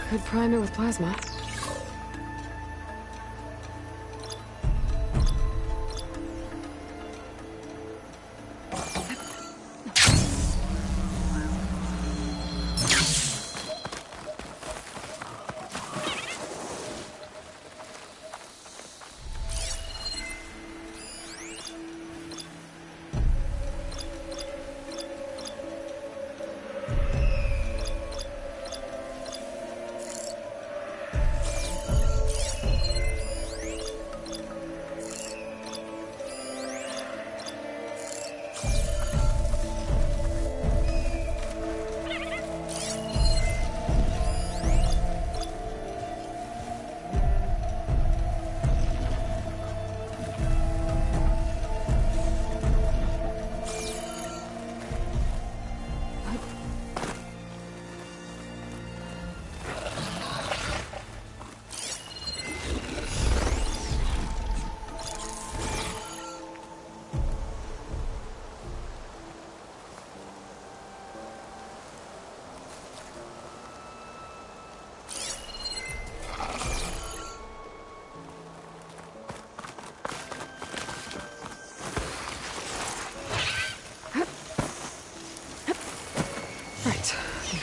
Could prime it with plasma.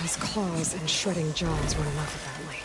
Those claws and shredding jaws were enough, apparently.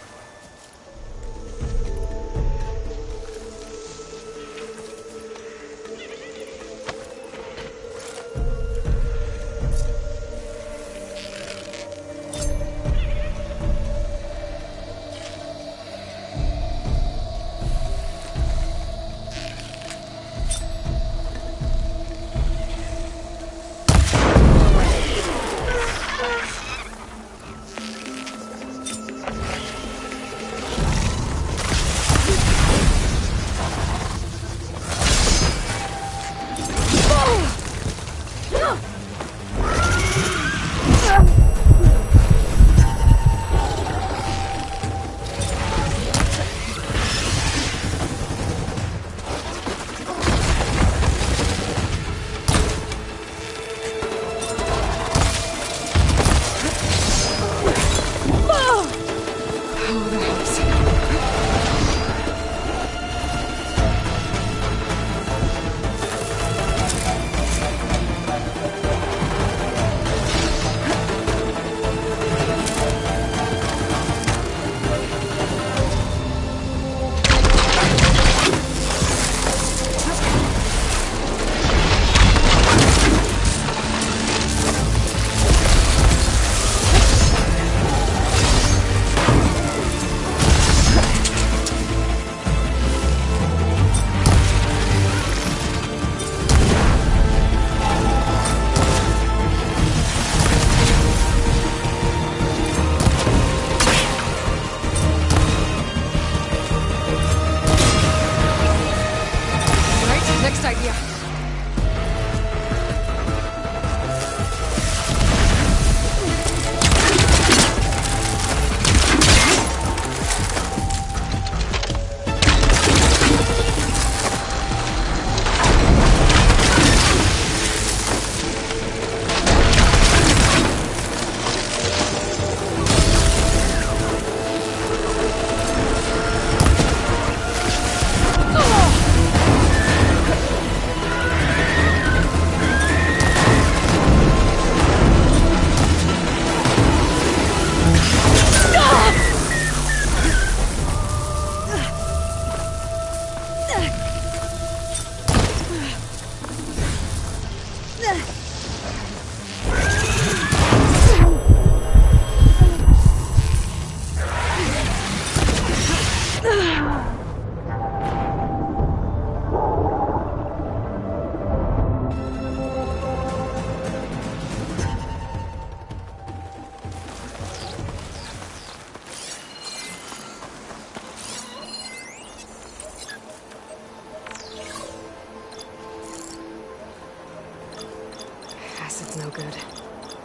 Acid's no good.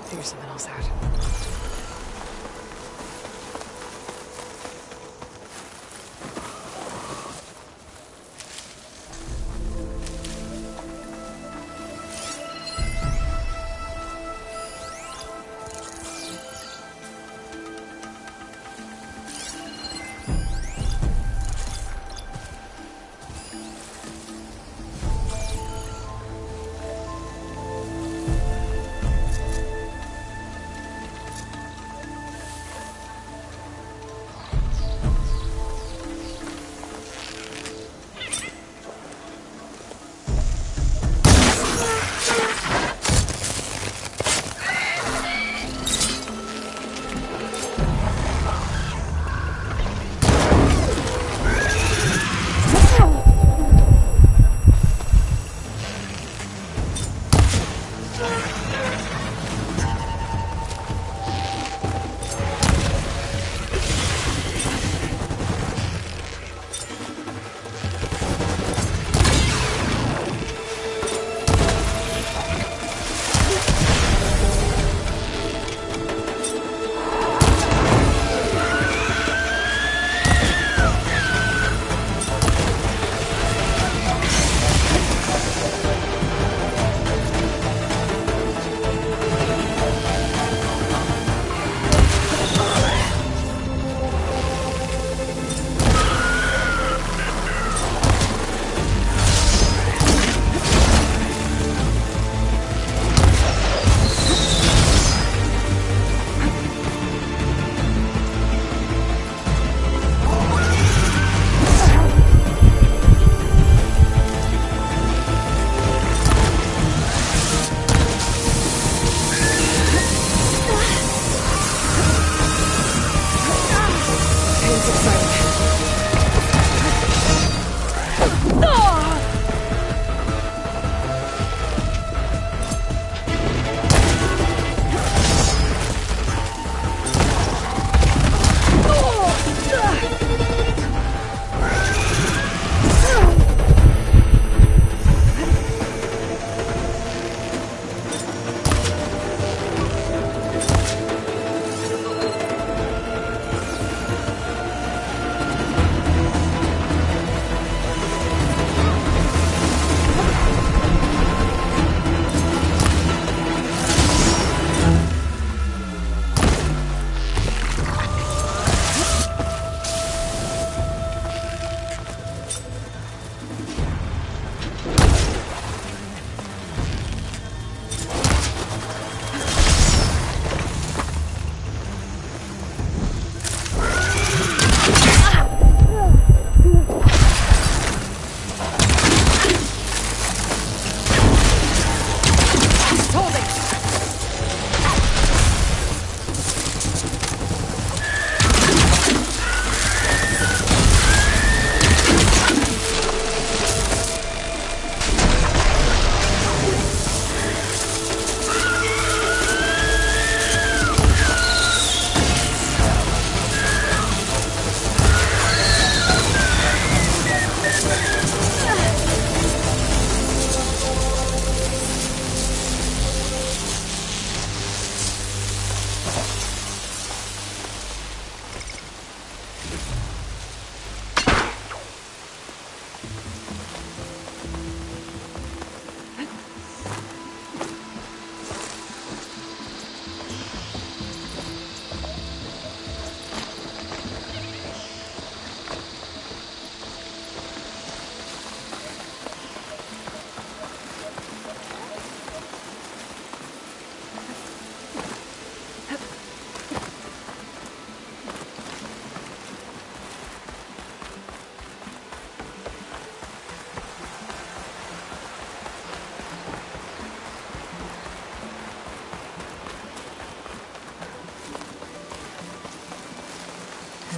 Figure something else out.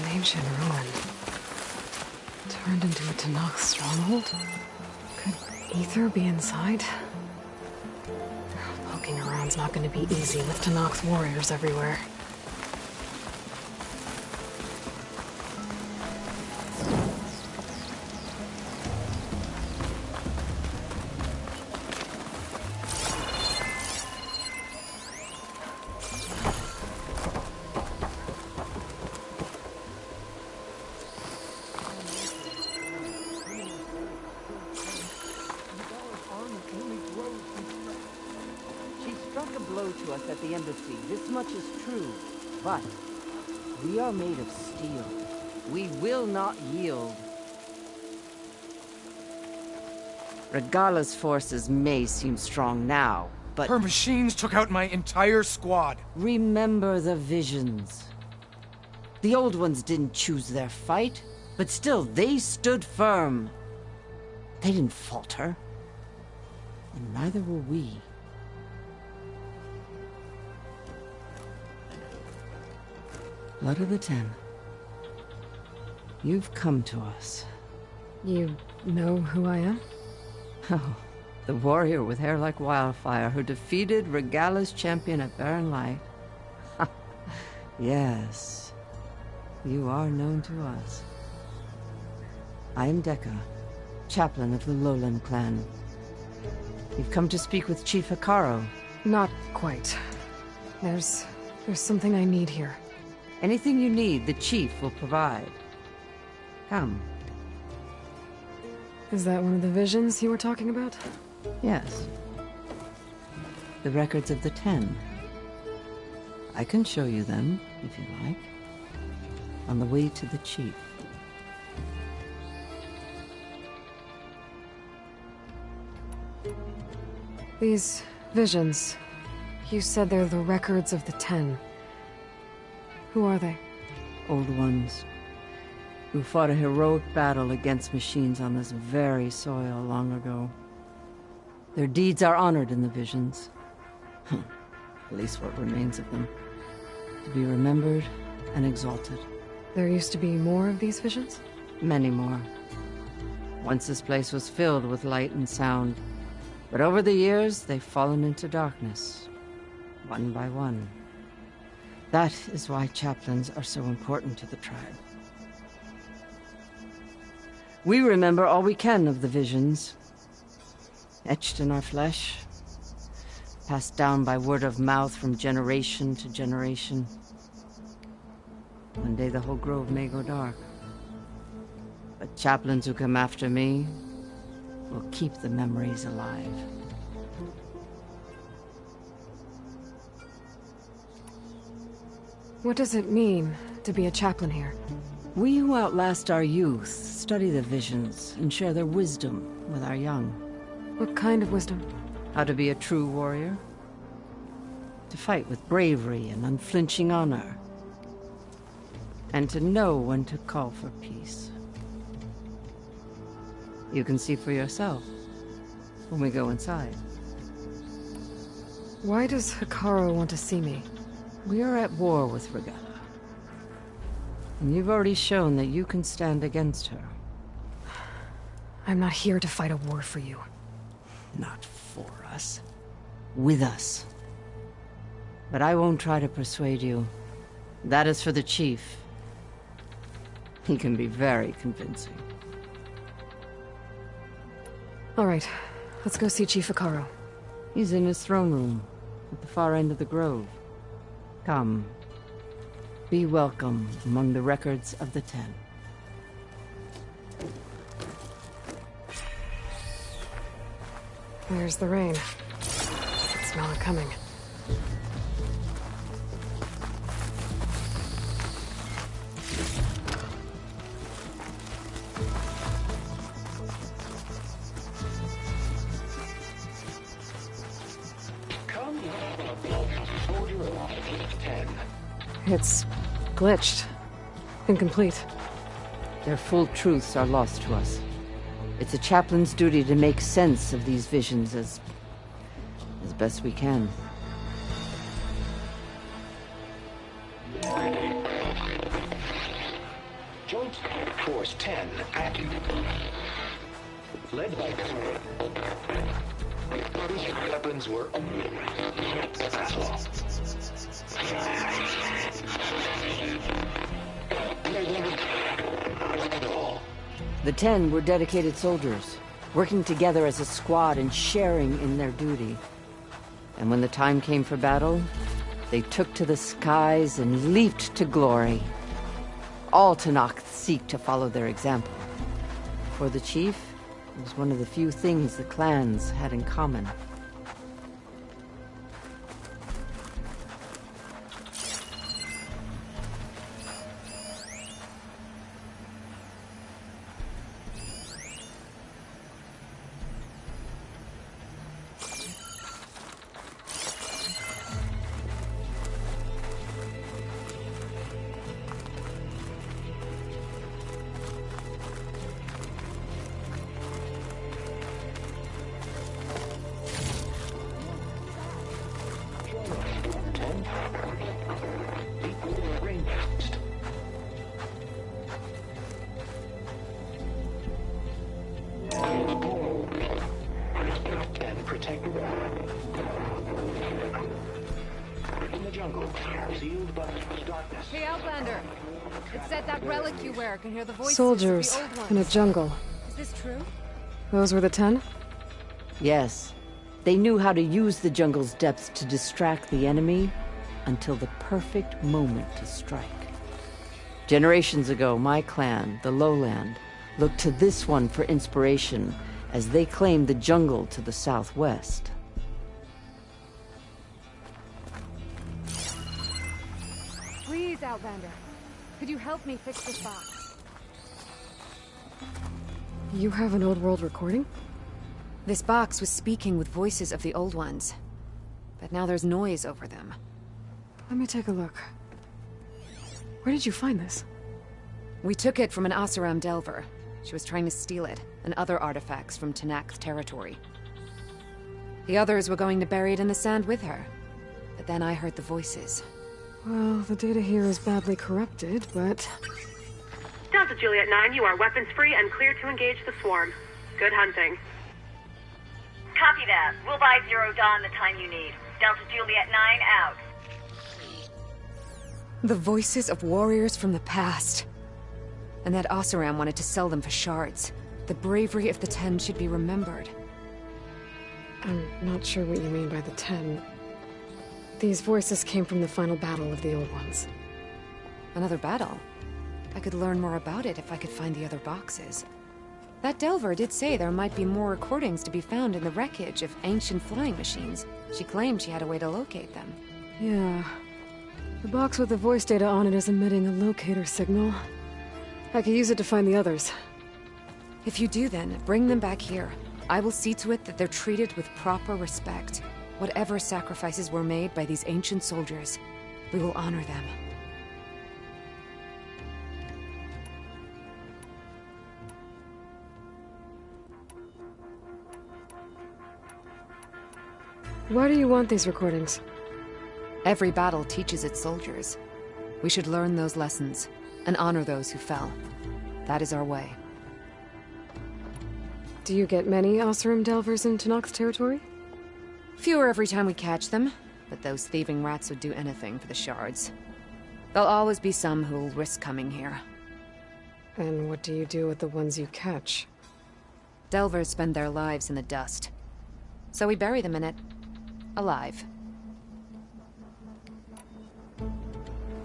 An ancient ruin. Turned into a Tanakh stronghold? Could Ether be inside? Poking around's not gonna be easy with Tanakh's warriors everywhere. To us at the embassy. This much is true. But we are made of steel. We will not yield. Regala's forces may seem strong now, but... Her machines took out my entire squad. Remember the visions. The old ones didn't choose their fight, but still, they stood firm. They didn't falter. And neither will we. Blood of the Ten. You've come to us. You know who I am? Oh, the warrior with hair like wildfire who defeated Regala's champion at Barren Light. Yes, you are known to us. I am Dekka, chaplain of the Lowland clan. You've come to speak with Chief Hekarro. Not quite. There's something I need here. Anything you need, the Chief will provide. Come. Is that one of the visions you were talking about? Yes. The records of the Ten. I can show you them, if you like. On the way to the Chief. These visions, you said they're the records of the Ten. Who are they? Old ones, who fought a heroic battle against machines on this very soil long ago. Their deeds are honored in the visions. At least what remains of them. To be remembered and exalted. There used to be more of these visions? Many more. Once this place was filled with light and sound. But over the years, they've fallen into darkness. One by one. That is why chaplains are so important to the tribe. We remember all we can of the visions. Etched in our flesh. Passed down by word of mouth from generation to generation. One day the whole grove may go dark. But chaplains who come after me will keep the memories alive. What does it mean to be a chaplain here? We who outlast our youth study the visions and share their wisdom with our young. What kind of wisdom? How to be a true warrior. To fight with bravery and unflinching honor. And to know when to call for peace. You can see for yourself when we go inside. Why does Hekarro want to see me? We are at war with Regala. And you've already shown that you can stand against her. I'm not here to fight a war for you. Not for us. With us. But I won't try to persuade you. That is for the Chief. He can be very convincing. All right, let's go see Chief Hekarro. He's in his throne room, at the far end of the grove. Come. Be welcome among the records of the Ten. There's the rain. I can smell it coming. It's glitched. Incomplete. Their full truths are lost to us. It's a chaplain's duty to make sense of these visions as best we can. Force 10 active. Led by weapons were The 10 were dedicated soldiers, working together as a squad and sharing in their duty. And when the time came for battle, they took to the skies and leaped to glory. All Tenakth seek to follow their example. For the chief, it was one of the few things the clans had in common. Hey, Outlander! It said that relic you wear can hear the voices Soldiers of the old in a ones. jungle. Is this true? Those were the 10? Yes, they knew how to use the jungle's depths to distract the enemy until the perfect moment to strike. Generations ago, my clan, the Lowland, looked to this one for inspiration as they claimed the jungle to the southwest. Please, Outlander. Could you help me fix this box? You have an old world recording? This box was speaking with voices of the old ones. But now there's noise over them. Let me take a look. Where did you find this? We took it from an Oseram Delver. She was trying to steal it, and other artifacts from Tenakth territory. The others were going to bury it in the sand with her. But then I heard the voices. Well, the data here is badly corrupted, but... Delta Juliet 9, you are weapons-free and clear to engage the swarm. Good hunting. Copy that. We'll buy Zero Dawn the time you need. Delta Juliet 9 out. The voices of warriors from the past. And that Oseram wanted to sell them for shards. The bravery of the 10 should be remembered. I'm not sure what you mean by the 10. These voices came from the final battle of the Old Ones. Another battle? I could learn more about it if I could find the other boxes. That Delver did say there might be more recordings to be found in the wreckage of ancient flying machines. She claimed she had a way to locate them. Yeah. The box with the voice data on it is emitting a locator signal. I could use it to find the others. If you do then, bring them back here. I will see to it that they're treated with proper respect. Whatever sacrifices were made by these ancient soldiers, we will honor them. Why do you want these recordings? Every battle teaches its soldiers. We should learn those lessons, and honor those who fell. That is our way. Do you get many Oseram Delvers in Tenakth territory? Fewer every time we catch them, but those thieving rats would do anything for the shards. There'll always be some who'll risk coming here. And what do you do with the ones you catch? Delvers spend their lives in the dust. So we bury them in it. Alive.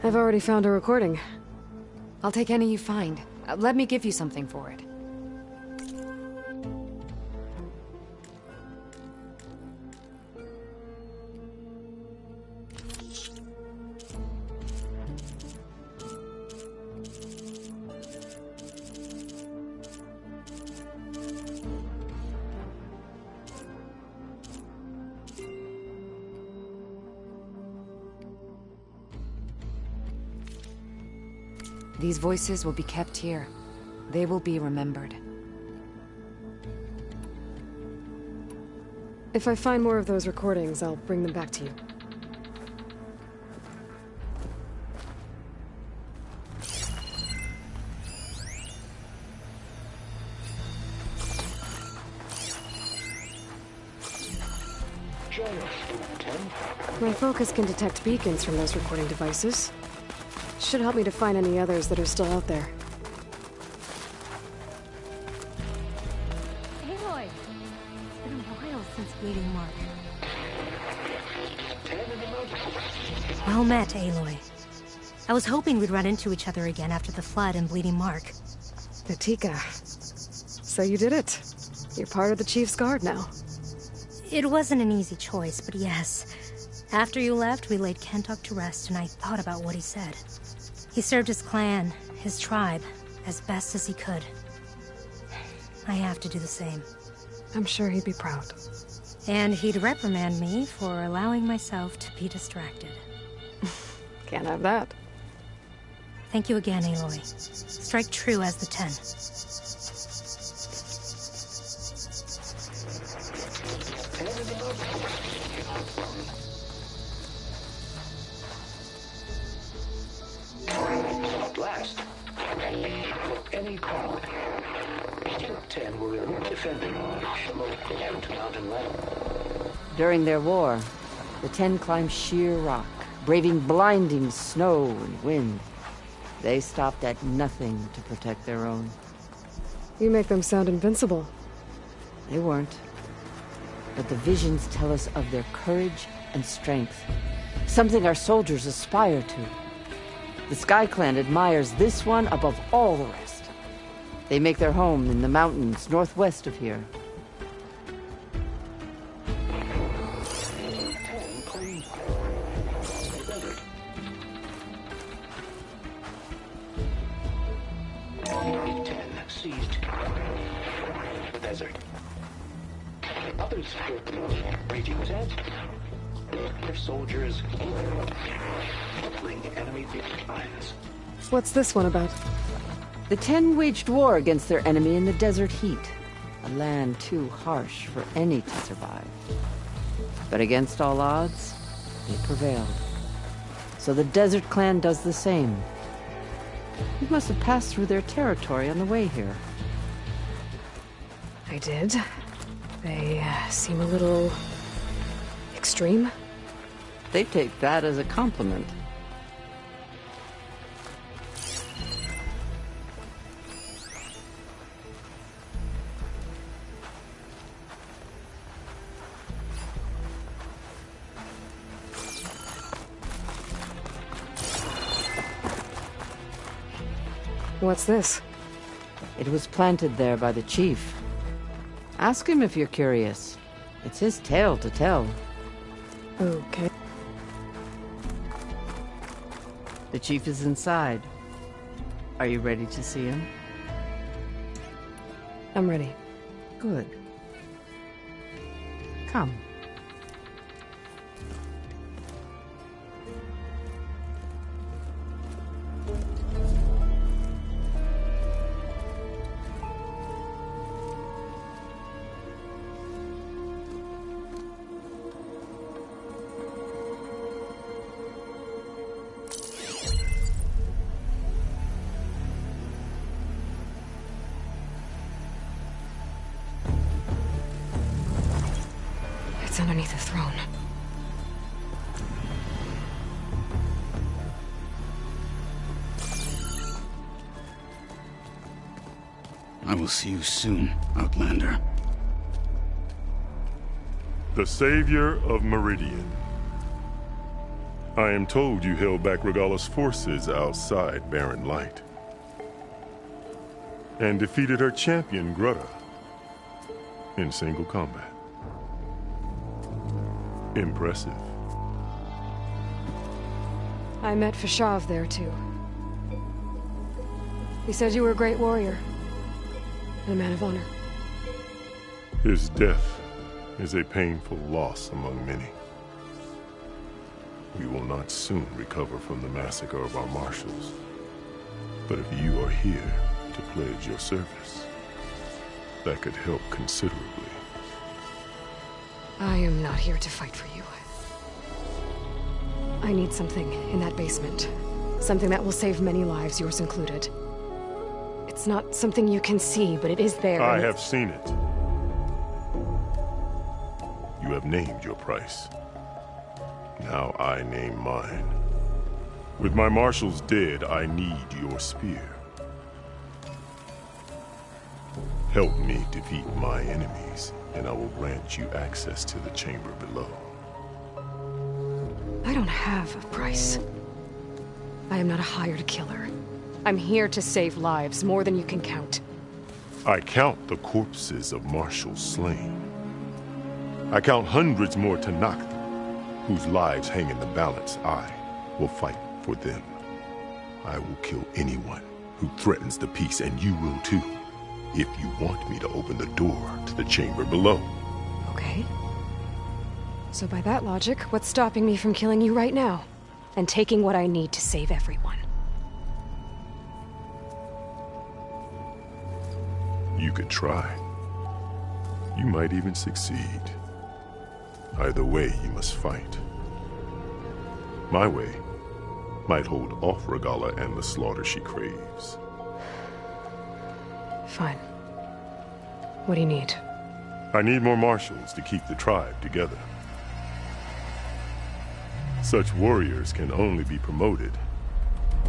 I've already found a recording. I'll take any you find. Let me give you something for it. These voices will be kept here. They will be remembered. If I find more of those recordings, I'll bring them back to you. My focus can detect beacons from those recording devices. Should help me to find any others that are still out there. Aloy! It's been a while since Bleeding Mark. Well met, Aloy. I was hoping we'd run into each other again after the flood and Bleeding Mark. Natika. So you did it. You're part of the Chief's Guard now. It wasn't an easy choice, but yes. After you left, we laid Kentok to rest, and I thought about what he said. He served his clan, his tribe, as best as he could. I have to do the same. I'm sure he'd be proud. And he'd reprimand me for allowing myself to be distracted. Can't have that. Thank you again, Aloy. Strike true as the 10. At last, for any power, the 10 were defending Shimoku to mountain level. During their war, the 10 climbed sheer rock, braving blinding snow and wind. They stopped at nothing to protect their own. You make them sound invincible. They weren't. But the visions tell us of their courage and strength, something our soldiers aspire to. The Sky Clan admires this one above all the rest. They make their home in the mountains northwest of here. Seized the desert. Others fought the raging sands. Their soldiers battling enemy lines. What's this one about? The 10 waged war against their enemy in the desert heat, a land too harsh for any to survive. But against all odds, they prevailed. So the Desert Clan does the same. You must have passed through their territory on the way here. I did. They seem a little extreme. They take that as a compliment. What's this? It was planted there by the chief. Ask him if you're curious. It's his tale to tell. Okay. The chief is inside. Are you ready to see him? I'm ready. Good. Come. It's underneath the throne. I will see you soon, Outlander. The Savior of Meridian. I am told you held back Regalla's forces outside Barren Light. And defeated her champion, Grutta, in single combat. Impressive. I met Fashav there, too. He said you were a great warrior. And a man of honor. His death is a painful loss among many. We will not soon recover from the massacre of our marshals. But if you are here to pledge your service, that could help considerably. I am not here to fight for you. I need something in that basement. Something that will save many lives, yours included. It's not something you can see, but it is there. I have seen it. You You have named your price. Now I name mine. With my marshals dead, I need your spear. Help me defeat my enemies, and I will grant you access to the chamber below. I don't have a price. I am not a hired killer. I'm here to save lives, more than you can count. I count the corpses of marshals slain. I count hundreds more Tenakth, whose lives hang in the balance. I will fight for them. I will kill anyone who threatens the peace, and you will too, if you want me to open the door to the chamber below. Okay. So by that logic, what's stopping me from killing you right now? And taking what I need to save everyone? You could try. You might even succeed. Either way, you must fight. My way might hold off Regalla and the slaughter she craves. Fine. What do you need? I need more marshals to keep the tribe together. Such warriors can only be promoted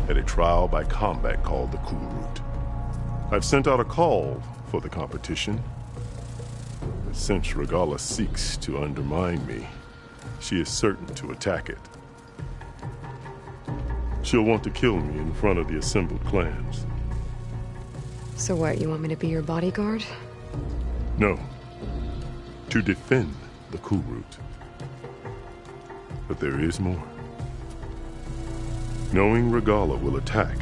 at a trial by combat called the Kulrut. I've sent out a call for the competition. But since Regalla seeks to undermine me, she is certain to attack it. She'll want to kill me in front of the assembled clans. So what, you want me to be your bodyguard? No. To defend the Kulrut. But there is more. Knowing Regalla will attack,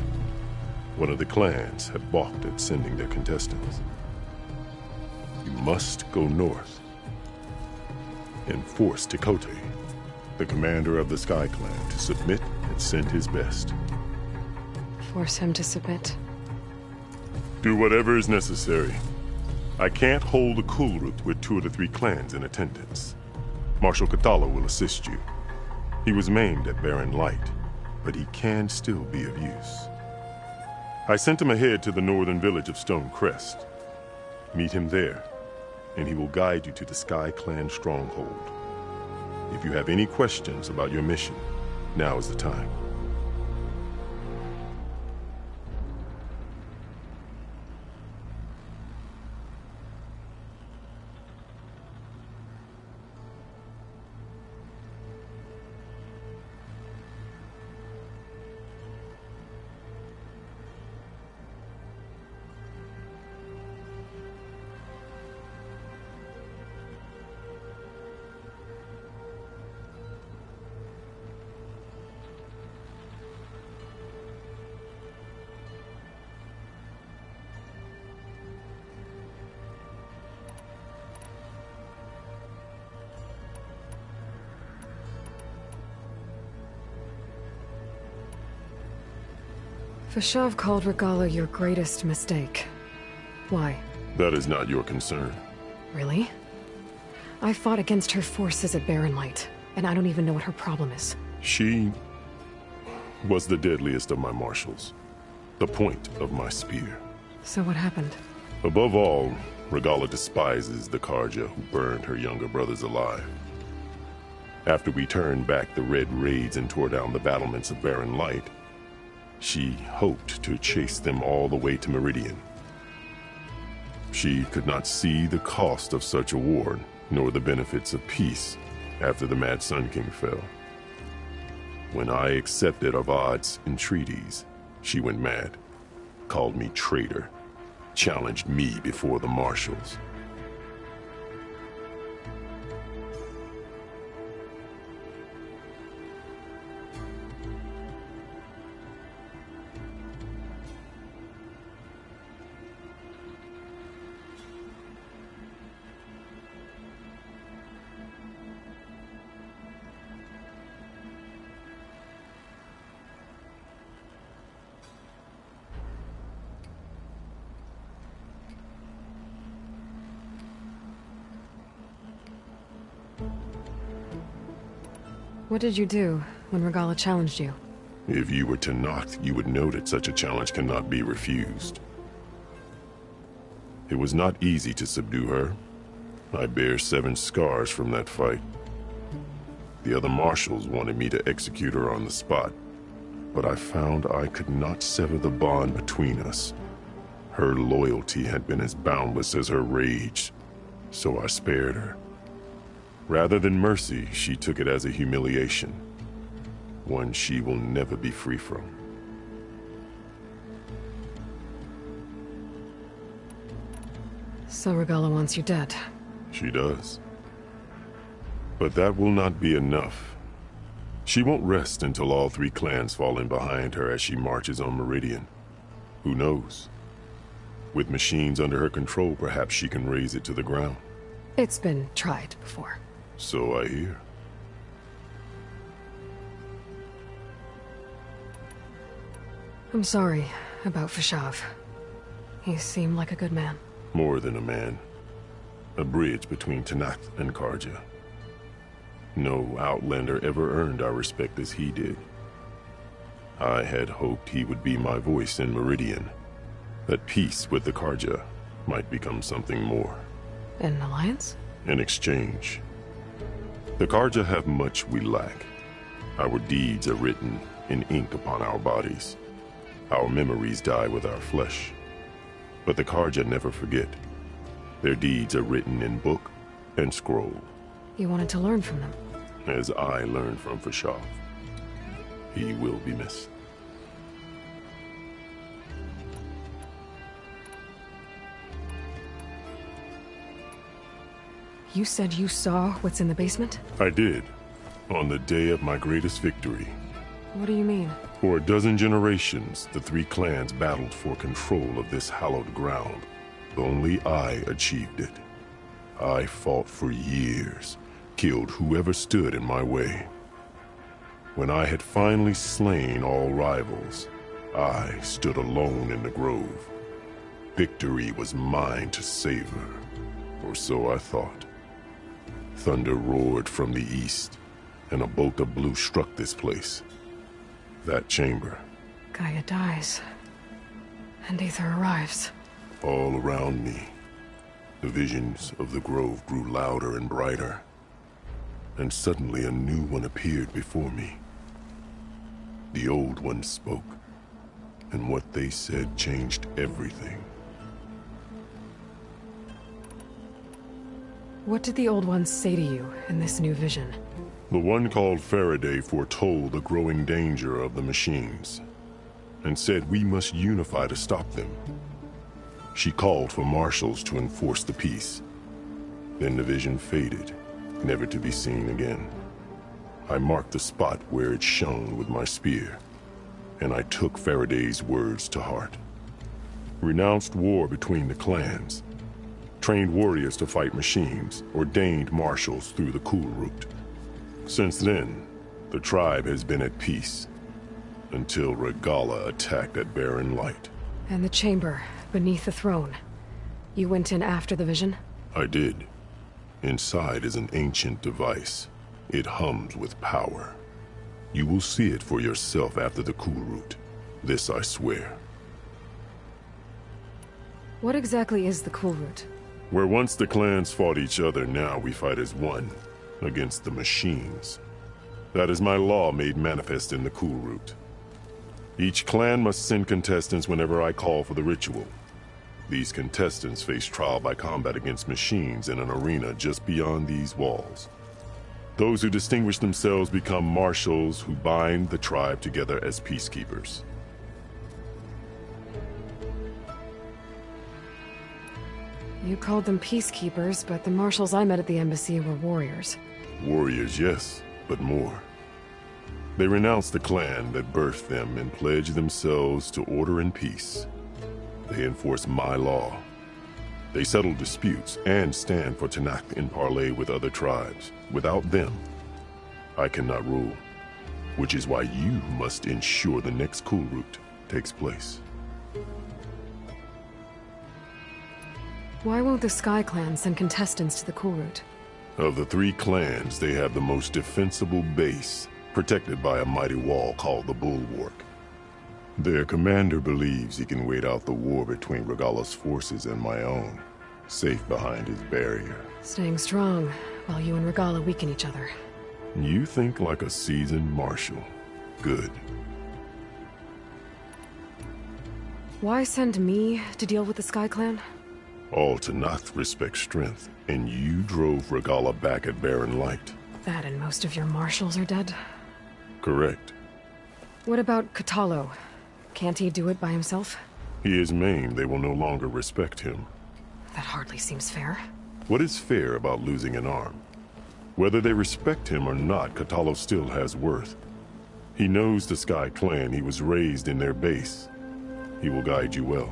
one of the clans had balked at sending their contestants. You must go north and force Tekotteh, the commander of the Sky Clan, to submit and send his best. Force him to submit? Do whatever is necessary. I can't hold the Kulrut with 2 of the 3 clans in attendance. Marshal Kotallo will assist you. He was maimed at Barren Light, but he can still be of use. I sent him ahead to the northern village of Stone Crest. Meet him there, and he will guide you to the Sky Clan stronghold. If you have any questions about your mission, now is the time. Fashav called Regalla your greatest mistake. Why? That is not your concern. Really? I fought against her forces at Barren Light, and I don't even know what her problem is. She was the deadliest of my marshals. The point of my spear. So what happened? Above all, Regalla despises the Carja who burned her younger brothers alive. After we turned back the Red Raids and tore down the battlements of Barren Light, she hoped to chase them all the way to Meridian. She could not see the cost of such a war, nor the benefits of peace after the Mad Sun King fell. When I accepted Avad's entreaties, she went mad, called me traitor, challenged me before the marshals. What did you do when Regalla challenged you? If you were Tenakth, you would know that such a challenge cannot be refused. It was not easy to subdue her, I bear 7 scars from that fight. The other marshals wanted me to execute her on the spot, but I found I could not sever the bond between us. Her loyalty had been as boundless as her rage, so I spared her. Rather than mercy, she took it as a humiliation, one she will never be free from. So Regalla wants you dead. She does. But that will not be enough. She won't rest until all 3 clans fall in behind her as she marches on Meridian. Who knows? With machines under her control, perhaps she can raze it to the ground. It's been tried before. So I hear. I'm sorry about Fashav. He seemed like a good man. More than a man. A bridge between Tenakth and Carja. No Outlander ever earned our respect as he did. I had hoped he would be my voice in Meridian. That peace with the Carja might become something more. An alliance? An exchange. The Carja have much we lack. Our deeds are written in ink upon our bodies. Our memories die with our flesh. But the Carja never forget. Their deeds are written in book and scroll. You wanted to learn from them. As I learned from Fashav. He will be missed. You said you saw what's in the basement? I did. On the day of my greatest victory. What do you mean? For a dozen generations, the 3 clans battled for control of this hallowed ground. Only I achieved it. I fought for years, killed whoever stood in my way. When I had finally slain all rivals, I stood alone in the grove. Victory was mine to savor, or so I thought. Thunder roared from the east, and a bolt of blue struck this place. That chamber. Gaia dies, and Aether arrives. All around me, the visions of the grove grew louder and brighter, and suddenly a new one appeared before me. The old one spoke, and what they said changed everything. What did the old ones say to you in this new vision? The one called Faraday foretold the growing danger of the machines, and said we must unify to stop them. She called for marshals to enforce the peace. Then the vision faded, never to be seen again. I marked the spot where it shone with my spear, and I took Faraday's words to heart. Renounced war between the clans, trained warriors to fight machines, ordained marshals through the Kulrut. Since then, the tribe has been at peace, until Regalla attacked at Barren Light. And the chamber, beneath the throne. You went in after the vision? I did. Inside is an ancient device. It hums with power. You will see it for yourself after the Kulrut. This I swear. What exactly is the Kulrut? Where once the clans fought each other, now we fight as one, against the machines. That is my law made manifest in the Kulrut. Each clan must send contestants whenever I call for the ritual. These contestants face trial by combat against machines in an arena just beyond these walls. Those who distinguish themselves become marshals who bind the tribe together as peacekeepers. You called them peacekeepers, but the marshals I met at the embassy were warriors. Warriors, yes, but more. They renounce the clan that birthed them and pledge themselves to order and peace. They enforce my law. They settle disputes and stand for Tenakth in parley with other tribes. Without them, I cannot rule. Which is why you must ensure the next Kulrut takes place. Why won't the Sky Clan send contestants to the Kulrut? Of the 3 clans, they have the most defensible base, protected by a mighty wall called the Bulwark. Their commander believes he can wait out the war between Regalla's forces and my own. safe behind his barrier. Staying strong, while you and Regala weaken each other. You think like a seasoned marshal. Good. Why send me to deal with the Sky Clan? All Tanath respect strength, and you drove Regala back at Barren Light. That and most of your marshals are dead? Correct. What about Kotallo? Can't he do it by himself? He is maimed. They will no longer respect him. That hardly seems fair. What is fair about losing an arm? Whether they respect him or not, Kotallo still has worth. He knows the Sky Clan. He was raised in their base. He will guide you well.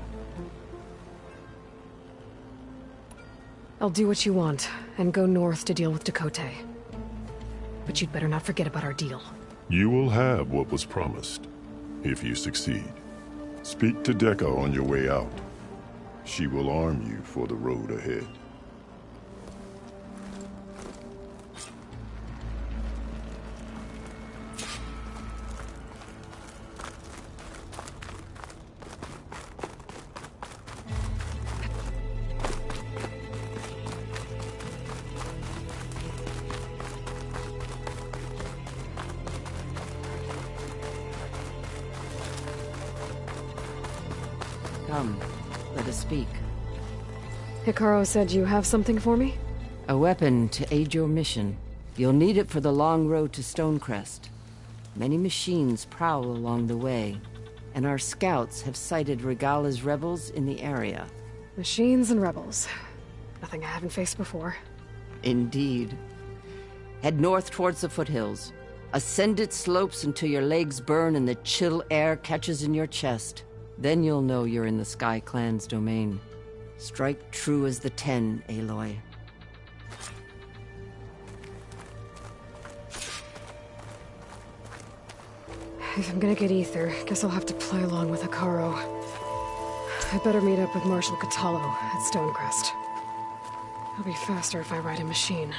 I'll do what you want, and go north to deal with Dakotay. But you'd better not forget about our deal. You will have what was promised, if you succeed. Speak to Dekka on your way out. She will arm you for the road ahead. Come, let us speak. Hikaru said you have something for me? A weapon to aid your mission. You'll need it for the long road to Stonecrest. Many machines prowl along the way, and our scouts have sighted Regala's rebels in the area. Machines and rebels. Nothing I haven't faced before. Indeed. Head north towards the foothills. Ascend its slopes until your legs burn and the chill air catches in your chest. Then you'll know you're in the Sky Clan's domain. Strike true as the Ten, Aloy. If I'm gonna get ether, guess I'll have to play along with Hikaru. I better meet up with Marshal Kotallo at Stonecrest. It'll be faster if I ride a machine.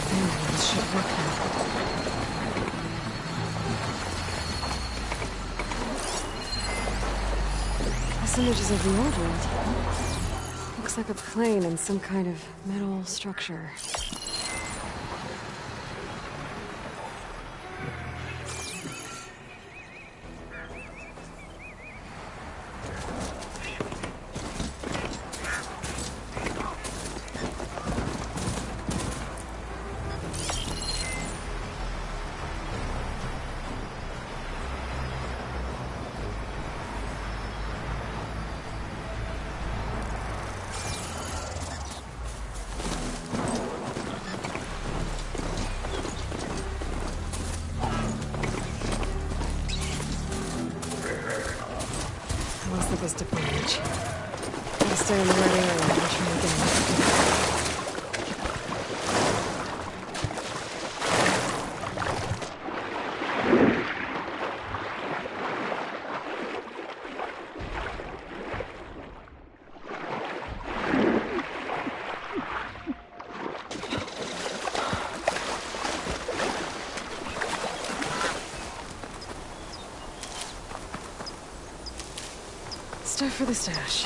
family. This should work now. This images of the old world. Looks like a plane and some kind of metal structure. This to manage. Gotta stay in the right area and try again. Stuff for the stash.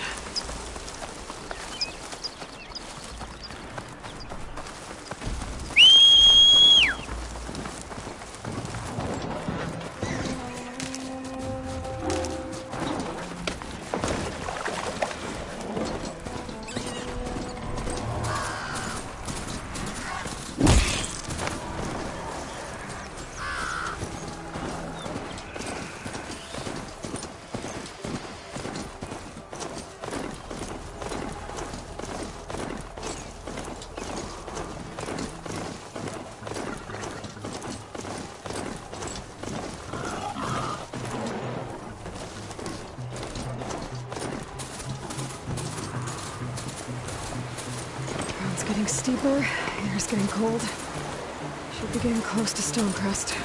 Getting steeper, air's getting cold. Should be getting close to Stonecrest.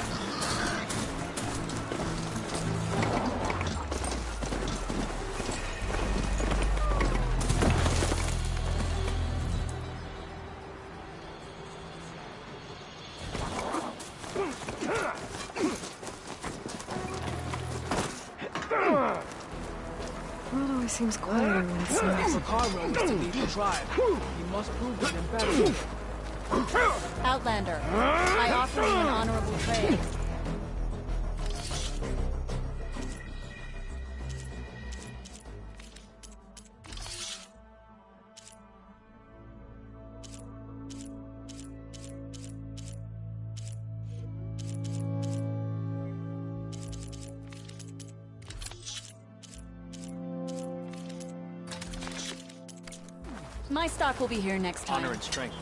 World always seems quieter when it's not. The car road is to leave the tribe. You must prove it and better. Outlander, I offer you an honorable trade. My stock will be here next time. Honor and strength.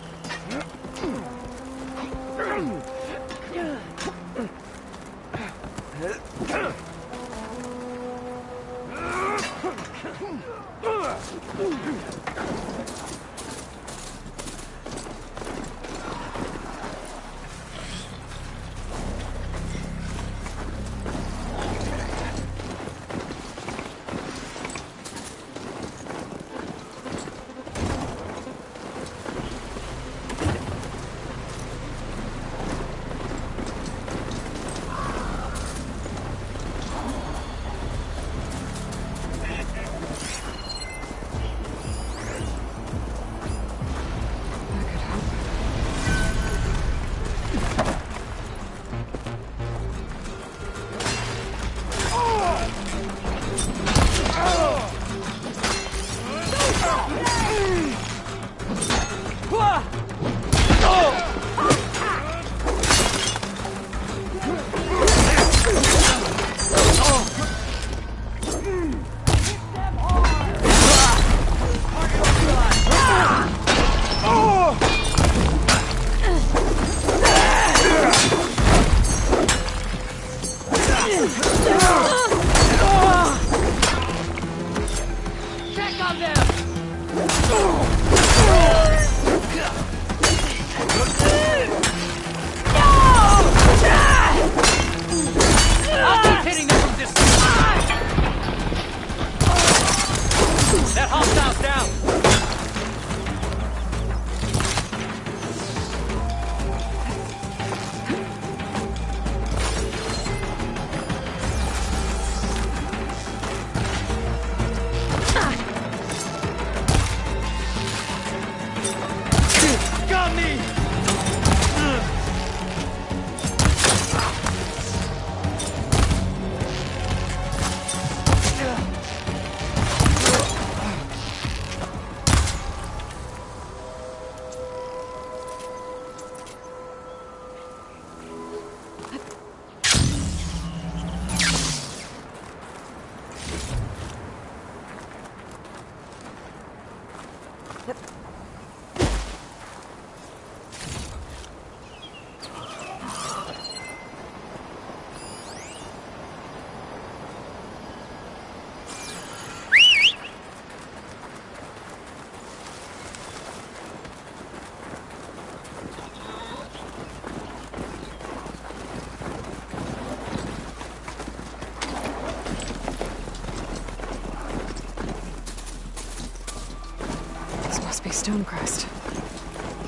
Must be Stonecrest.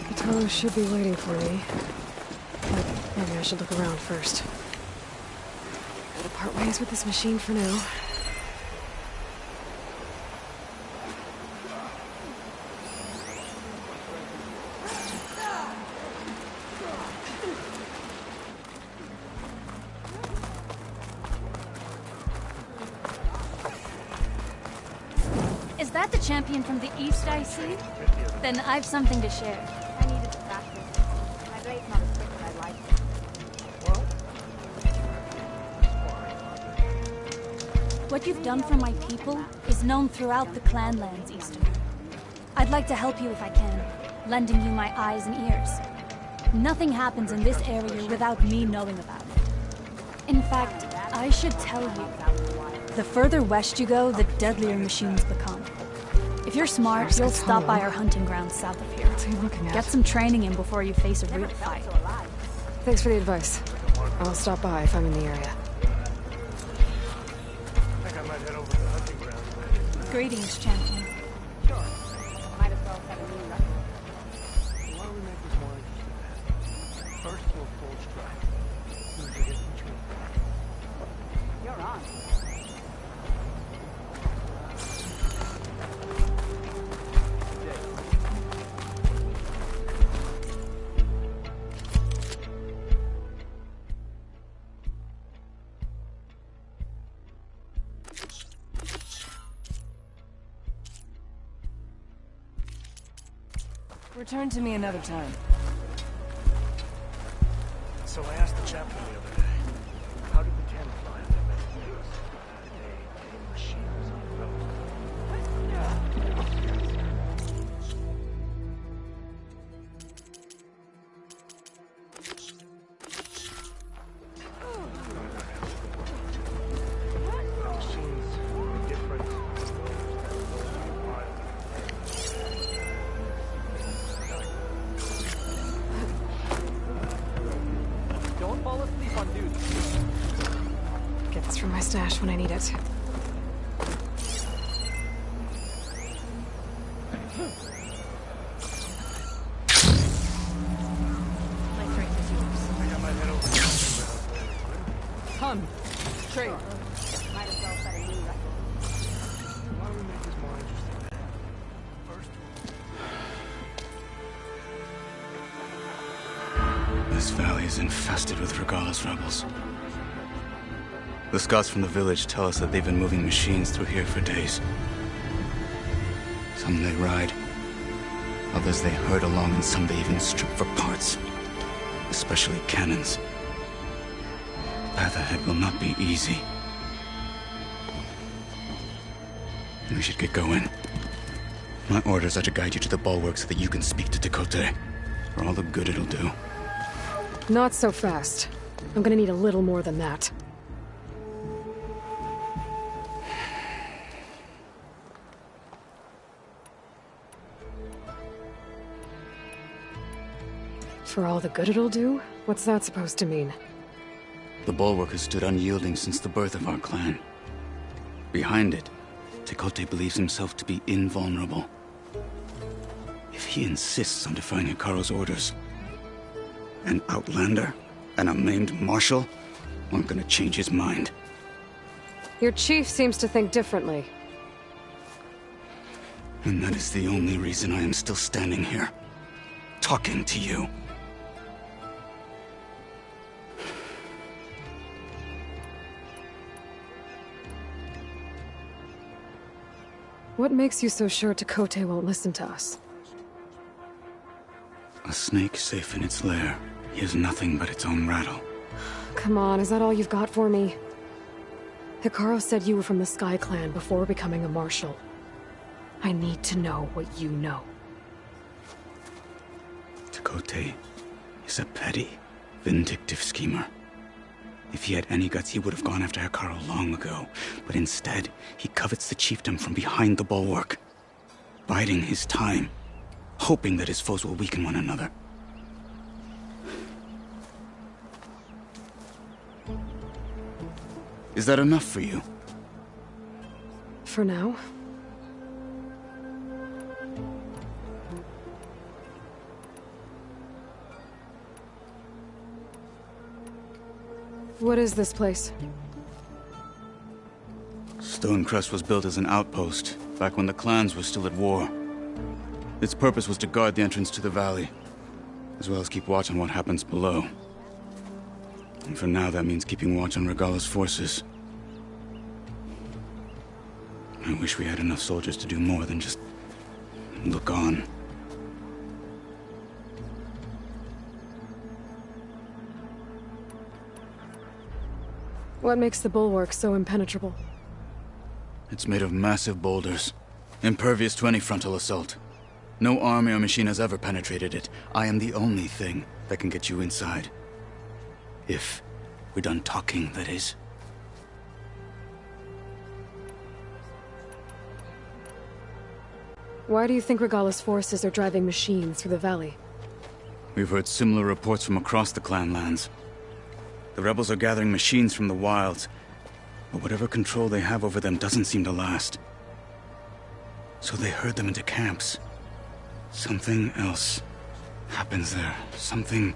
Kotallo should be waiting for me. But maybe I should look around first. Gotta part ways with this machine for now. Is that the champion from the East I see? Then I've something to share. I needed to practice. My blade's not as quick as I'd like. What you've done for my people is known throughout the clanlands, Easterner. I'd like to help you if I can, lending you my eyes and ears. Nothing happens in this area without me knowing about it. In fact, I should tell you, the further west you go, the deadlier machines become. If you're smart, you'll stop by our hunting grounds south of here. What's he looking at? Get some training in before you face a real fight. Thanks for the advice. I'll stop by if I'm in the area. Greetings, champion. Sure. Might as well set a new record. Why don't we make this more interesting? First, we'll full strike. Who's to get control? You're on. Return to me another time. So I asked the chaplain the other day, how did the cannon fly if they met the news? The day a machine was on the road. The machines were different from those that were wild. Don't fall asleep on duty. Get this from my stash when I need it. Hun, trade. Might as well set a new record. Why don't we make this more interesting then? First, This valley is infested with Regalla's rebels. The scouts from the village tell us that they've been moving machines through here for days. Some they ride, others they herd along, and some they even strip for parts. Especially cannons. The path ahead will not be easy. We should get going. My orders are to guide you to the bulwark so that you can speak to Tekotteh. For all the good it'll do. Not so fast. I'm gonna need a little more than that. For all the good it'll do? What's that supposed to mean? The bulwark has stood unyielding since the birth of our clan. Behind it, Tekotteh believes himself to be invulnerable. If he insists on defying Hikaru's orders, an outlander and a maimed marshal aren't gonna change his mind. Your chief seems to think differently. And that is the only reason I am still standing here, talking to you. What makes you so sure Tekotteh won't listen to us? A snake safe in its lair hears nothing but its own rattle. Come on, is that all you've got for me? Hikaru said you were from the Sky Clan before becoming a marshal. I need to know what you know. Tekotteh is a petty, vindictive schemer. If he had any guts, he would have gone after Hikaru long ago. But instead, he covets the chiefdom from behind the bulwark, biding his time, hoping that his foes will weaken one another. Is that enough for you? For now. What is this place? Stonecrest was built as an outpost, back when the clans were still at war. Its purpose was to guard the entrance to the valley, as well as keep watch on what happens below. And for now, that means keeping watch on Regalla's forces. I wish we had enough soldiers to do more than just look on. What makes the bulwark so impenetrable? It's made of massive boulders, impervious to any frontal assault. No army or machine has ever penetrated it. I am the only thing that can get you inside. If we're done talking, that is. Why do you think Regalla's forces are driving machines through the valley? We've heard similar reports from across the clan lands. The rebels are gathering machines from the wilds, but whatever control they have over them doesn't seem to last. So they herd them into camps. Something else happens there. Something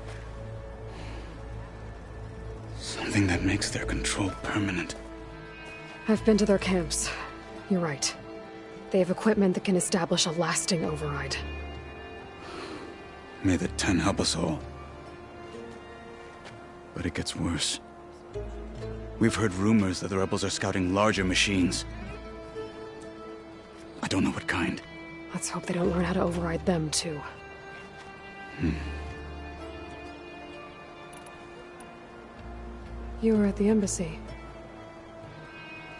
that makes their control permanent. I've been to their camps. You're right. They have equipment that can establish a lasting override. May the Ten help us all. But it gets worse. We've heard rumors that the rebels are scouting larger machines. I don't know what kind. Let's hope they don't learn how to override them, too. You were at the embassy.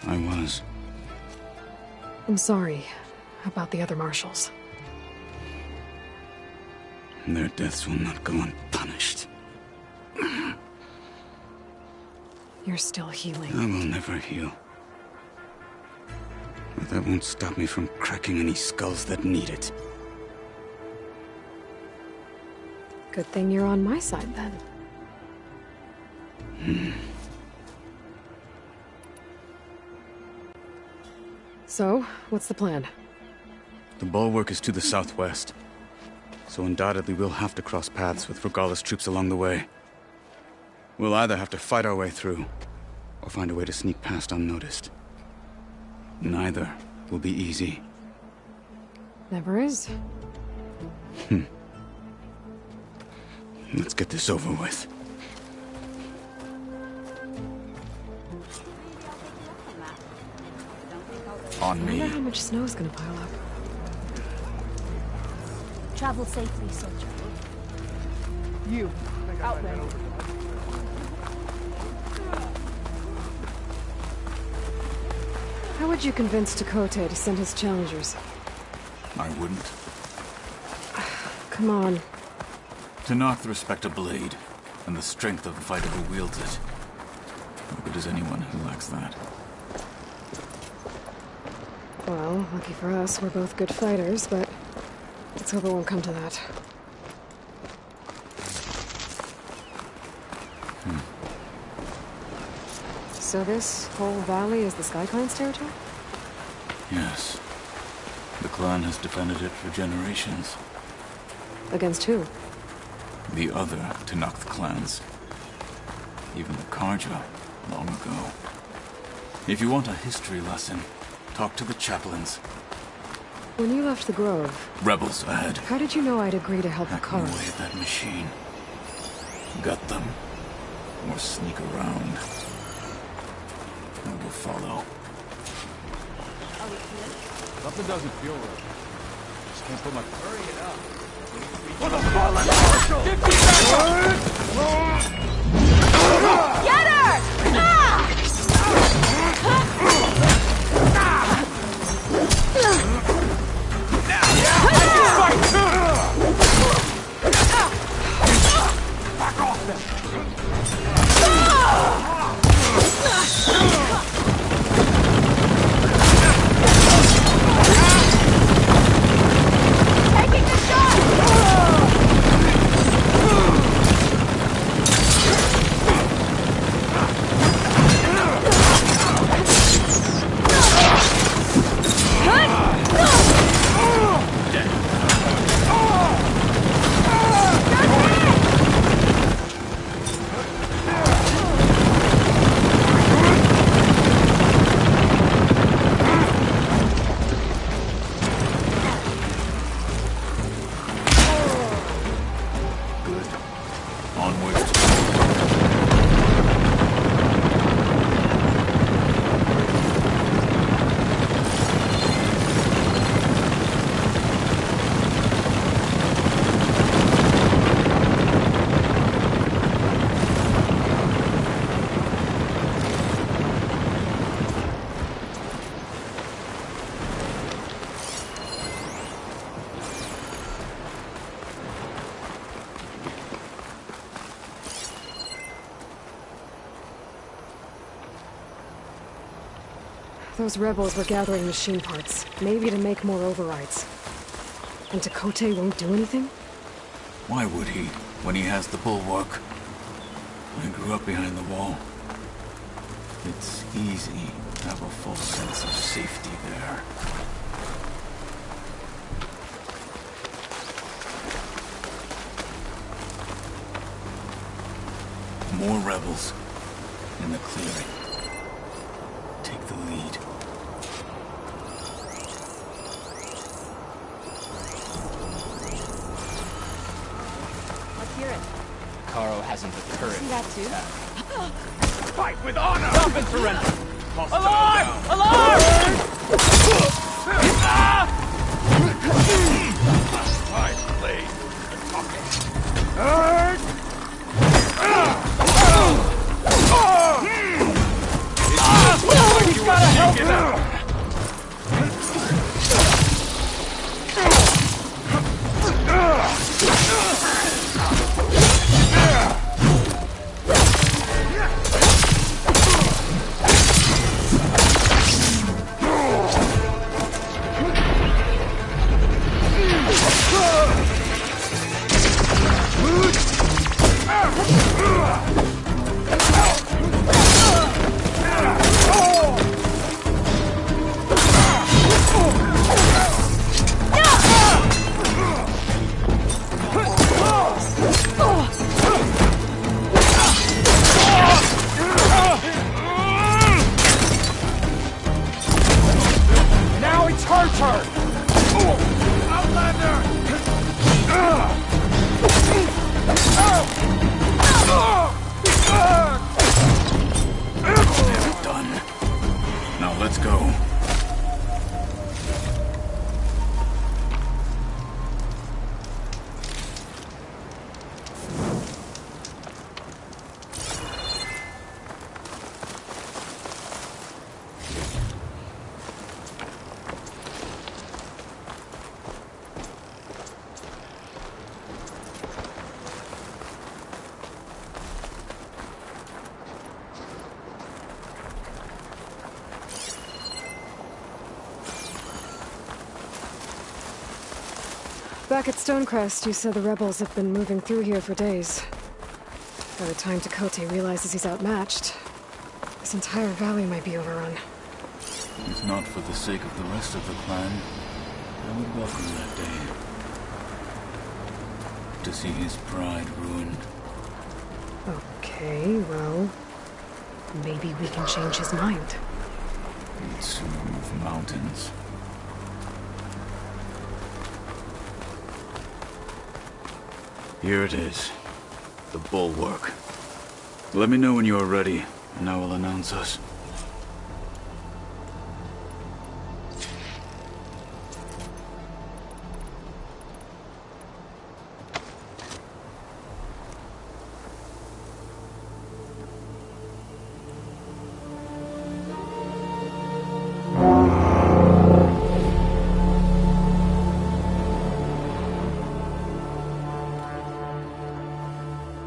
I was. I'm sorry about the other marshals. Their deaths will not go unpunished. You're still healing. I will never heal. But that won't stop me from cracking any skulls that need it. Good thing you're on my side, then. So, what's the plan? The bulwark is to the southwest, so undoubtedly we'll have to cross paths with Regalla's troops along the way. We'll either have to fight our way through, or find a way to sneak past unnoticed. Neither will be easy. Never is. Let's get this over with. On I wonder me. how much snow's gonna pile up. Travel safely, soldier. You. Outlander. How would you convince Tekotteh to send his challengers? I wouldn't. Come on. To knock the respect of blade, and the strength of the fighter who wields it. How good is anyone who lacks that? Well, lucky for us, we're both good fighters, but let's hope it won't come to that. So this whole valley is the Sky Clan's territory? Yes. The clan has defended it for generations. Against who? The other Tenakth clans. Even the Karja, long ago. If you want a history lesson, talk to the chaplains. When you left the Grove... Rebels ahead. How did you know I'd agree to help Hacking away Hikaru? at that machine. Gut them. Or sneak around. I will follow. Something doesn't feel right. Just can't put my... Hurry it up. For the fallen marshal! Get her! Ah! Those rebels were gathering machine parts, maybe to make more overrides. And Tekotteh won't do anything? Why would he, when he has the bulwark? I grew up behind the wall. It's easy to have a full sense of safety there. More rebels in the clearing. Take the lead. Let's hear it. Caro hasn't the courage. See that too? Fight with honor! Stop and surrender! Alarm! Alarm! My blade. He's gotta help him! Now it's her turn! Outlander! Never done. Now let's go. Back at Stonecrest, you said the rebels have been moving through here for days. By the time Tekotteh realizes he's outmatched, this entire valley might be overrun. If not for the sake of the rest of the clan, I would welcome that day. To see his pride ruined. Okay, well, maybe we can change his mind. He'd soon move mountains. Here it is. The bulwark. Let me know when you are ready, and I will announce us.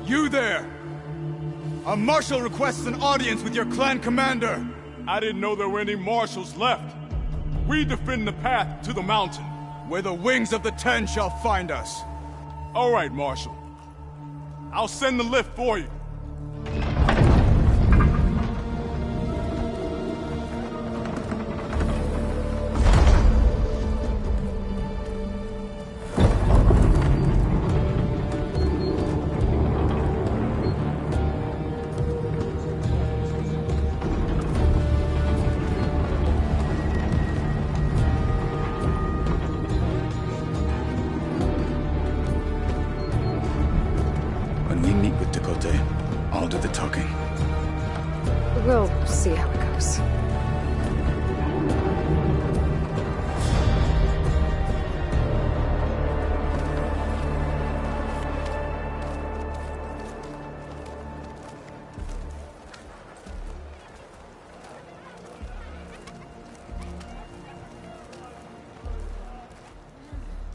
You there! A marshal requests an audience with your clan commander! I didn't know there were any marshals left. We defend the path to the mountain. Where the wings of the Ten shall find us. All right, Marshal. I'll send the lift for you. When we meet with Tekotteh, I'll do the talking. We'll see how it goes.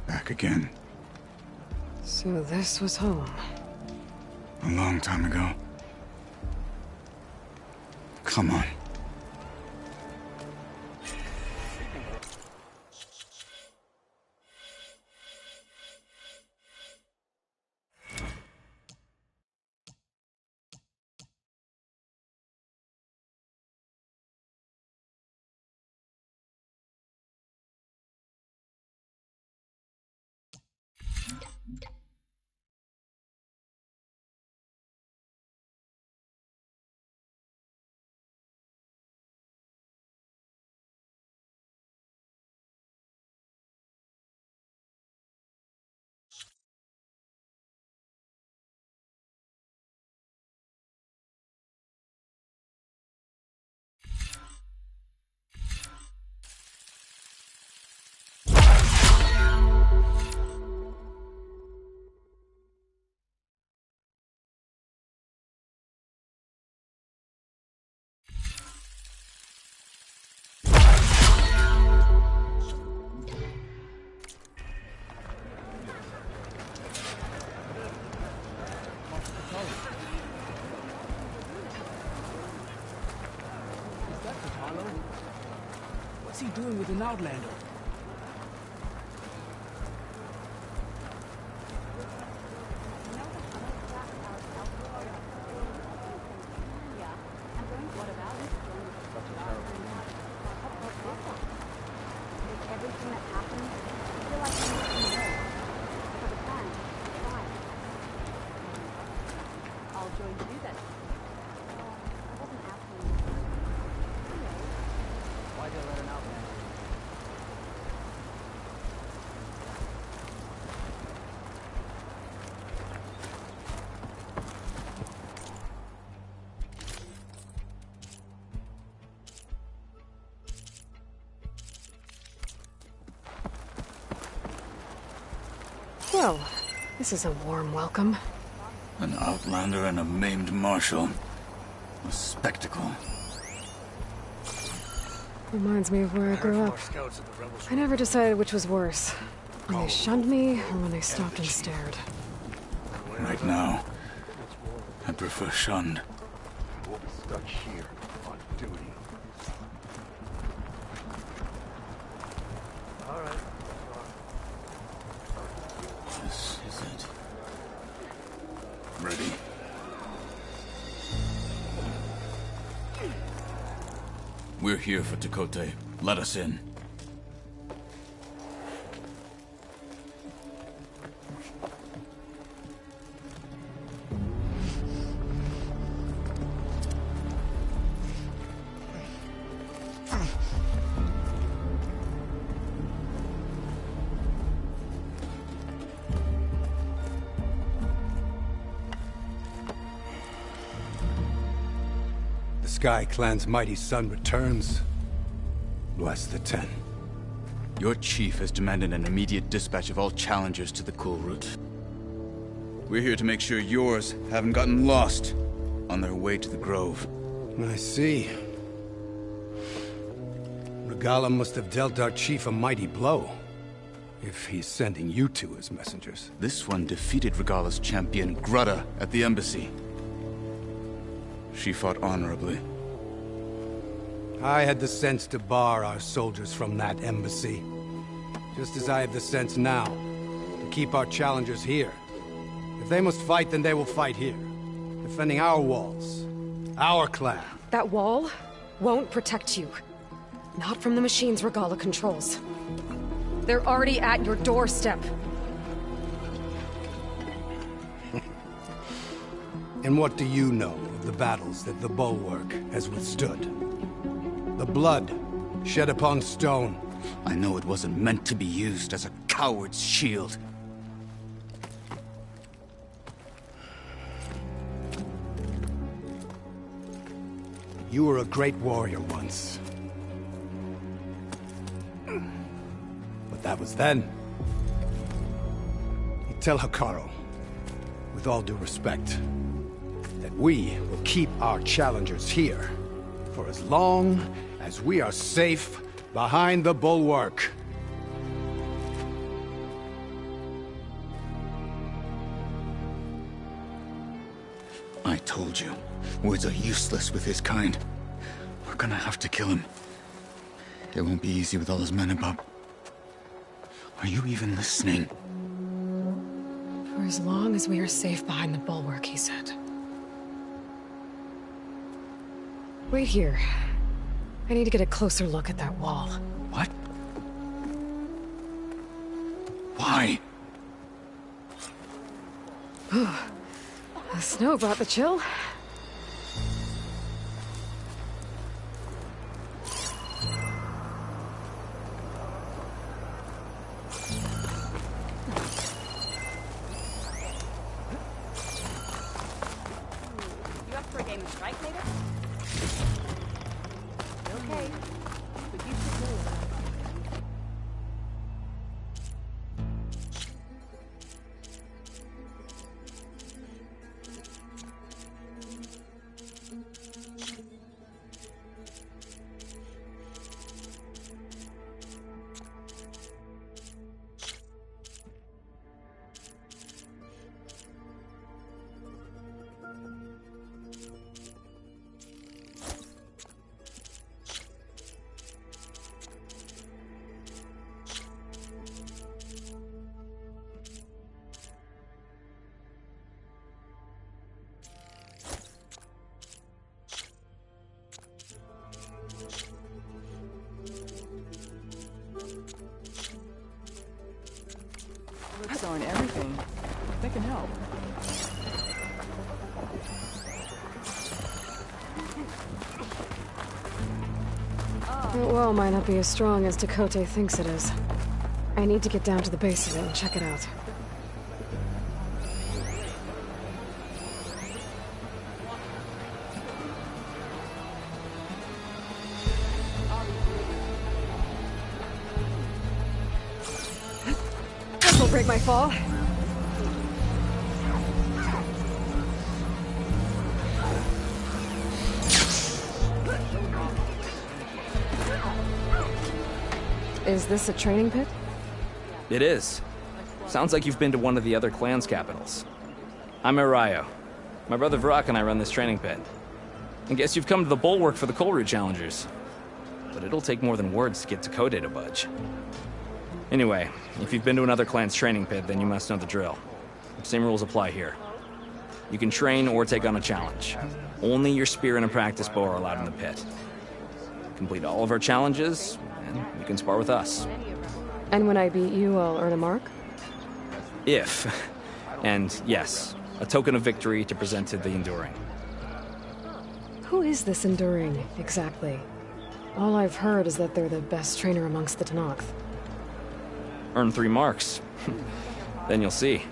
Back again. So this was home. A long time ago. Come on. he doing with an Outlander? Well, this is a warm welcome. An Outlander and a maimed Marshal. A spectacle. Reminds me of where I grew up. I never decided which was worse. When they shunned me, or when they stopped and stared. Right now, I prefer shunned. We'll be stuck here on duty. All right. This is it. Ready. We're here for Tekote. Let us in. Sky Clan's mighty son returns. Bless the Ten. Your chief has demanded an immediate dispatch of all challengers to the Cool Route. We're here to make sure yours haven't gotten lost on their way to the Grove. I see. Regalla must have dealt our chief a mighty blow, if he's sending you two as messengers. This one defeated Regalla's champion, Grudda, at the embassy. She fought honorably. I had the sense to bar our soldiers from that embassy. Just as I have the sense now to keep our challengers here. If they must fight, then they will fight here. Defending our walls. Our clan. That wall won't protect you. Not from the machines Regalla controls. They're already at your doorstep. And what do you know of the battles that the Bulwark has withstood? The blood shed upon stone. I know it wasn't meant to be used as a coward's shield. You were a great warrior once. But that was then. You tell Hekarro, with all due respect, that we will keep our challengers here for as long as we are safe behind the Bulwark. I told you, words are useless with his kind. We're gonna have to kill him. It won't be easy with all his men about. Are you even listening? For as long as we are safe behind the Bulwark, he said. Wait here. I need to get a closer look at that wall. What? Why? The snow brought the chill. You up for a game of strike later? Okay. But you should know about it. wall might not be as strong as Tekote thinks it is. I need to get down to the base of it and check it out. This'll break my fall. Is this a training pit? It is. Sounds like you've been to one of the other clan's capitals. I'm Arayo. My brother Varrock and I run this training pit. I guess you've come to the Bulwark for the Coalroot Challengers. But it'll take more than words to get Tekote to budge. Anyway, if you've been to another clan's training pit, then you must know the drill. Same rules apply here. You can train or take on a challenge. Only your spear and a practice bow are allowed in the pit. Complete all of our challenges, and you can spar with us. And when I beat you, I'll earn a mark? If. And yes, a token of victory to present to the Enduring. Who is this Enduring, exactly? All I've heard is that they're the best trainer amongst the Tenakth. Earn 3 marks. Then you'll see.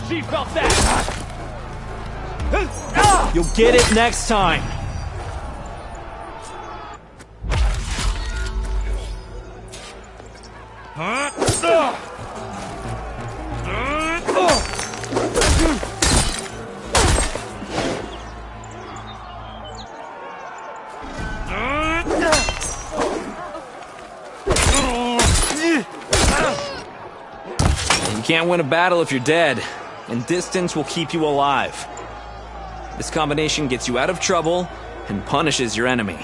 She felt that! You'll get it next time! You can't win a battle if you're dead, and distance will keep you alive. This combination gets you out of trouble and punishes your enemy.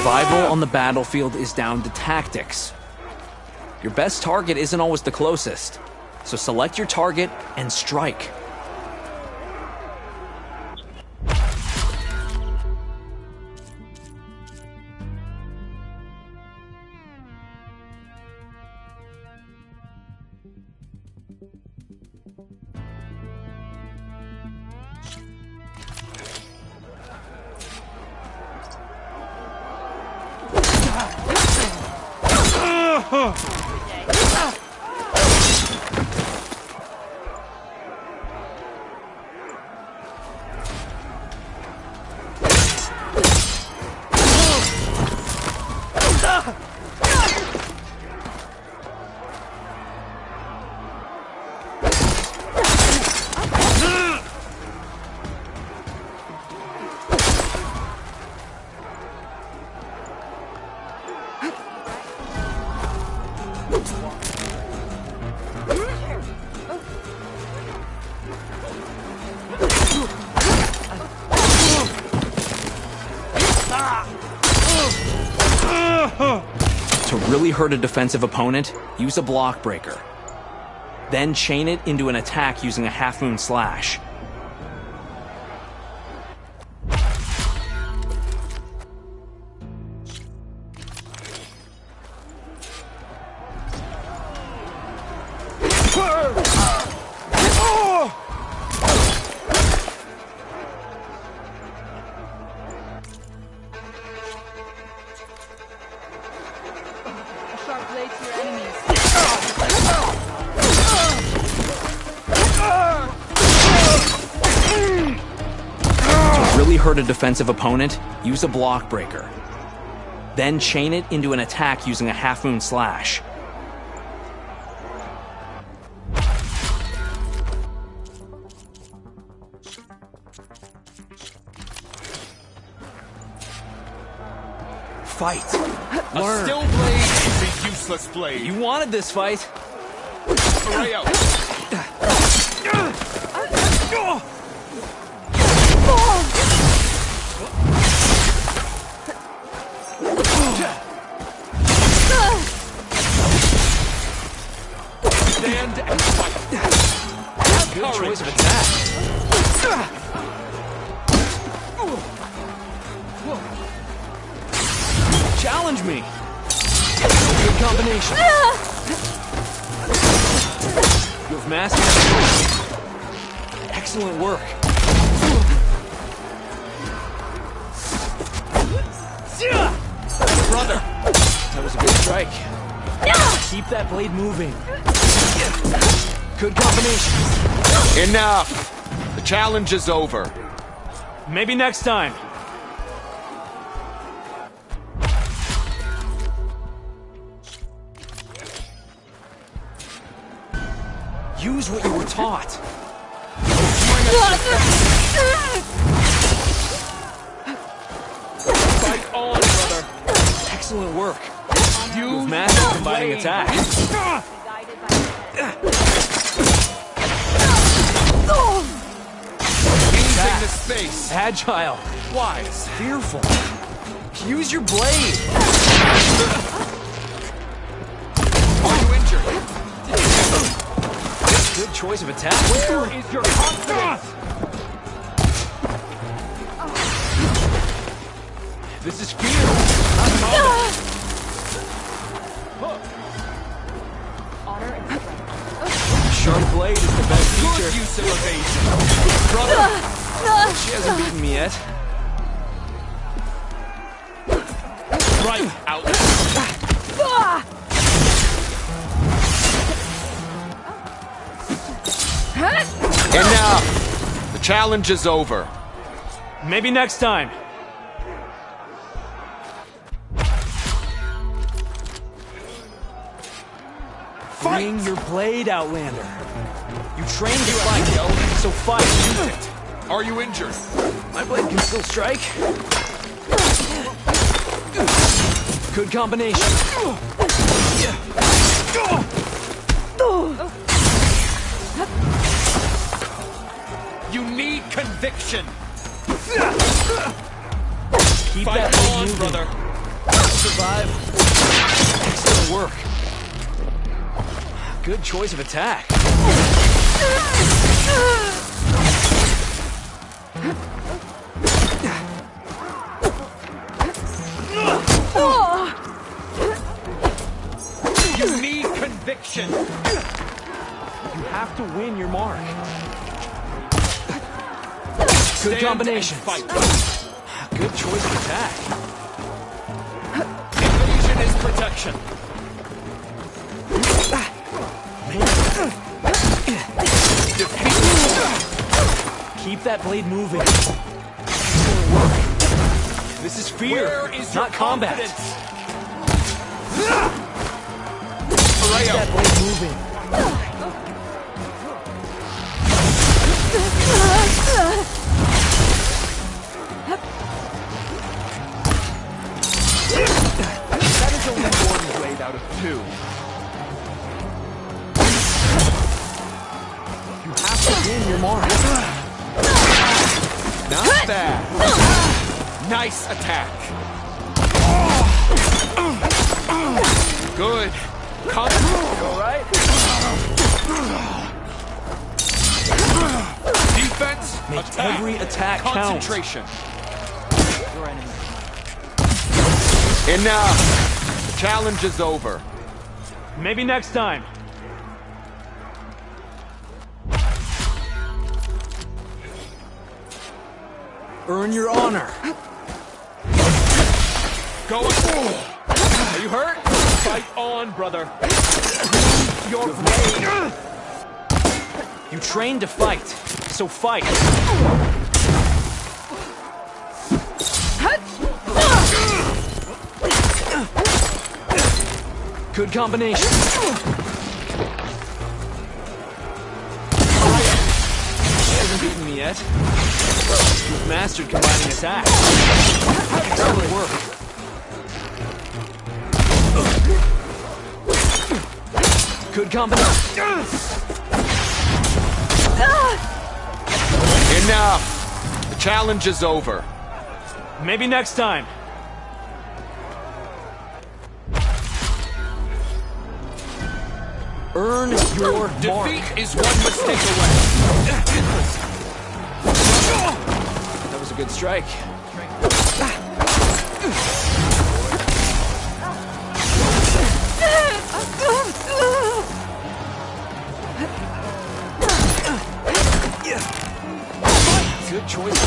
Survival on the battlefield is down to tactics. Your best target isn't always the closest, so select your target and strike. To really hurt a defensive opponent, use a block breaker. Then chain it into an attack using a half-moon slash. Hurt a defensive opponent, use a block breaker. Then chain it into an attack using a half-moon slash. Fight! A still blade is a useless blade. You wanted this fight. Rayo. Stand and fight. Good choice of attack. Challenge me. Good combination. You have mastered it. Excellent work. Brother, that was a good strike. Keep that blade moving. Good combination. Enough. The challenge is over. Maybe next time. Use what you were taught. Fight on, brother. Excellent work. You've mastered combining attacks. Using the space. Agile. Wise. Fearful. Use your blade. Are you injured? Good choice of attack. Where is your confidence? This is fear, not combat. Sharp blade is the best feature. Good use of evasion. Brother, she hasn't beaten me yet. Right out. Enough. The challenge is over. Maybe next time. Bring your blade, Outlander. You trained to fight, yo, so fight. Use it. Are you injured? My blade can still strike. Good combination. You need conviction. Keep Fight that on, moving. brother. Survive. Excellent work. Good choice of attack. You need conviction. You have to win your mark. Good Stand combination. and fight. Good choice of attack. Evasion is protection. Keep that blade moving. This is fear, not combat. Keep that blade moving. That is only one blade out of 2. You have to gain your mark. Not bad. Nice attack. Good. All right? Defense. Make attack. every attack Concentration. Your enemy. Enough. The challenge is over. Maybe next time. Earn your honor. Go. Are you hurt? Fight on, brother. Your blade. You trained to fight, so fight. Good combination. He hasn't beaten me yet. You've mastered combining attacks. Excellent work. Good combination. Enough. The challenge is over. Maybe next time. Earn your Defeat mark. is one mistake away. That was a good strike. Good choice.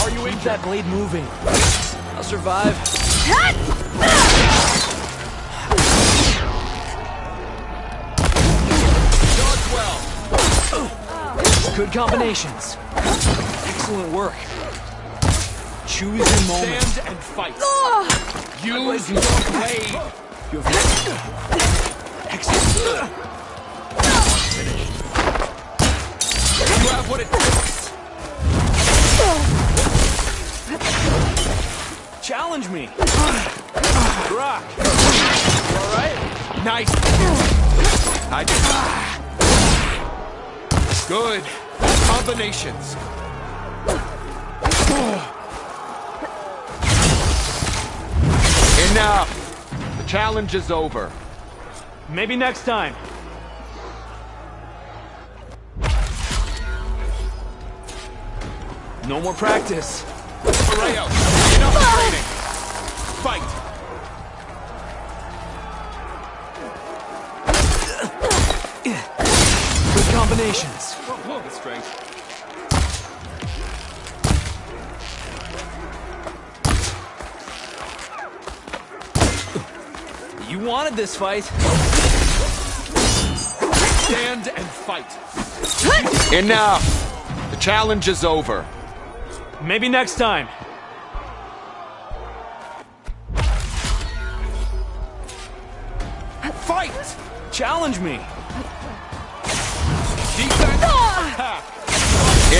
Are you in? Keep that blade moving. I'll survive. Dodge well. Good combinations. Excellent work. Choose your moment. Stand and fight. Use your blade. You have excellent. You have what it takes. Challenge me. Rock. You all right? Nice. I did. Good. Combinations. Enough. The challenge is over. Maybe next time. No more practice. Arreo, enough training. Fight. Good combinations. Whoa, strength. You wanted this fight. Stand and fight. Enough. The challenge is over. Maybe next time. Fight! Challenge me. Defense. Attack.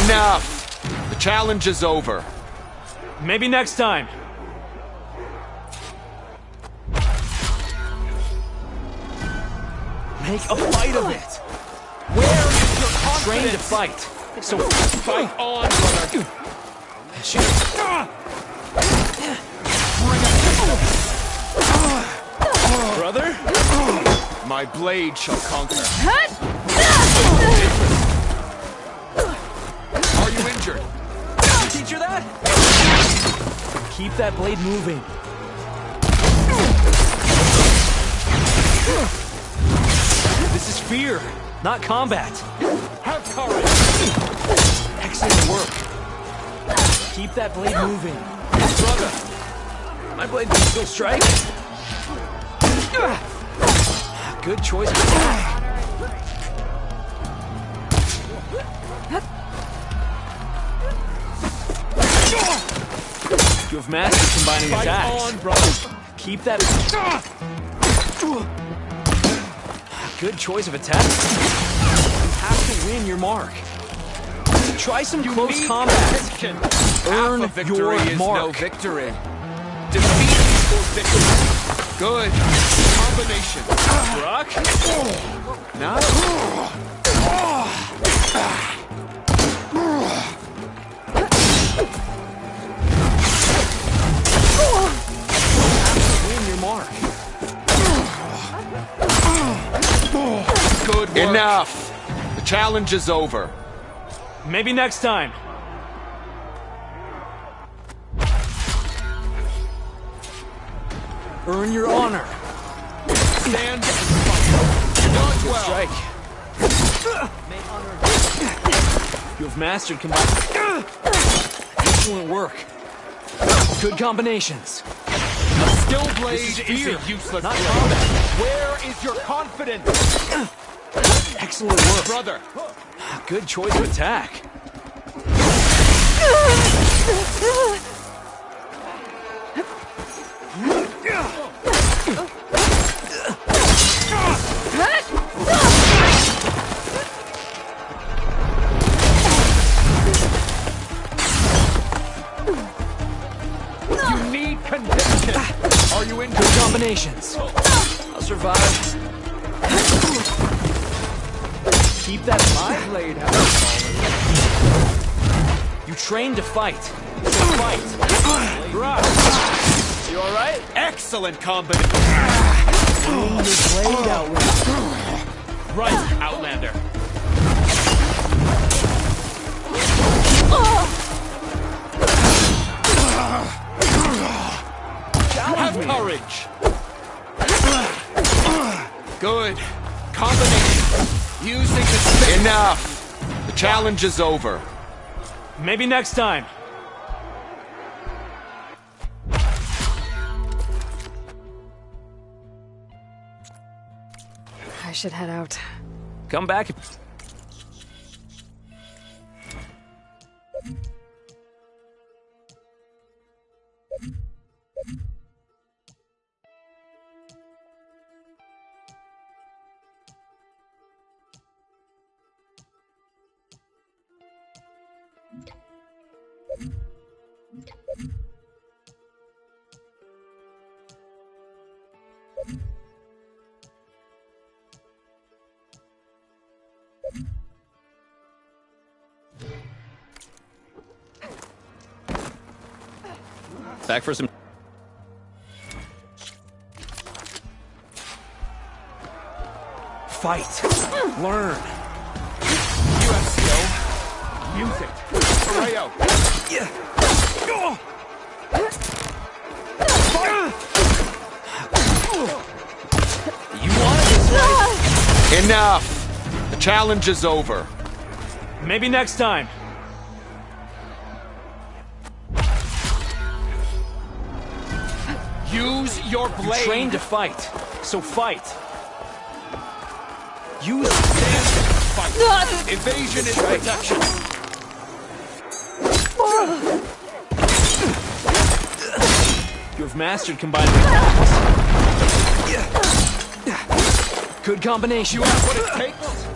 Enough. The challenge is over. Maybe next time. Make a fight of it. Where is your confidence? Train to fight. So Fight on, brother. shoot. Brother? My blade shall conquer. Are you injured? Did you teach her that? Keep that blade moving. This is fear, not combat. Have courage. Excellent work. Keep that blade moving. Brother, my blade can still strike. Good choice. You have mastered combining attacks. On, brother. Keep that. Good choice of attack. You have to win your mark. Try some close combat. Earn Half a victory your is mark. no victory. Defeat equals victory. Good. Combination. Brock? Now. Win your mark. Good work. Enough. The challenge is over. Maybe next time. Earn your honor. Stand and fight. You're done well. Strike. You have mastered combining. Excellent work. Good combinations. Skill blade is a useless not blade. combat. Where is your confidence? Excellent work. Brother. Good choice of attack. You need conviction. Are you in good combinations? I'll survive. Keep that my blade has fallen. You train to fight. So fight. Brock. You alright? Excellent combination. Swing your blade outward. Right, Outlander. Have courage. Good. Combination. Using the stick. Enough. The challenge is over. Maybe next time. I should head out. Come back. Back for some. Fight. Learn. UFCO. Music. Rayo. You wanted this fight. Enough. The challenge is over. Maybe next time. Use your blade. You train to fight, so fight. Use stand fight. Evasion is protection. You have mastered combining attacks. Good combination. You have what it takes.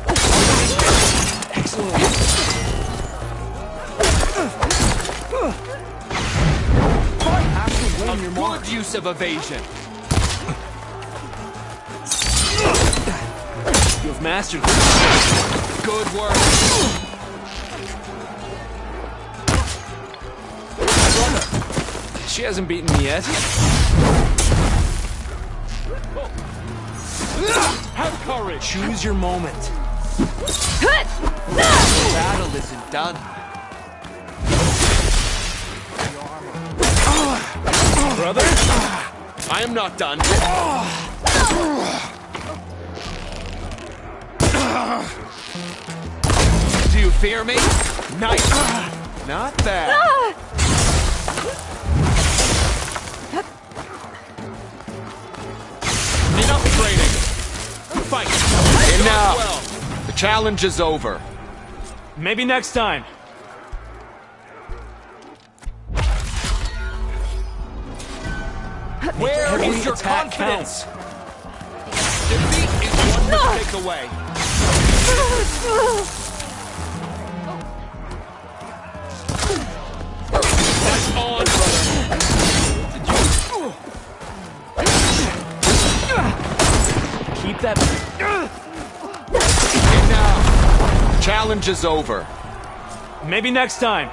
Excellent. A good use of evasion. You have mastered. Good work. Brother, she hasn't beaten me yet. Have courage. Choose your moment. The battle isn't done. Brother? I am not done. Do you fear me? Nice. Not bad. Enough training. fight! Enough! The challenge is over. Maybe next time. Where is your confidence? Defeat is one mistake away. That's on, brother. Keep that... Enough. The challenge is over. Maybe next time.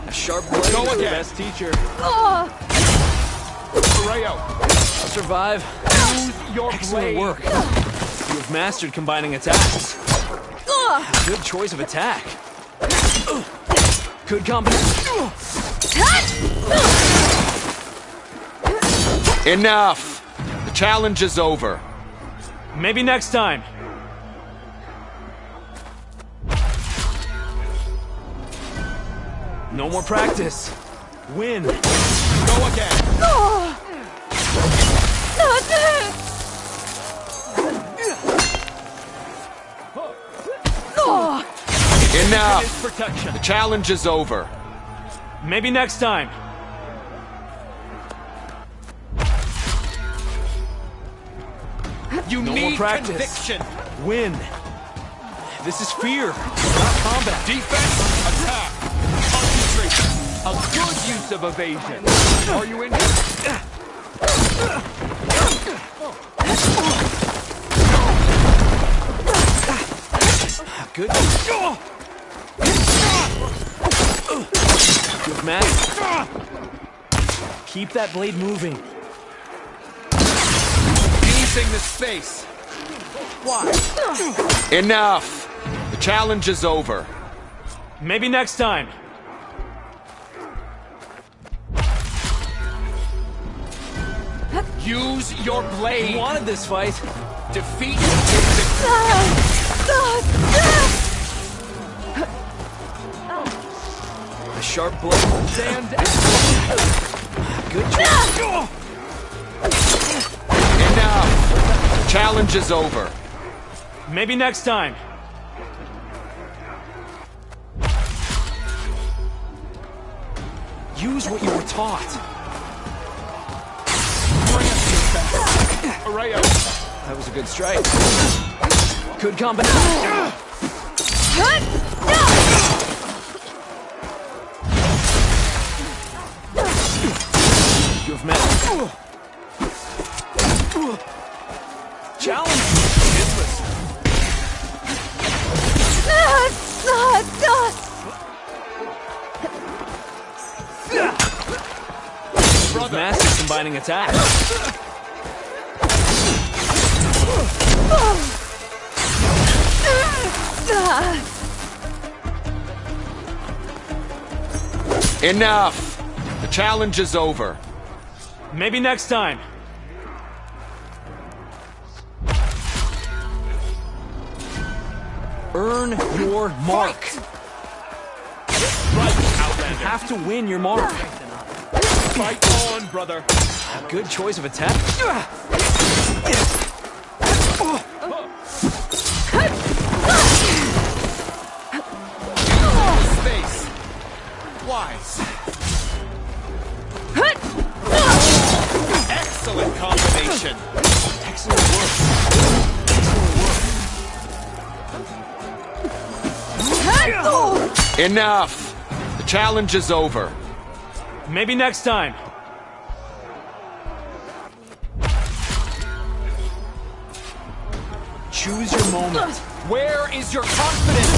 A sharp blade is the best teacher. Rayo, I'll survive. use your Excellent blade. work. You have mastered combining attacks. Good choice of attack. Good combination. Enough. The challenge is over. Maybe next time. No more practice. Win. Go again. Enough. Protection. The challenge is over. Maybe next time. You No need more practice. conviction. Win. This is fear, not combat. Defense, attack, concentration. A good use of evasion. Are you injured? Good. Good match. Keep that blade moving. Using the space. Why? Enough. The challenge is over. Maybe next time. Use your blade. You wanted this fight. Defeat. A sharp blade. Stand. Good choice. Enough. The challenge is over. Maybe next time. Use what you were taught. Arreo. That was a good strike. Good combination. You have met. Challenge. Brother. Master combining attack. Enough. The challenge is over. Maybe next time. Earn your mark. Right, Outlander. You have to win your mark. Fight on, brother. A good choice of attack. Space. Wise. Excellent combination. Excellent work. Enough. The challenge is over. Maybe next time. Choose your moment. Where is your confidence?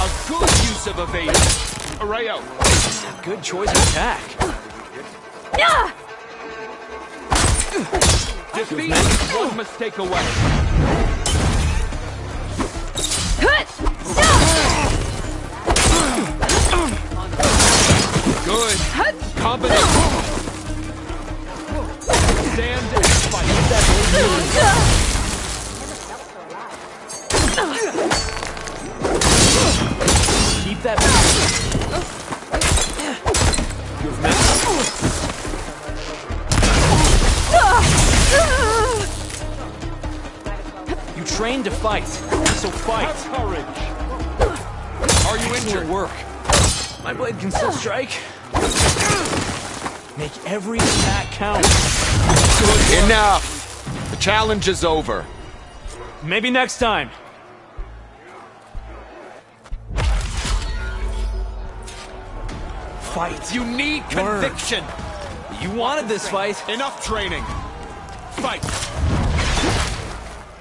A good use of evasion. Arreo. Good choice of attack. Defeat is one mistake away. Good. Combination. Stand and fight. Keep that. You've fight. So fight. Have courage. Are you injured? Work. My blade can still strike. Make every attack count. Enough. The challenge is over. Maybe next time. Fight. You need conviction. You wanted this fight. Enough training. Fight.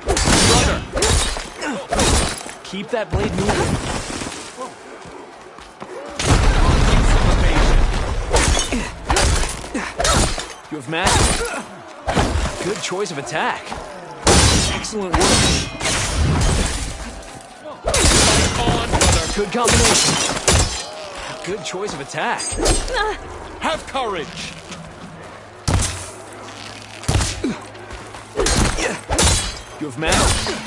Brother. Keep that blade moving. You have mastered. Good choice of attack. Excellent work. On, brother. Good combination. Good choice of attack. Have courage. You have mastered.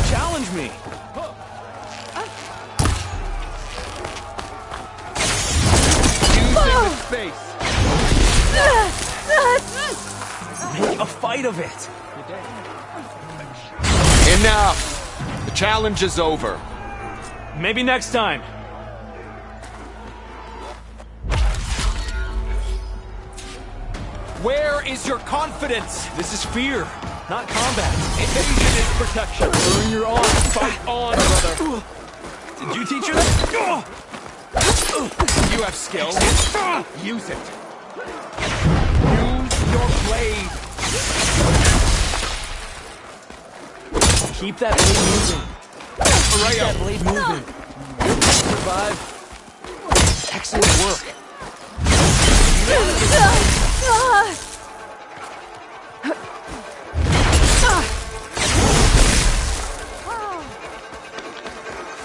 Challenge me. Using the space. Make a fight of it. Enough. The challenge is over. Maybe next time. Where is your confidence? This is fear, not combat. Evasion is protection. Earn your arm. Fight on, brother. Did you teach her that? You have skill. Use it. Use your blade. Keep that blade moving. Keep that blade moving. Survive. Excellent work.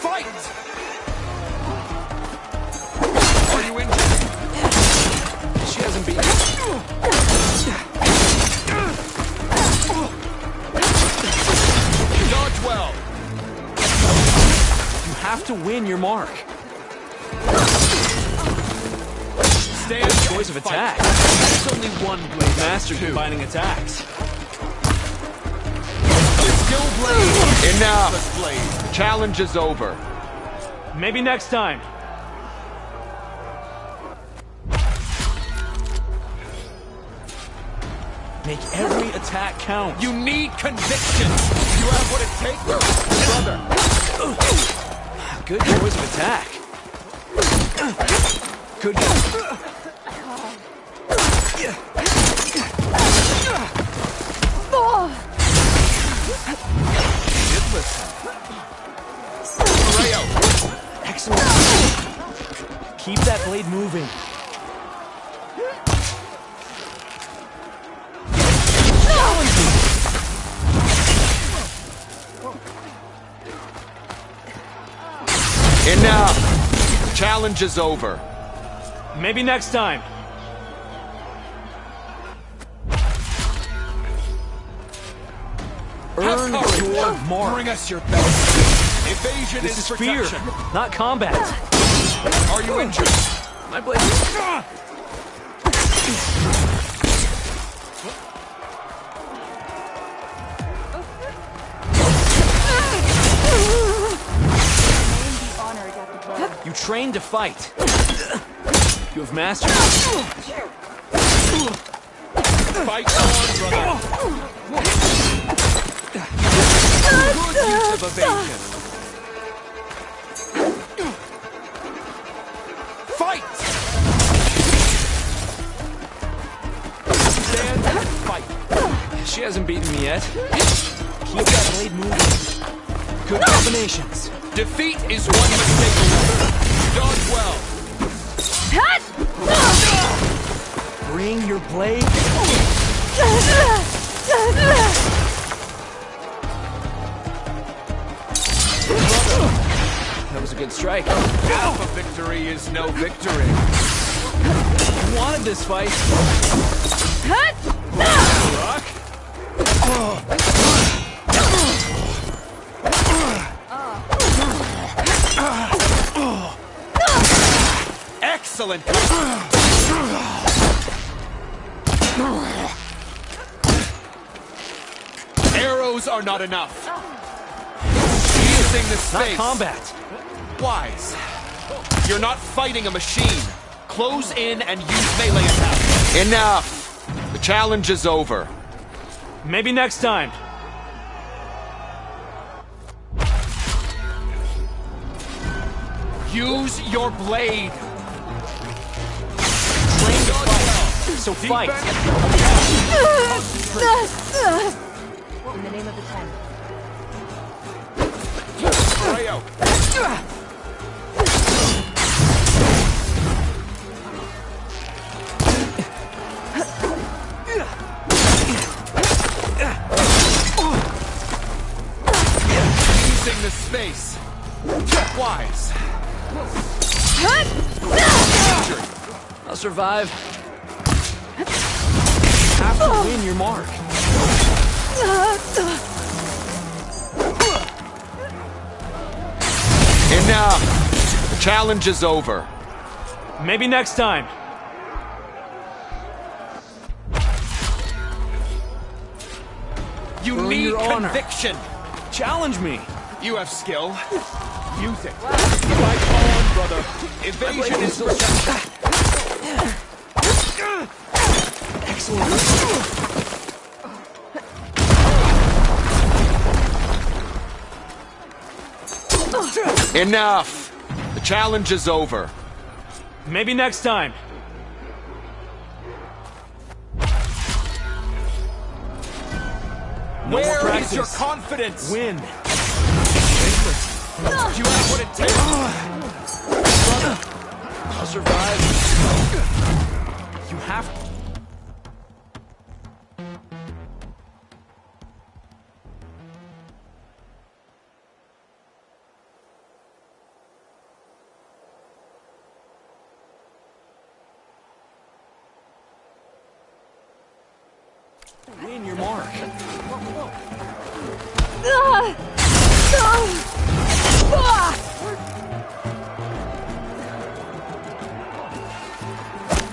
Fight! Are you injured? She hasn't beaten. Dodge well. You have to win your mark. Stand Choice of attack. There's only one blade. Master combining attacks. Skill blade. Enough. Blade. Challenge is over. Maybe next time. Make every attack count. You need conviction. You have what it takes, brother. Good choice of attack. Good. Did listen. Rayo. Excellent. Keep that blade moving. Enough. Challenge is over. Maybe next time. Earn your mark. Bring us your best. Evasion This is is fear, protection. not combat. Are you injured? My blade. You trained to fight. You have mastered. Fight on, brother. Good use of evasion. Fight! Stand and fight. She hasn't beaten me yet. Keep that blade moving. Good combinations. Defeat is one mistake away. Dodge well. Bring your blade. That was a good strike. Half a victory is no victory. You wanted this fight. Rock. Excellent. Those are not enough. Using the space. Not combat. Wise. You're not fighting a machine. Close in and use melee attack. Enough. The challenge is over. Maybe next time. Use your blade. Train to fight. So fight. In the name of the Ten. Rayo. Using the space. Wise. I'll survive. You have to win your mark. Enough. The challenge is over. Maybe next time. You Earn need your honor. conviction. Challenge me. You have skill. Use it. Fight on, brother. Evasion is protection. Excellent. Enough. The challenge is over. Maybe next time. No more Where practice. is your confidence? Win. Do you have what it takes? I'll survive. You have to. Win your mark.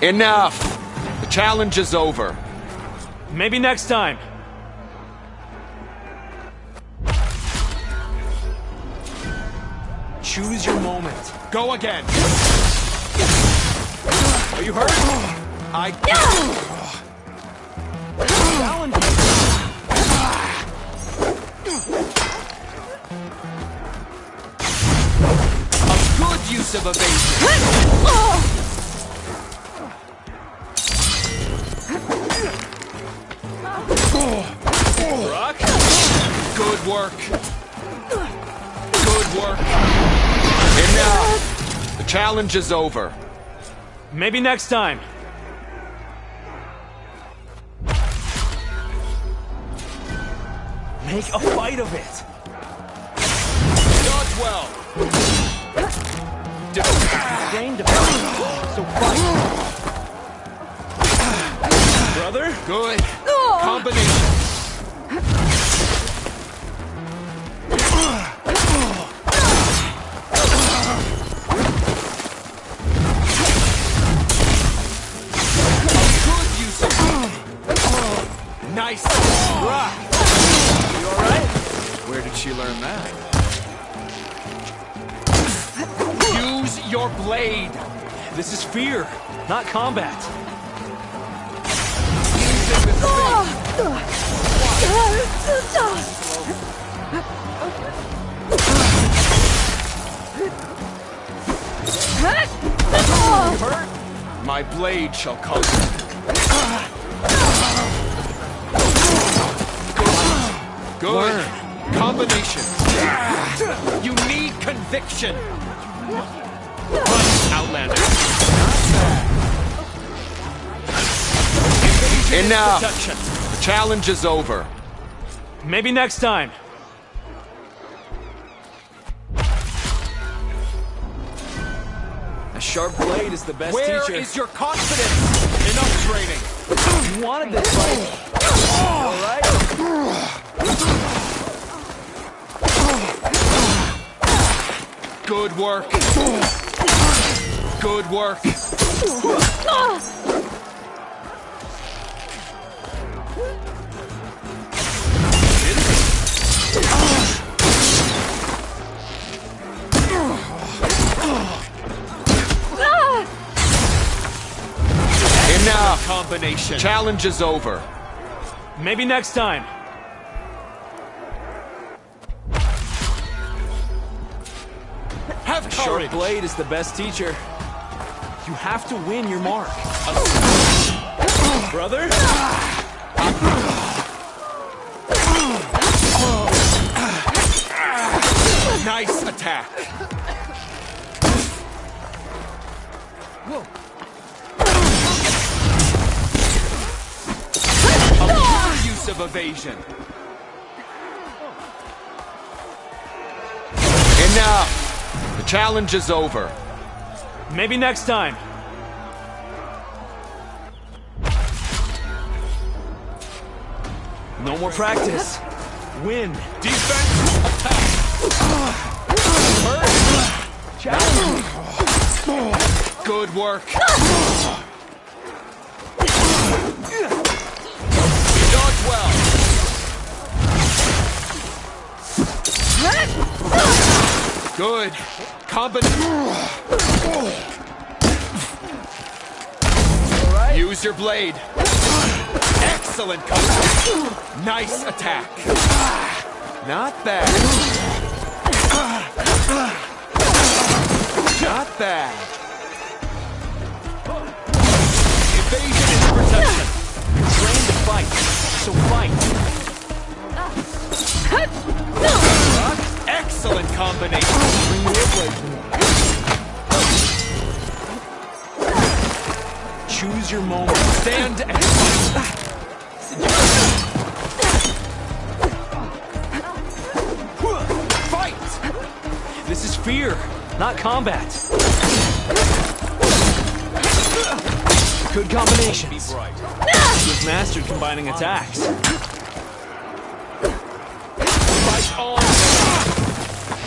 Enough. The challenge is over. Maybe next time. Choose your moment. Go again. Are you hurt? I Challenge me. a good use of evasion. Rock. Good work. Good work. Enough. The challenge is over. Maybe next time. Make a fight of it. Dodge well. Train to fight. So fight. Brother? Good. Combination. Good use of nice rock. You alright? Where did she learn that? Use your blade. This is fear, not combat. Using the space. Hurt? My blade shall conquer. Good. Combination. You need conviction. Outlander. Enough. The challenge is over. Maybe next time. A sharp blade is the best Where teacher. is your confidence? Enough training. You wanted this fight. Alright? Good work. Good work. combination. Challenge is over. Maybe next time. Have A courage. sharp blade is the best teacher. You have to win your mark. Brother? Nice attack. A pure use of evasion. Enough. The challenge is over. Maybe next time. No more practice. Win. Defense, attack. Challenge. Good work. You dodged well. Good. Use your blade. Excellent comeback. Nice attack. Not bad. Not bad. Evasion is protection. You're trained to fight, so fight. Excellent combination. Bring your blade to me. Choose your moment. Stand and fight. Fight! This is fear, not combat. Good combinations. You've mastered combining attacks. Fight on!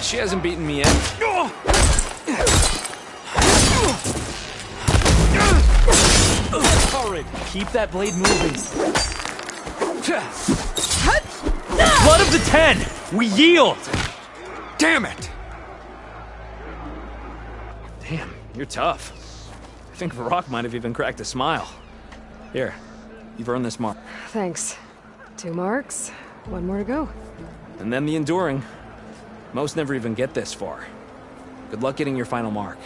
She hasn't beaten me yet. Courage. Keep that blade moving. Blood of the Ten! We yield! Damn it! Damn, you're tough. I think Varrock might have even cracked a smile. Here, you've earned this mark. Thanks. 2 marks, 1 more to go. And then the enduring. Most never even get this far. Good luck getting your final mark.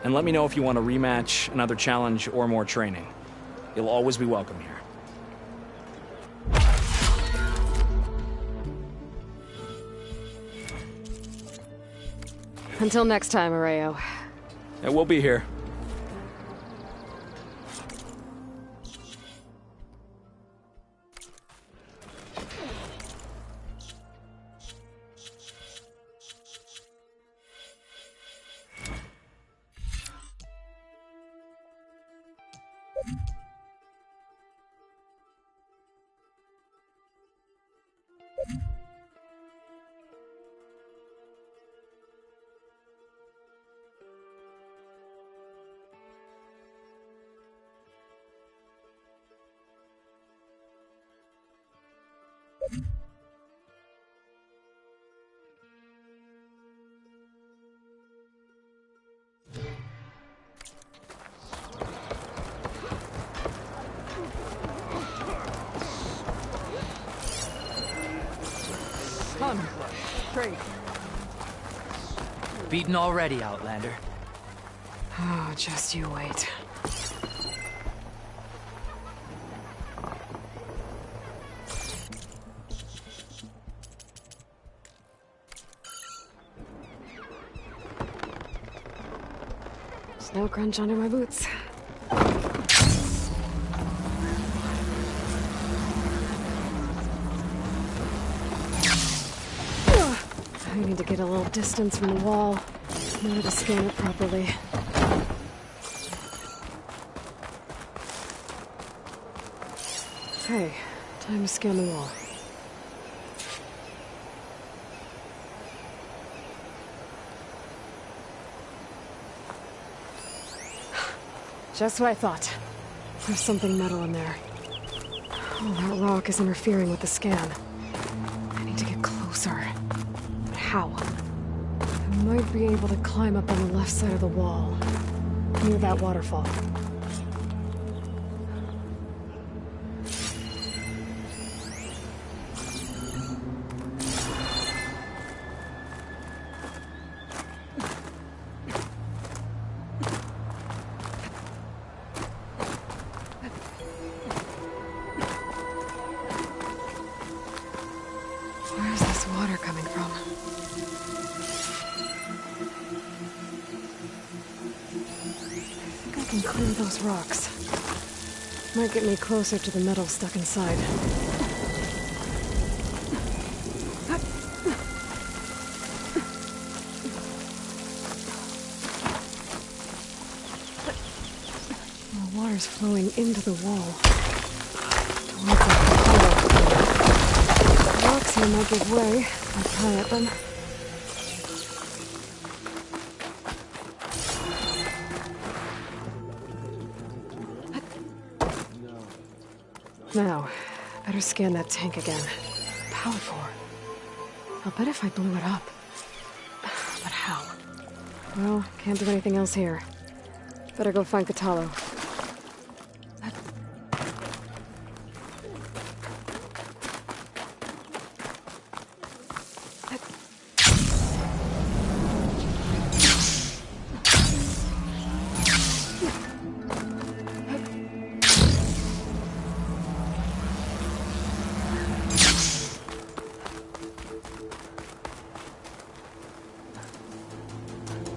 And let me know if you want a rematch, another challenge, or more training. You'll always be welcome here. Until next time, Areo. And we'll be here. Come, trade. Beaten already, Outlander. Oh, just you wait. Snow crunch under my boots. I need to get a little distance from the wall in order to scan it properly. Okay, time to scan the wall. Just what I thought. There's something metal in there. Oh, that rock is interfering with the scan. I need to get closer. But how? I might be able to climb up on the left side of the wall, near that waterfall. Where's this water coming from? I think I can clear those rocks. Might get me closer to the metal stuck inside. The water's flowing into the wall. Towards the hollow. The rocks here might give way if I pry at them. Now, better scan that tank again. Power core. I'll bet if I blew it up. But how? Well, can't do anything else here. Better go find Kotallo.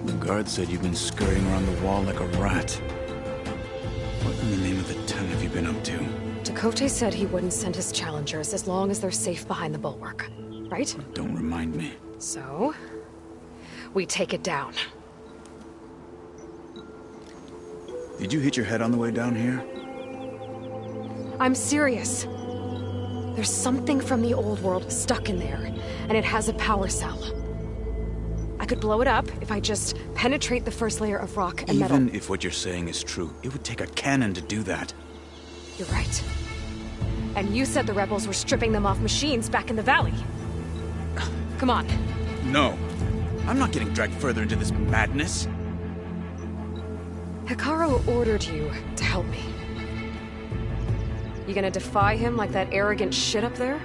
The guard said you've been scurrying around the wall like a rat. What in the name of the Ten have you been up to? Tekotte said he wouldn't send his challengers as long as they're safe behind the bulwark. Right? Don't remind me. So, we take it down. Did you hit your head on the way down here? I'm serious. There's something from the old world stuck in there, and it has a power cell. I could blow it up if I just penetrate the first layer of rock and metal. Even if what you're saying is true, it would take a cannon to do that. You're right. And you said the rebels were stripping them off machines back in the valley. Come on. No. I'm not getting dragged further into this madness. Hekarro ordered you to help me. You gonna defy him like that arrogant shit up there?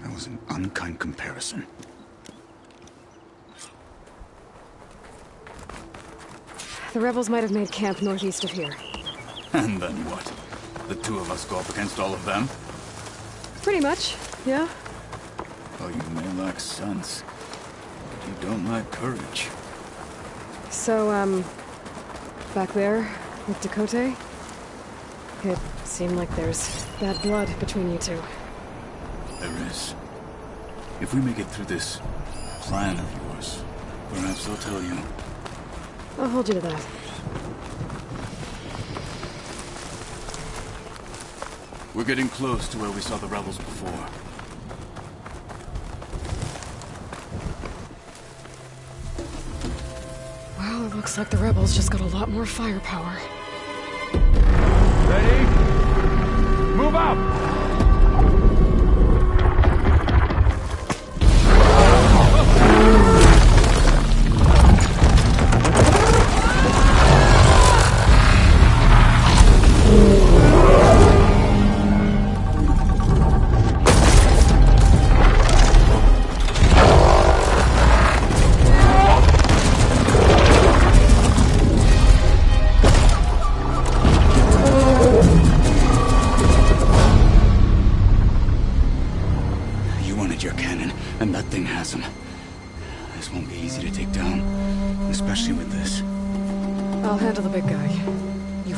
That was an unkind comparison. The rebels might have made camp northeast of here. And then what? The two of us go up against all of them? Pretty much, yeah. Oh, you may lack sense, but you don't lack courage. So, back there, with Tekotte? It seemed like there's bad blood between you two. There is. If we make it through this plan of yours, perhaps I'll tell you. I'll hold you to that. We're getting close to where we saw the rebels before. Well, it looks like the rebels just got a lot more firepower. Ready? Move out!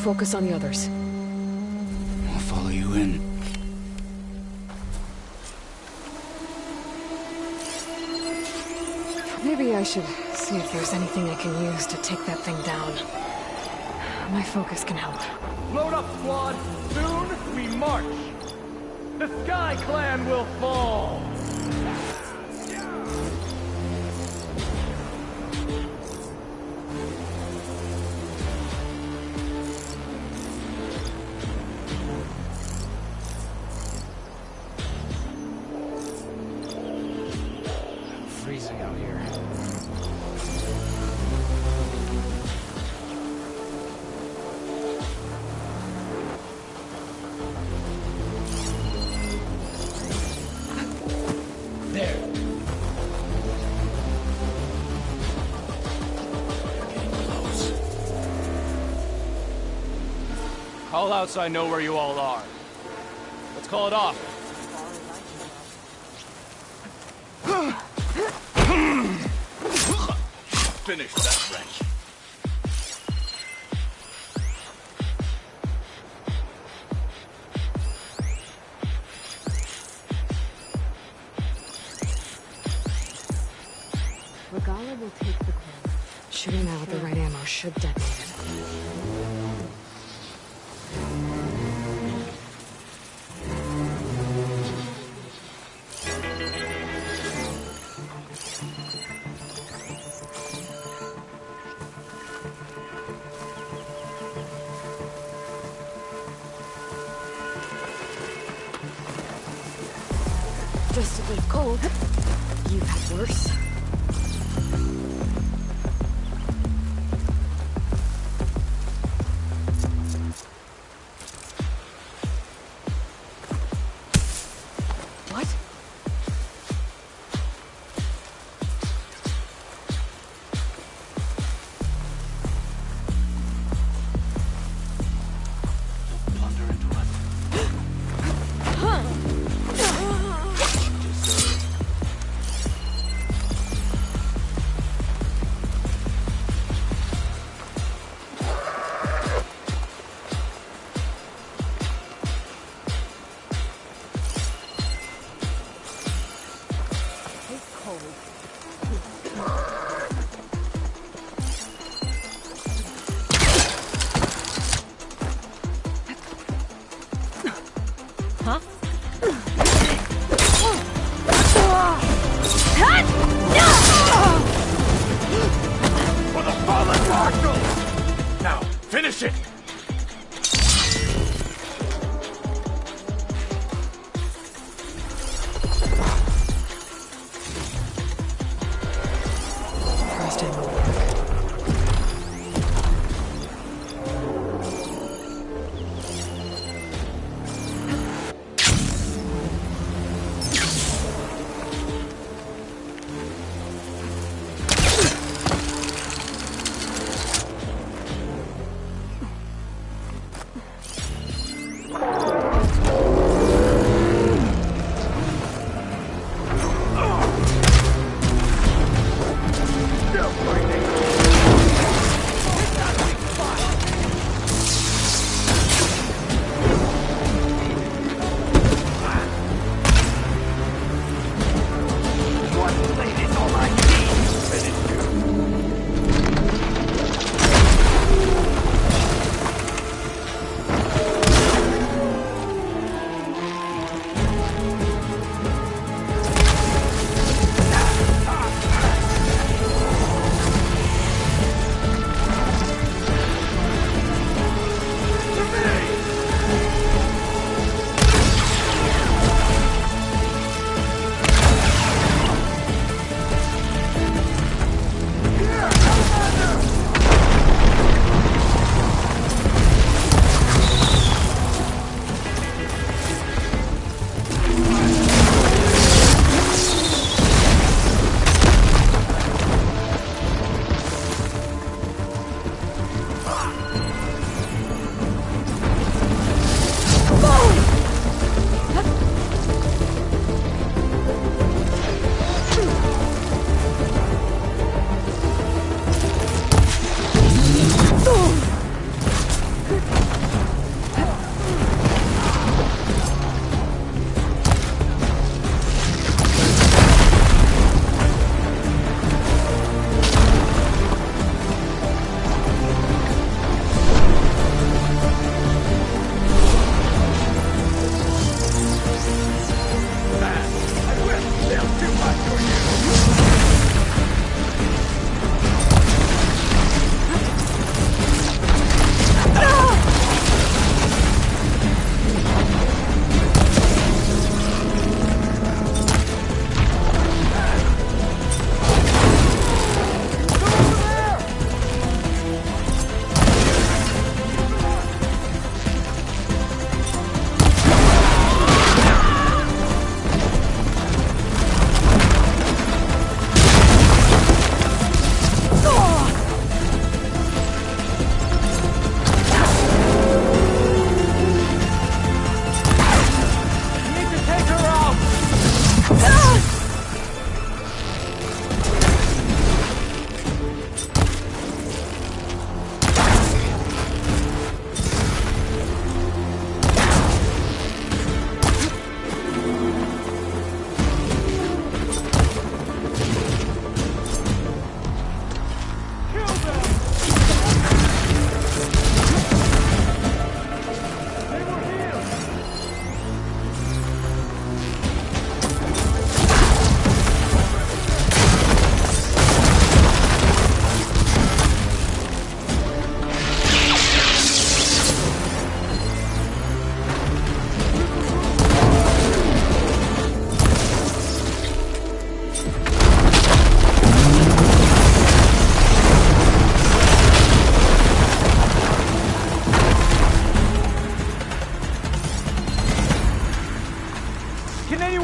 Focus on the others. I'll follow you in. Maybe I should see if there's anything I can use to take that thing down. My focus can help. Load up, squad! Soon we march! The Sky Clan will fall! Freezing out here. Call out so I know where you all are. Let's call it off. Finish that wrench. Regala will take the call. Shooting now with the right ammo should detonate it. Just a bit cold. You've had worse. What? Plunder into it. Huh? For the fallen marshal! Now, finish it! First ammo.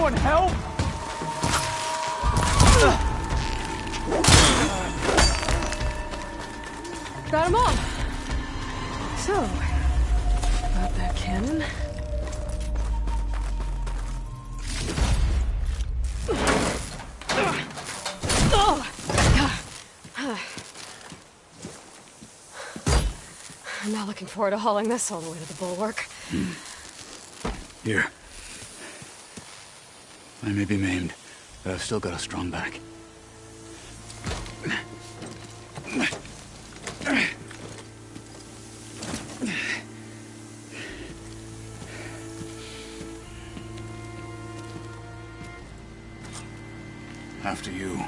anyone help? Got them all. So, about that cannon. I'm not looking forward to hauling this all the way to the bulwark. Here. I may be maimed, but I've still got a strong back. After you.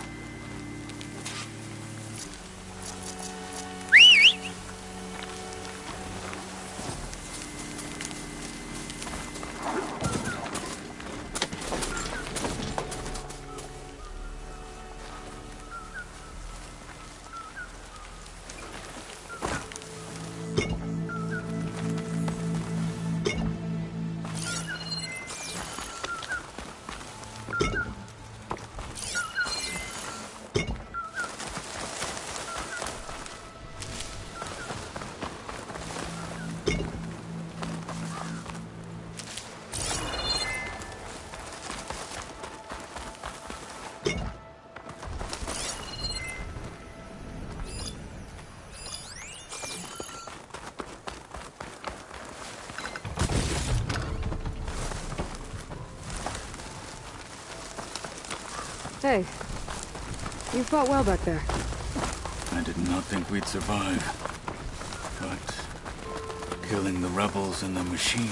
Hey, you fought well back there. I did not think we'd survive. But killing the rebels and the machine,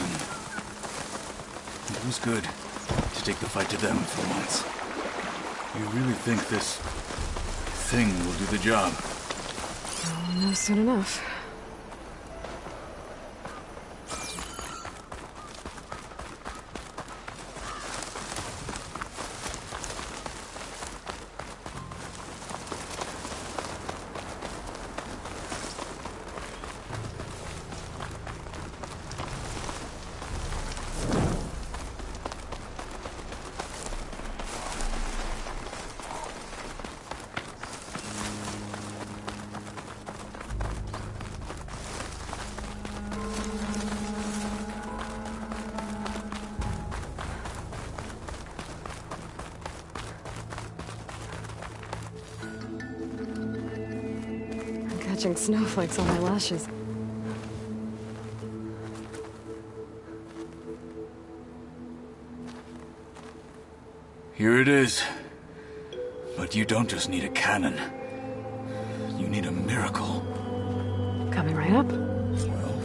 it was good to take the fight to them for once. You really think this thing will do the job? I'll know soon enough. Catching snowflakes on my lashes. Here it is. But you don't just need a cannon. You need a miracle. Coming right up. Well,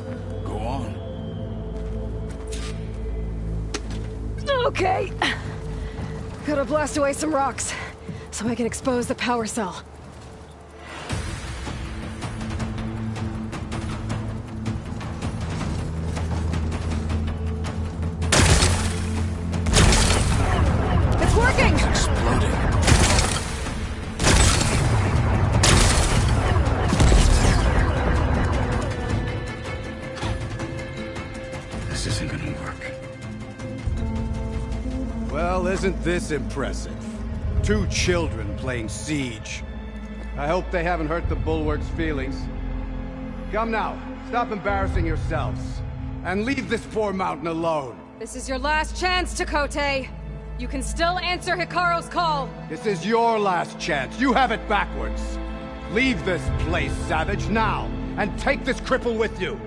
go on. Okay. Gotta blast away some rocks, so I can expose the power cell. It's working! It's exploding. This isn't gonna work. Well, isn't this impressive? 2 children playing siege. I hope they haven't hurt the Bulwark's feelings. Come now, stop embarrassing yourselves. And leave this poor mountain alone. This is your last chance, Tekotteh. You can still answer Hikaru's call. This is your last chance. You have it backwards. Leave this place, Savage, now. And take this cripple with you.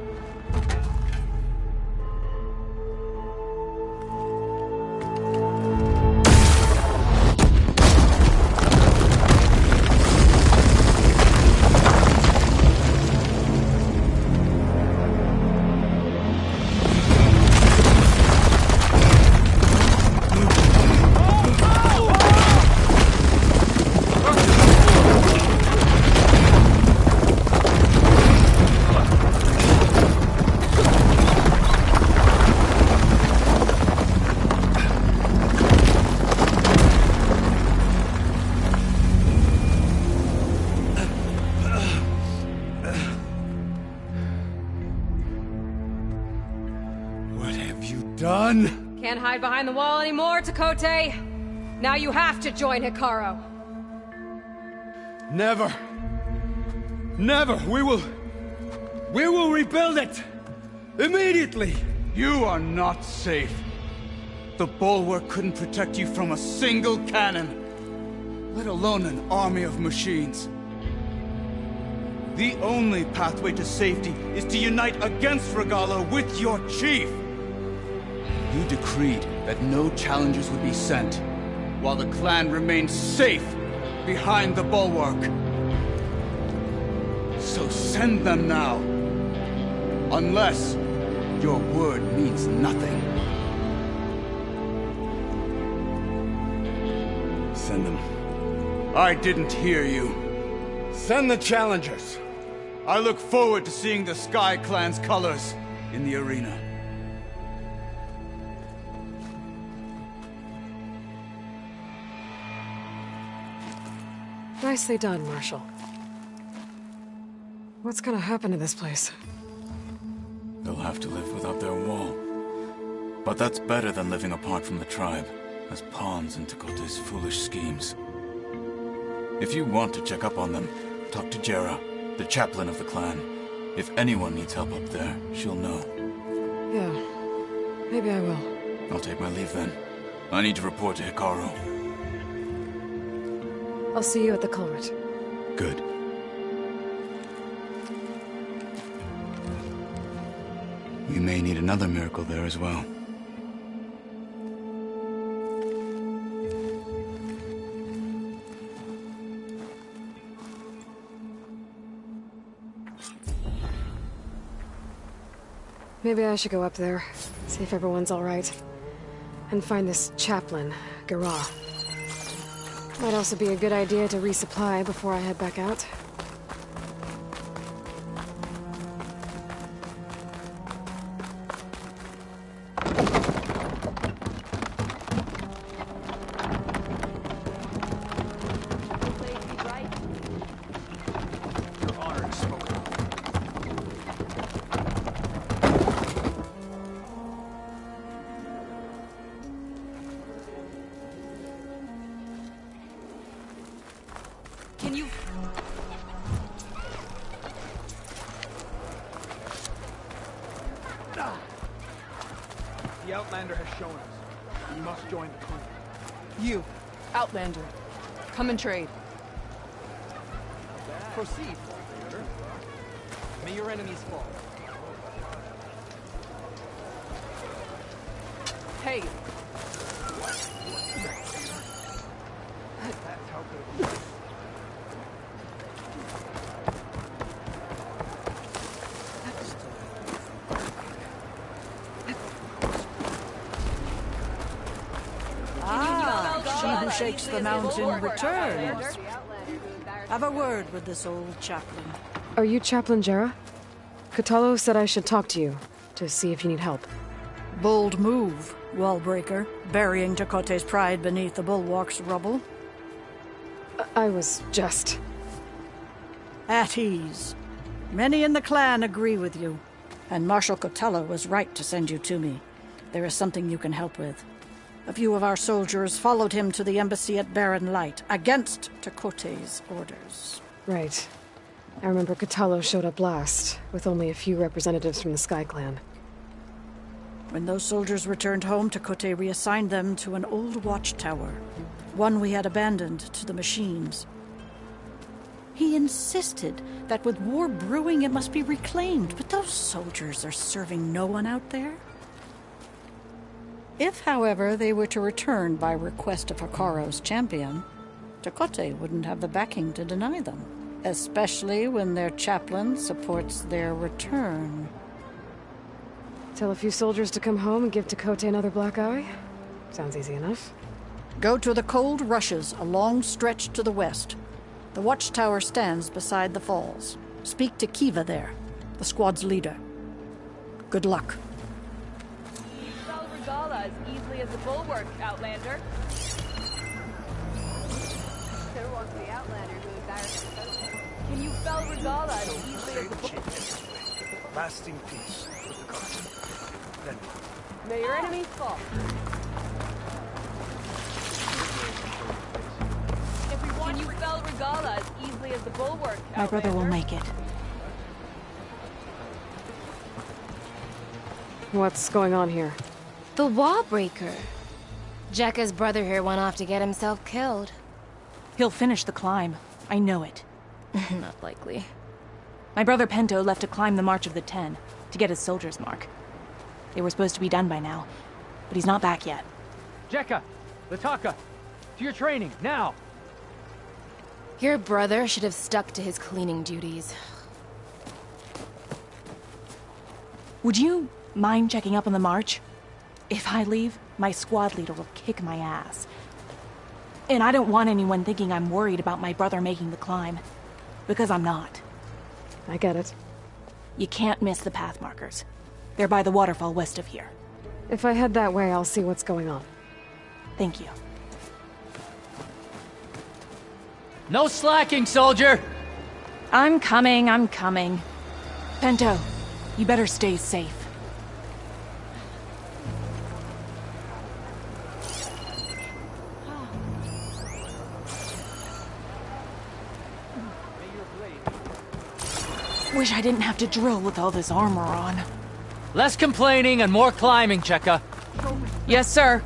Done? Can't hide behind the wall anymore, Tekote. Now you have to join Hekarro. Never. Never. We will rebuild it. Immediately. You are not safe. The Bulwark couldn't protect you from a single cannon, let alone an army of machines. The only pathway to safety is to unite against Regalla with your chief. You decreed that no challengers would be sent, while the clan remained safe behind the Bulwark. So send them now. Unless your word means nothing. Send them. I didn't hear you. Send the challengers. I look forward to seeing the Sky Clan's colors in the arena. Nicely done, Marshal. What's gonna happen to this place? They'll have to live without their wall. But that's better than living apart from the tribe, as pawns in Tekote's foolish schemes. If you want to check up on them, talk to Jera, the chaplain of the clan. If anyone needs help up there, she'll know. Yeah, maybe I will. I'll take my leave then. I need to report to Hekarro. I'll see you at the culvert. Good. We may need another miracle there as well. Maybe I should go up there, see if everyone's all right. And find this chaplain, Garah. Might also be a good idea to resupply before I head back out. Can you... The Outlander has shown us. We must join the crew. You, Outlander. Come and trade. Proceed, Outlander. May your enemies fall. Hey! That's how good it is. She who shakes the mountain returns. Have a word with this old chaplain. Are you Chaplain Jera? Kotallo said I should talk to you, to see if you need help. Bold move, Wallbreaker, burying Tekote's pride beneath the bulwark's rubble. I was just... At ease. Many in the clan agree with you, and Marshal Kotallo was right to send you to me. There is something you can help with. A few of our soldiers followed him to the embassy at Barren Light, against Tekote's orders. Right. I remember Kotallo showed up last, with only a few representatives from the Sky Clan. When those soldiers returned home, Tekote reassigned them to an old watchtower, one we had abandoned to the machines. He insisted that with war brewing it must be reclaimed, but those soldiers are serving no one out there. If, however, they were to return by request of Hekarro's champion, Tekote wouldn't have the backing to deny them, especially when their chaplain supports their return. Tell a few soldiers to come home and give Tekote another black eye? Sounds easy enough. Go to the Cold Rushes, a long stretch to the west. The watchtower stands beside the falls. Speak to Kiva there, the squad's leader. Good luck. Fell Regalla as easily as the Bulwark, Outlander. There was the Outlander who was Irish. Can you fell Regalla as easily as the Bulwark? Lasting peace with the gods. Then, May your enemies fall. Can you fell Regala as easily as the bulwark? My brother will make it. What's going on here? The Wallbreaker. Jekka's brother here went off to get himself killed. He'll finish the climb. I know it. Not likely. My brother Pento left to climb the March of the Ten, to get his soldier's mark. They were supposed to be done by now, but he's not back yet. Jekka! Lataka! To your training, now! Your brother should have stuck to his cleaning duties. Would you mind checking up on the march? If I leave, my squad leader will kick my ass. And I don't want anyone thinking I'm worried about my brother making the climb. Because I'm not. I get it. You can't miss the path markers. They're by the waterfall west of here. If I head that way, I'll see what's going on. Thank you. No slacking, soldier! I'm coming. Pento, you better stay safe. Wish I didn't have to drill with all this armor on. Less complaining and more climbing, Jekka. Yes, sir.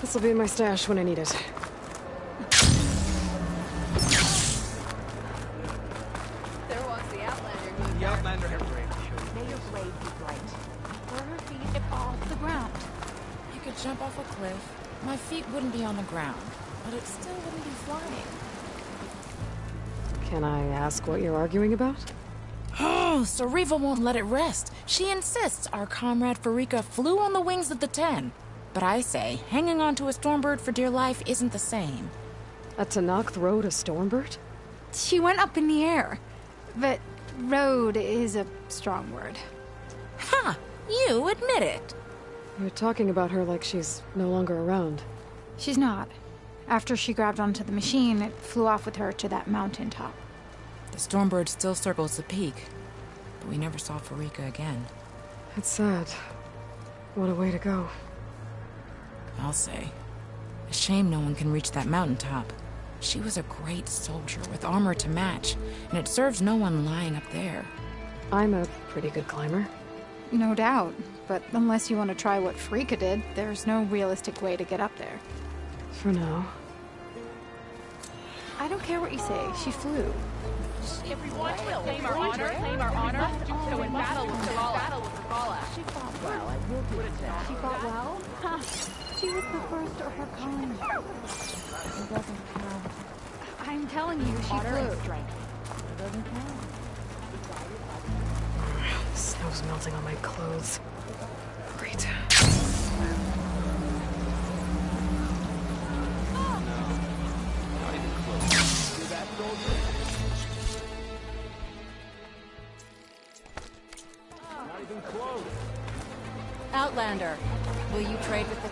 This'll be in my stash when I need it. There walks the Outlander who The Outlander has May your blade be bright. Were her feet off the ground? You could jump off a cliff. My feet wouldn't be on the ground, but it still wouldn't be flying. Can I ask what you're arguing about? Oh, Sariva won't let it rest. She insists our comrade Farika flew on the wings of the Ten. But I say, hanging on to a Stormbird for dear life isn't the same. A Tenakth rode a Stormbird? She went up in the air. But rode is a strong word. Ha! You admit it. You're talking about her like she's no longer around. She's not. After she grabbed onto the machine, it flew off with her to that mountaintop. The Stormbird still circles the peak, but we never saw Farika again. It's sad. What a way to go. I'll say. A shame no one can reach that mountaintop. She was a great soldier with armor to match, and it serves no one lying up there. I'm a pretty good climber. No doubt, but unless you want to try what Farika did, there's no realistic way to get up there. For now. I don't care what you say, she flew. Everyone will claim our honor. Do so in battle with Regala. She fought well, I will give it that. She fought well? Huh. She was the first of her kind. It doesn't count. I'm telling you, she Honor and flew. strength. It doesn't count. Snow's melting on my clothes. Great. Outlander, will you trade with the...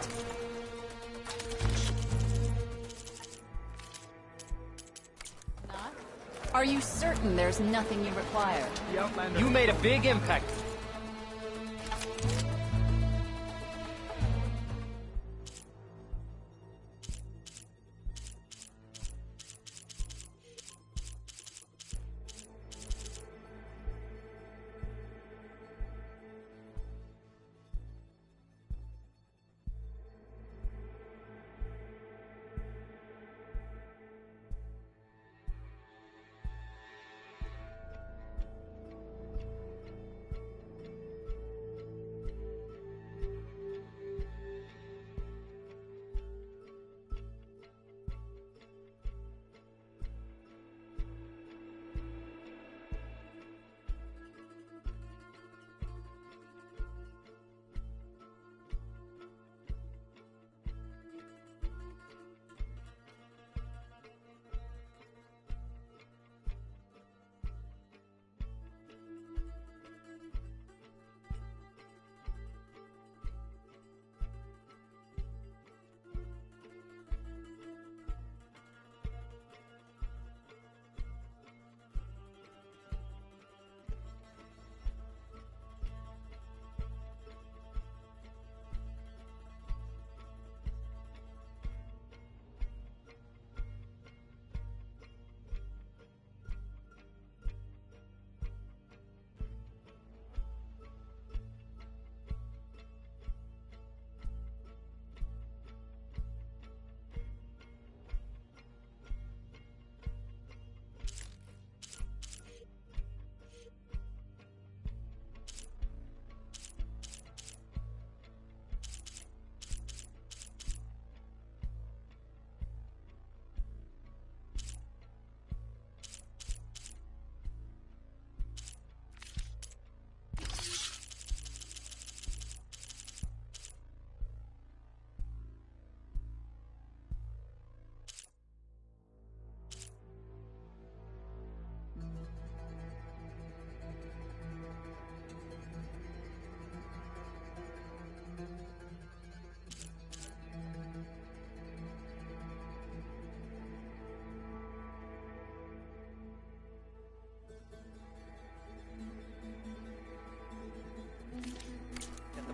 Are you certain there's nothing you require? You made a big impact.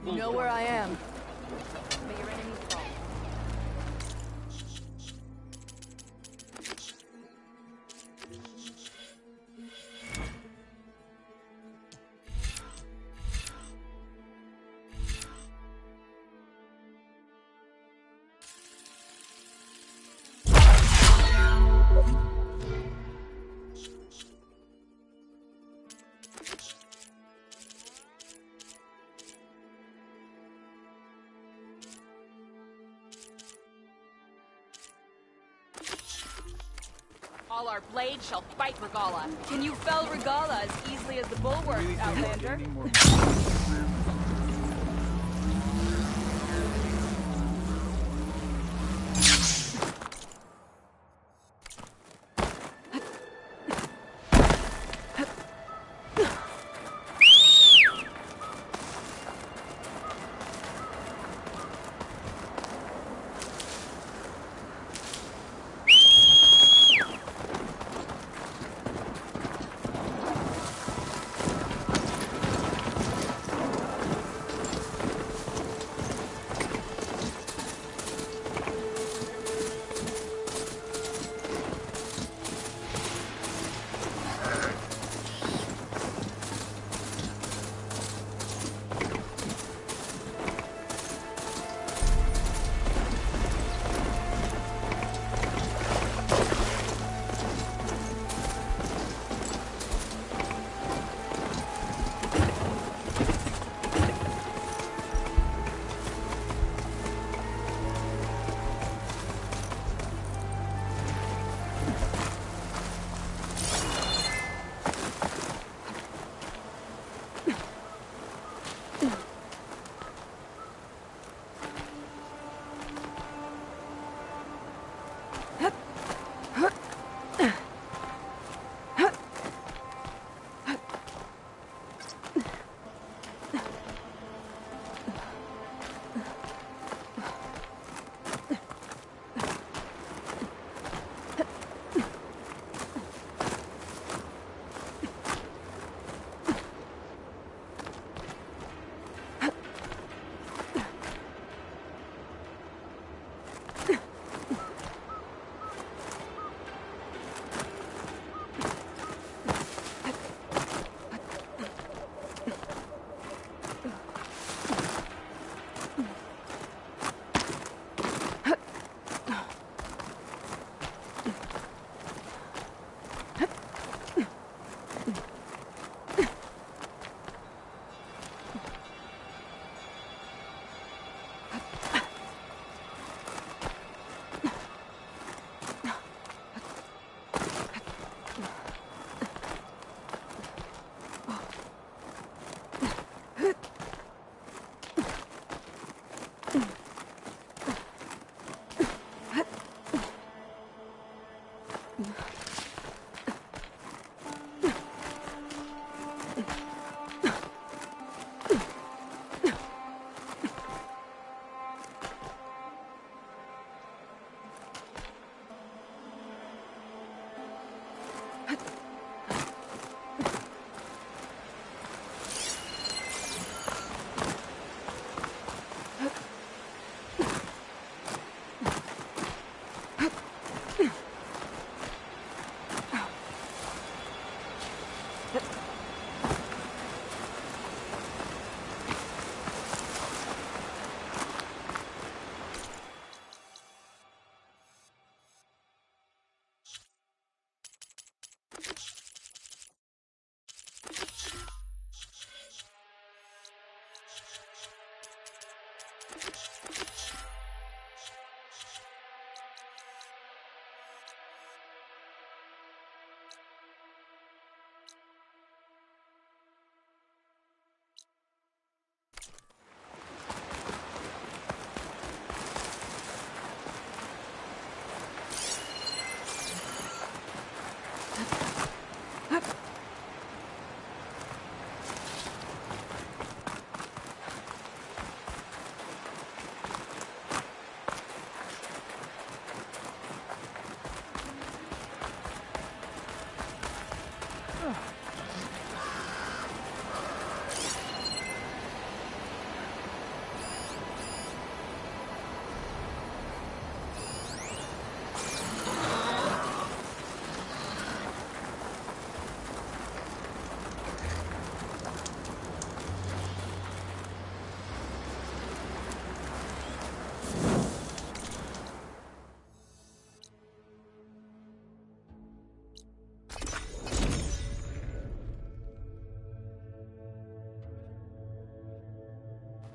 You know where I am. All our blades shall fight Regala. Can you fell Regala as easily as the Bulwark, Outlander?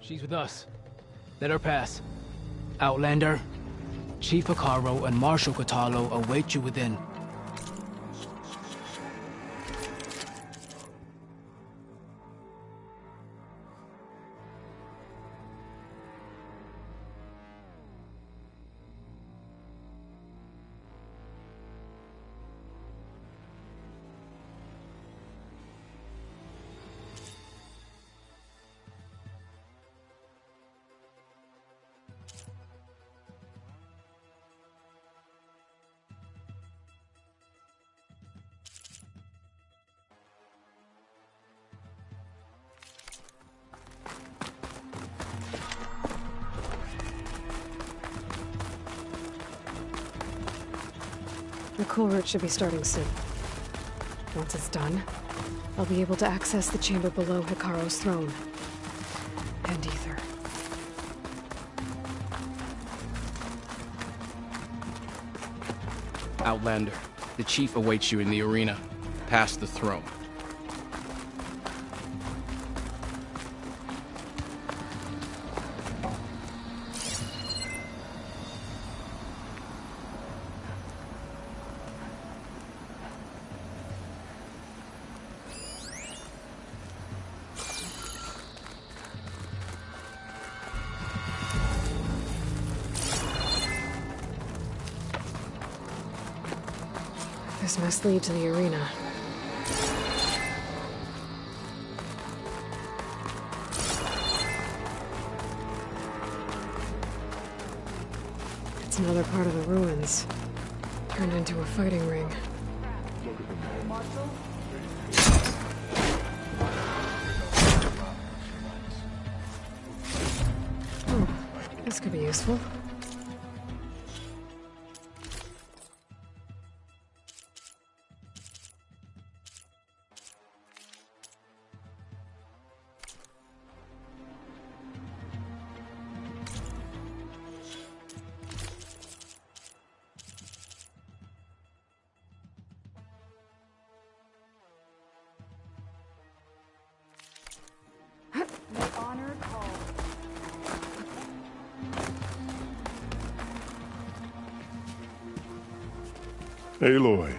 She's with us. Let her pass. Outlander, Chief Hekarro and Marshal Kotallo await you within. The cool route should be starting soon. Once it's done, I'll be able to access the chamber below Hekarro's throne. And Ether. Outlander, the chief awaits you in the arena, past the throne. This must lead to the arena. It's another part of the ruins, turned into a fighting ring. Oh, this could be useful. Aloy,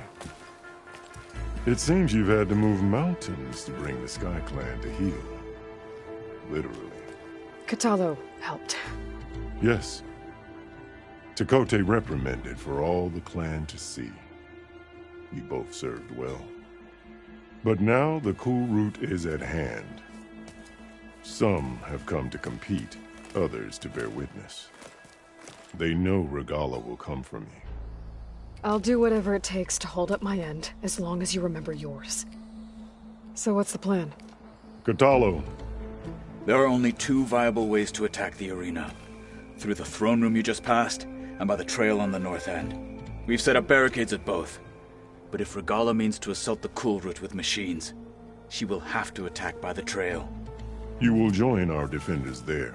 it seems you've had to move mountains to bring the Sky Clan to heel. Literally. Kotallo helped. Yes. Tekotteh reprimanded for all the clan to see. You both served well. But now the cool route is at hand. Some have come to compete, others to bear witness. They know Regalla will come for me. I'll do whatever it takes to hold up my end, as long as you remember yours. So what's the plan? Kotallo. There are only two viable ways to attack the arena. Through the throne room you just passed, and by the trail on the north end. We've set up barricades at both. But if Regalla means to assault the cool route with machines, she will have to attack by the trail. You will join our defenders there.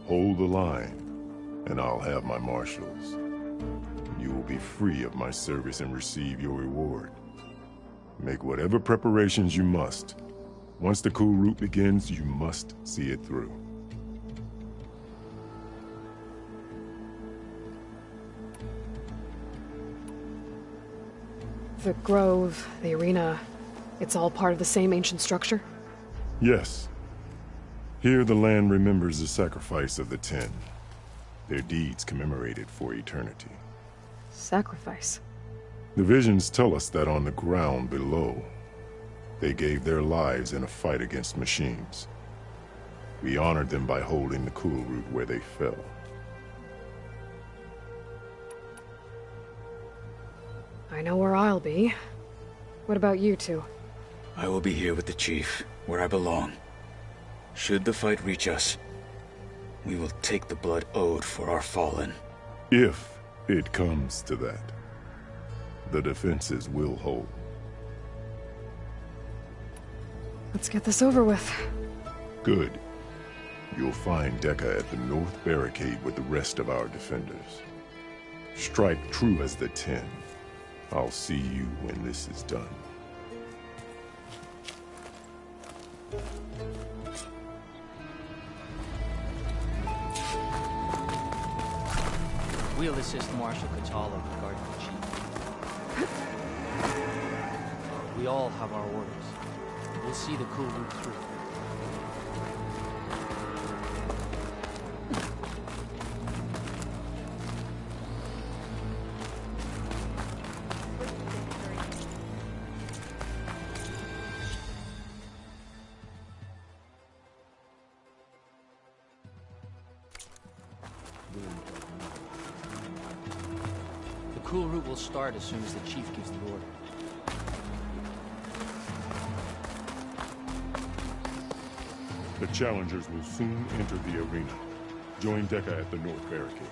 Hold the line, and I'll have my marshals. You will be free of my service and receive your reward. Make whatever preparations you must. Once the cool route begins, you must see it through. The grove, the arena, it's all part of the same ancient structure? Yes. Here the land remembers the sacrifice of the Ten. Their deeds commemorated for eternity. Sacrifice? The visions tell us that on the ground below, they gave their lives in a fight against machines. We honored them by holding the cool route where they fell. I know where I'll be. What about you two? I will be here with the chief, where I belong. Should the fight reach us, we will take the blood owed for our fallen. If it comes to that, the defenses will hold. Let's get this over with. Good. You'll find Dekka at the north barricade with the rest of our defenders. Strike true as the Ten. I'll see you when this is done. We'll assist Marshal Catala regarding the chief. We all have our orders. We'll see the cool route through. The cool route will start as soon as the chief gives the order. The challengers will soon enter the arena. Join Deca at the north barricade.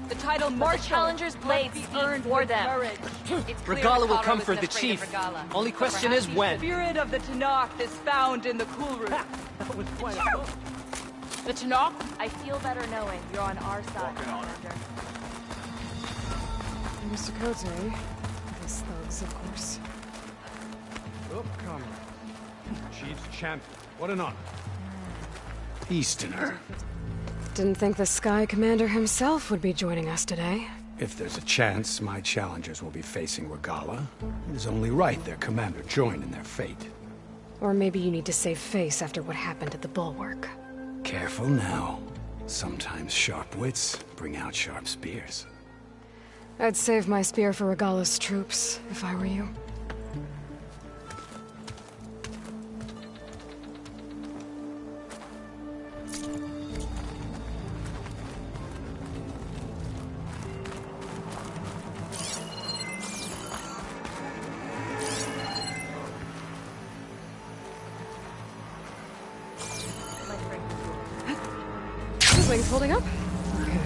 The title Marshal challengers blades earned for them. Regalla will come for the chief. Only question is when. The spirit of the Tenakth is found in the cool route. That was quite a The Tenakth? I feel better knowing you're on our side, Commander. Mr. Cote. His thugs, of course. Oh, come. Chief's champion. What an honor. Easterner. Didn't think the Sky Commander himself would be joining us today. If there's a chance my challengers will be facing Regalla, it is only right their commander join in their fate. Or maybe you need to save face after what happened at the Bulwark. Careful now. Sometimes sharp wits bring out sharp spears. I'd save my spear for Regalla's troops, if I were you. Wings holding up? Okay.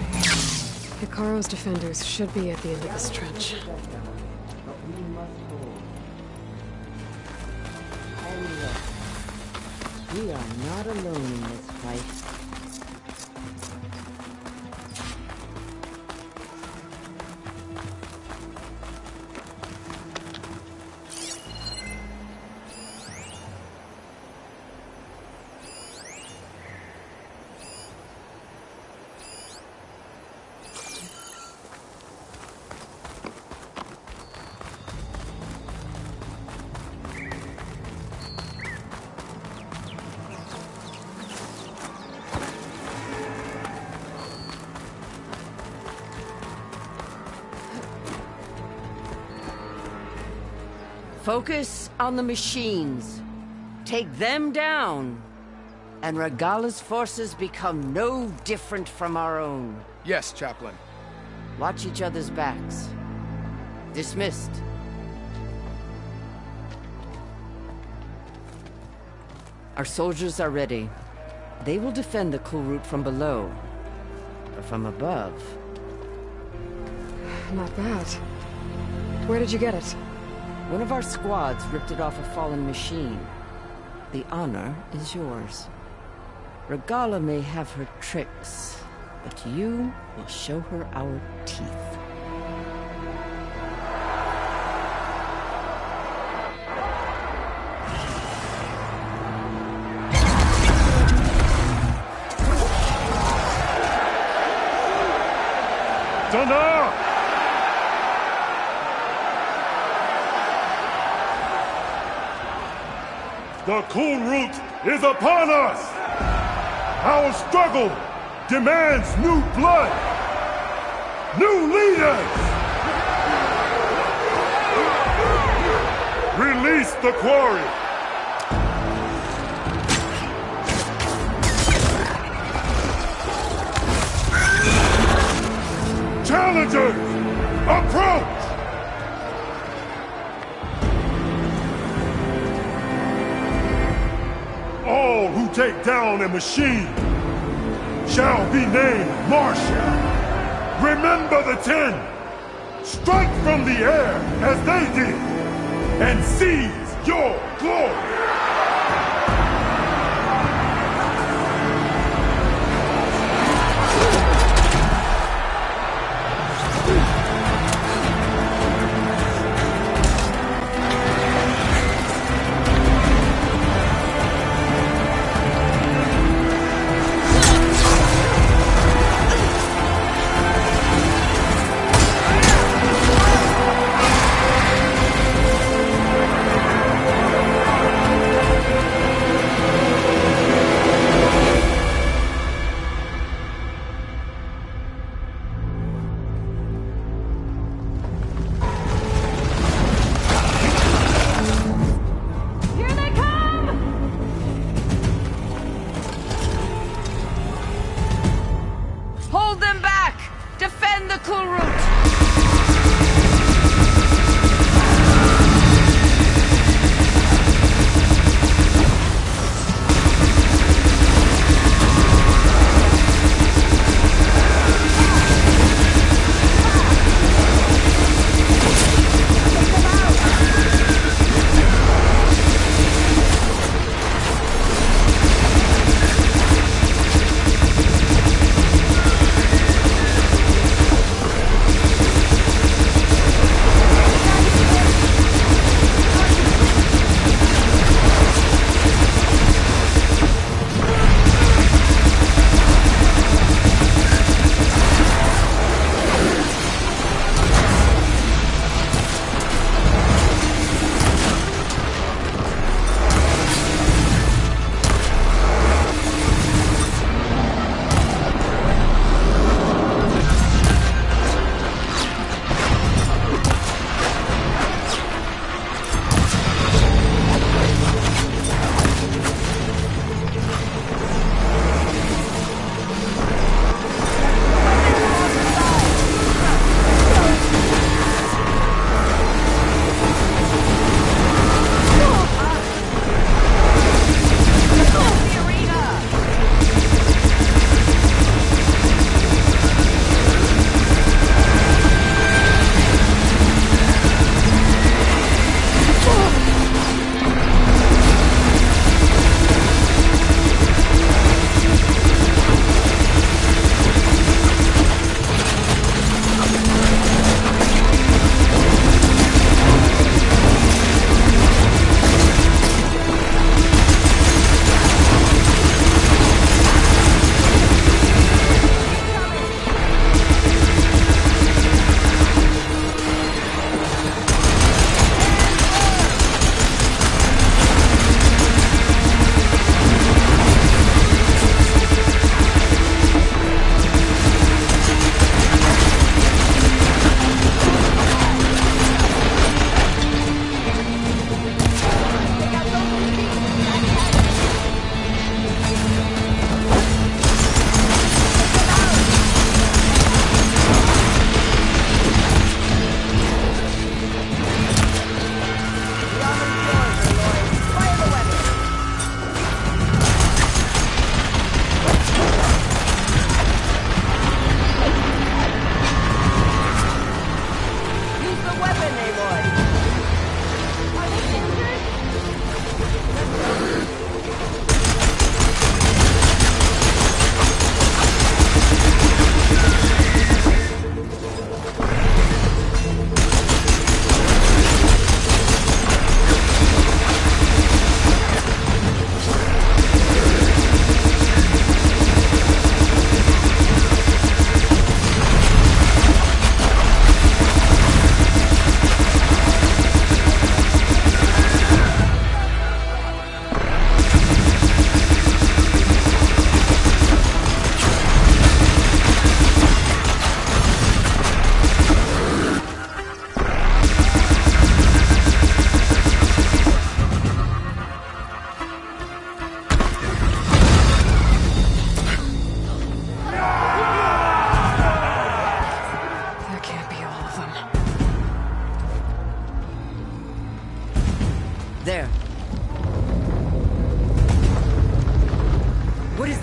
Hikaru's defenders should be at the end of this trench. We are not alone in this fight. Focus on the machines. Take them down. And Regalla's forces become no different from our own. Yes, Chaplain. Watch each other's backs. Dismissed. Our soldiers are ready. They will defend the cool route from below. Or from above. Not bad. Where did you get it? One of our squads ripped it off a fallen machine. The honor is yours. Regalla may have her tricks, but you will show her our teeth. Thunder! The cool route is upon us! Our struggle demands new blood! New leaders! Release the quarry! Challengers, approach! All who take down a machine shall be named Marshal. Remember the 10. Strike from the air as they did, and seize your glory.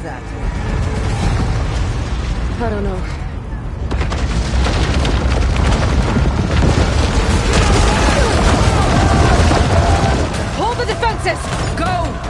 that? I don't know. Hold the defenses! Go!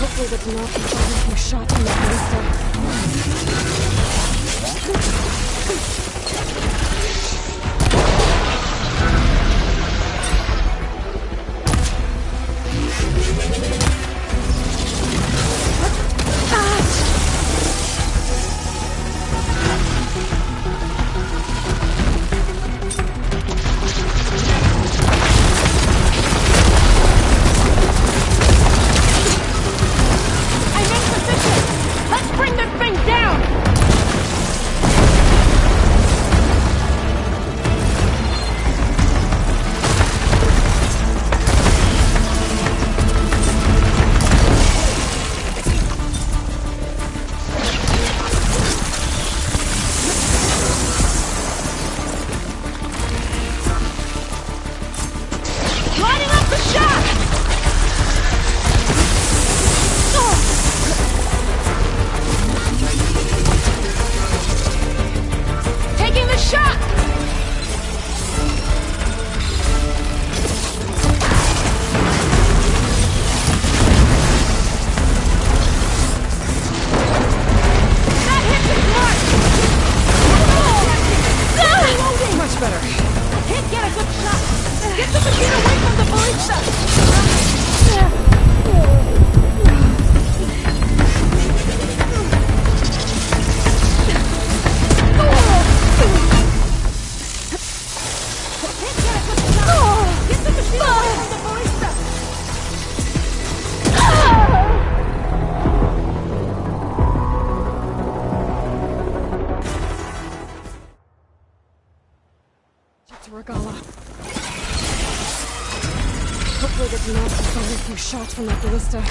Hopefully that's enough to find a few shots from the Hopefully that's enough to find a few shots from that ballista.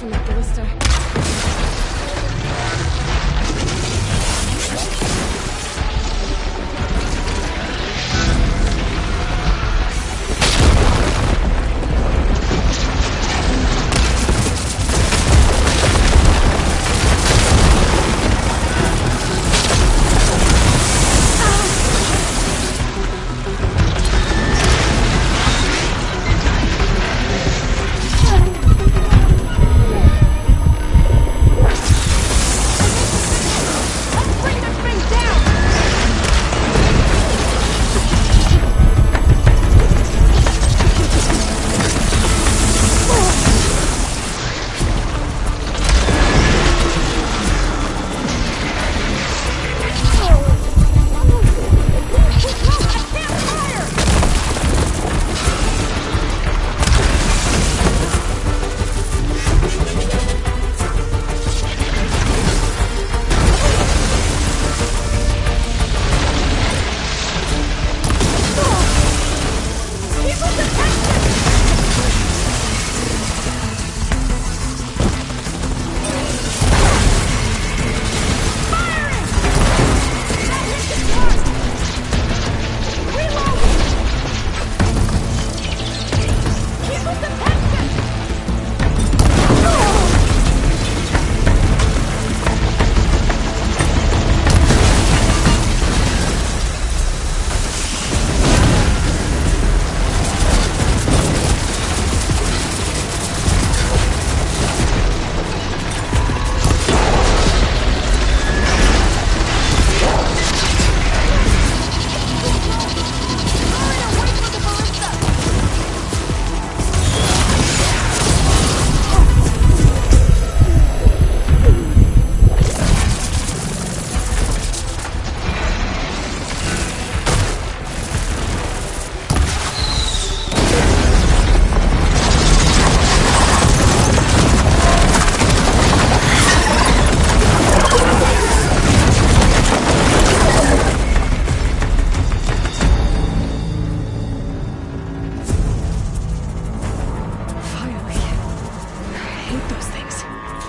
from that ballista.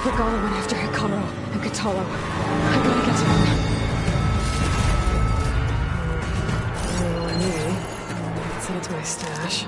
Regala went after Hikaru and Kotallo. I gotta get to them. Me. Send it to my stash.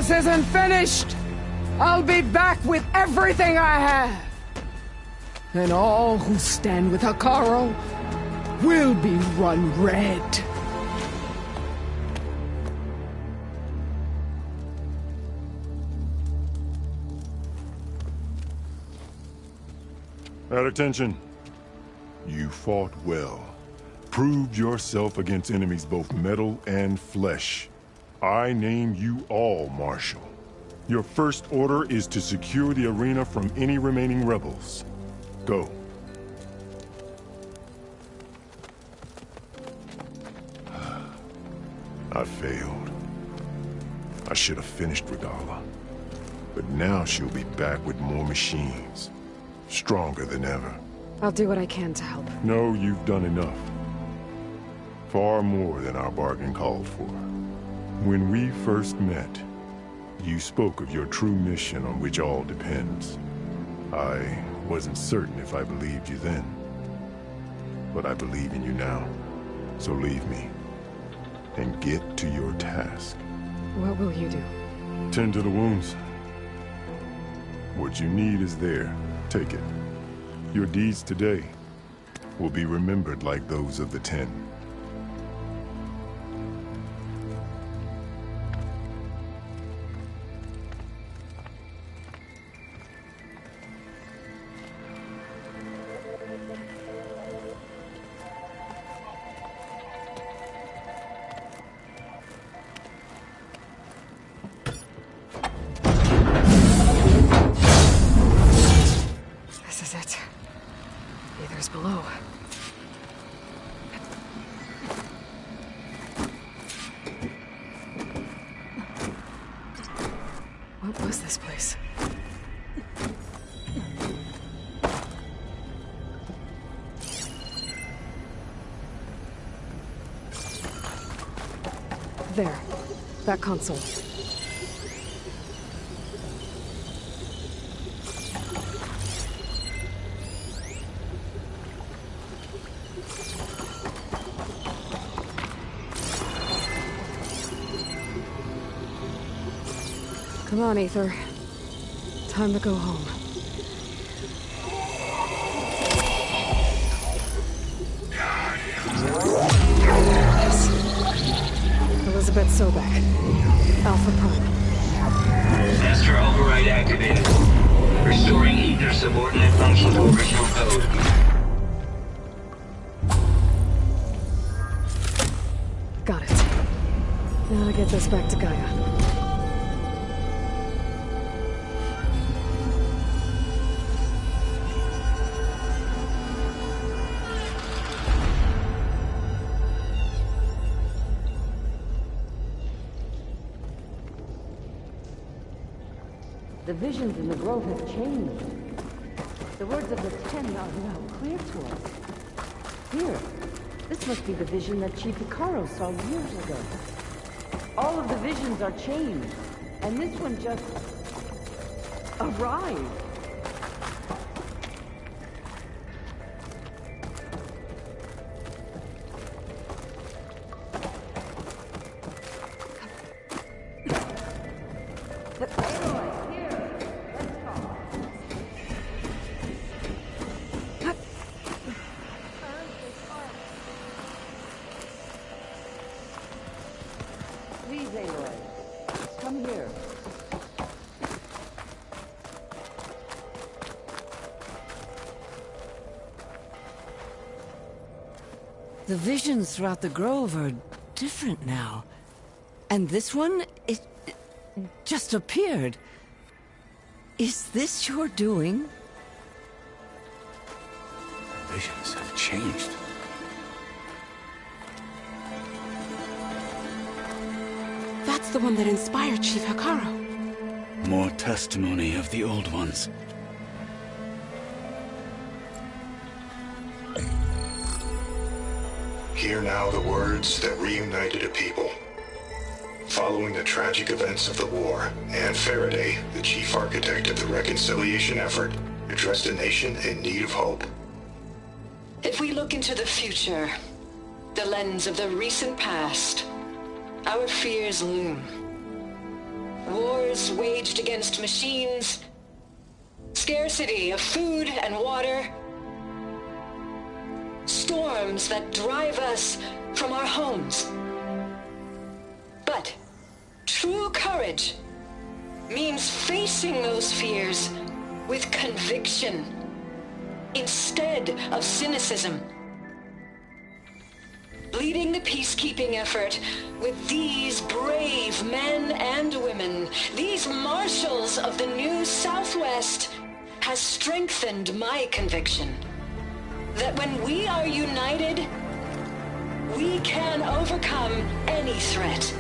this isn't finished, I'll be back with everything I have. And all who stand with Hekarro will be run red. At attention. You fought well. Proved yourself against enemies both metal and flesh. I name you all Marshal. Your first order is to secure the arena from any remaining rebels. Go. I failed. I should have finished Regalla. But now she'll be back with more machines. Stronger than ever. I'll do what I can to help. No, you've done enough. Far more than our bargain called for. When we first met, you spoke of your true mission on which all depends. I wasn't certain if I believed you then. But I believe in you now. So leave me. And get to your task. What will you do? Tend to the wounds. What you need is there. Take it. Your deeds today will be remembered like those of the Ten. Below. What was this place? There. That console. Come on, Aether. Time to go home. Elizabeth Sobek. Alpha Prime. Master override activated. Restoring Aether subordinate function to original code. Got it. Now to get this back to Gaia. The visions in the grove have changed. The words of the Ten are now clear to us. Here, this must be the vision that Chief Hekarro saw years ago. All of the visions are changed, and this one just arrived. Please, Aloy, come here. The visions throughout the grove are different now. And this one, it just appeared. Is this your doing? Visions have changed. That's the one that inspired Chief Hekarro. More testimony of the old ones. Hear now the words that reunited a people. Following the tragic events of the war, Anne Faraday, the chief architect of the reconciliation effort, addressed a nation in need of hope. If we look into the future, the lens of the recent past, our fears loom. wars waged against machines, scarcity of food and water, storms that drive us from our homes. But true courage means facing those fears with conviction instead of cynicism. Leading the peacekeeping effort with these brave men and women, these marshals of the new Southwest, has strengthened my conviction that when we are united, we can overcome any threat.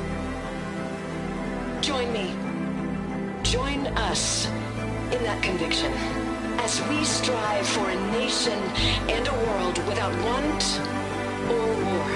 Join me. Join us in that conviction as we strive for a nation and a world without want or war.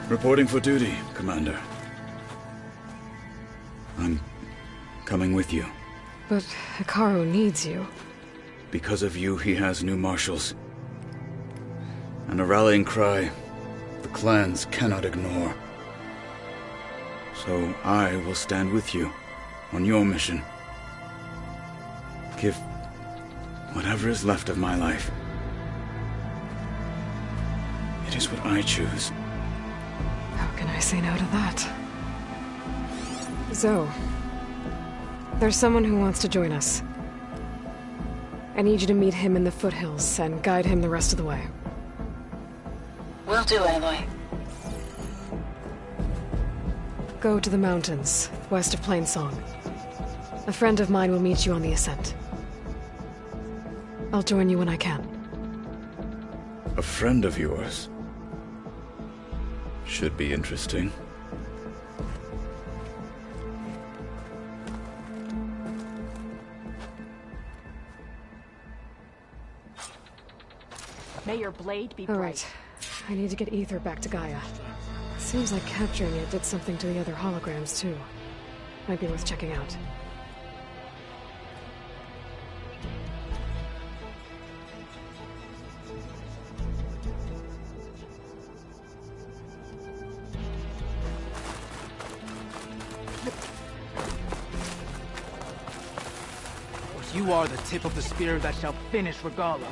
Reporting for duty, Commander. I'm coming with you. But Hekarro needs you. Because of you, he has new marshals. And a rallying cry the clans cannot ignore. So I will stand with you on your mission. Give whatever is left of my life. It is what I choose. How can I say no to that? Zoe, there's someone who wants to join us. I need you to meet him in the foothills and guide him the rest of the way. Will do, Aloy. Go to the mountains, west of Plainsong. A friend of mine will meet you on the ascent. I'll join you when I can. A friend of yours? Should be interesting. May your blade be All bright. right. I need to get Ether back to Gaia. Seems like capturing it did something to the other holograms, too. Might be worth checking out. You are the tip of the spear that shall finish Regalla.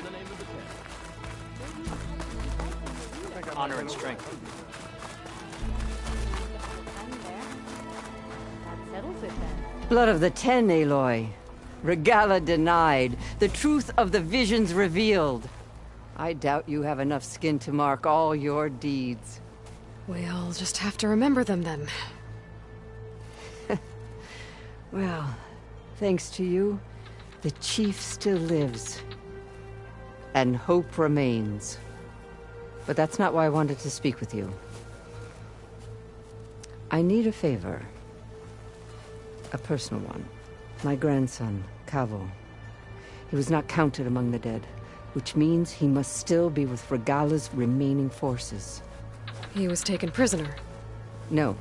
Honor and strength. That settles it then. Blood of the Ten, Aloy. Regalla denied. The truth of the visions revealed. I doubt you have enough skin to mark all your deeds. We'll just have to remember them then. Well, thanks to you, the Chief still lives. And hope remains. But that's not why I wanted to speak with you. I need a favor. A personal one. My grandson, Kavo. He was not counted among the dead, which means he must still be with Regalla's remaining forces. He was taken prisoner. No.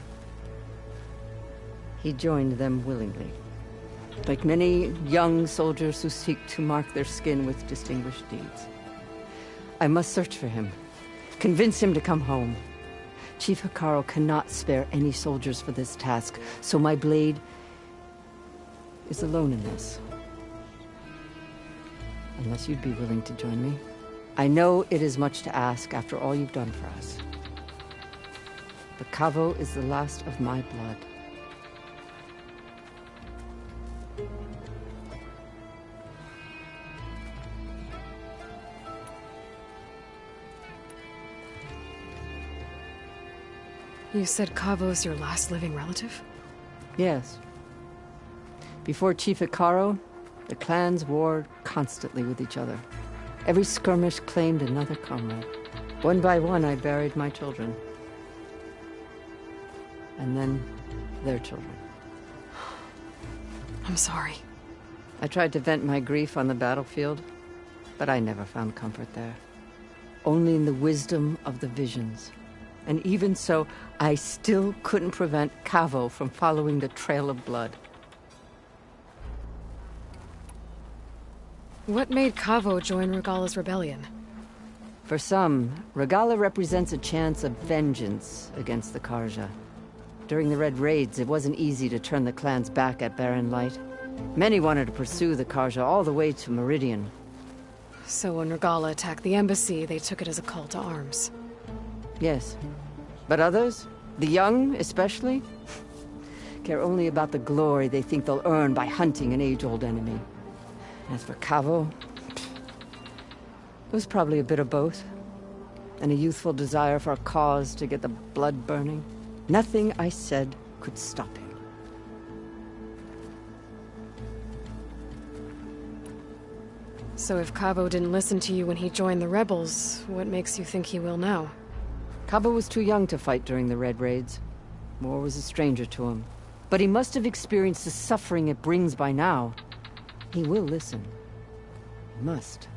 He joined them willingly. Like many young soldiers who seek to mark their skin with distinguished deeds. I must search for him. Convince him to come home. Chief Hekarro cannot spare any soldiers for this task, so my blade is alone in this. Unless you'd be willing to join me. I know it is much to ask after all you've done for us. But Kavo is the last of my blood. You said Kavo's your last living relative? Yes. Before Chief Hekarro, the clans warred constantly with each other. Every skirmish claimed another comrade. One by one, I buried my children. and then their children. I'm sorry. I tried to vent my grief on the battlefield, but I never found comfort there. Only in the wisdom of the visions. And even so, I still couldn't prevent Kavo from following the trail of blood. What made Kavo join Regala's rebellion? For some, Regala represents a chance of vengeance against the Carja. During the Red Raids, it wasn't easy to turn the clans back at Barren Light. Many wanted to pursue the Carja all the way to Meridian. So when Regala attacked the embassy, they took it as a call to arms. Yes. But others, the young especially, care only about the glory they think they'll earn by hunting an age-old enemy. As for Kavo, it was probably a bit of both. And a youthful desire for a cause to get the blood burning. Nothing I said could stop him. So if Kavo didn't listen to you when he joined the rebels, what makes you think he will now? Kavo was too young to fight during the Red Raids. War was a stranger to him. But he must have experienced the suffering it brings by now. He will listen. He must.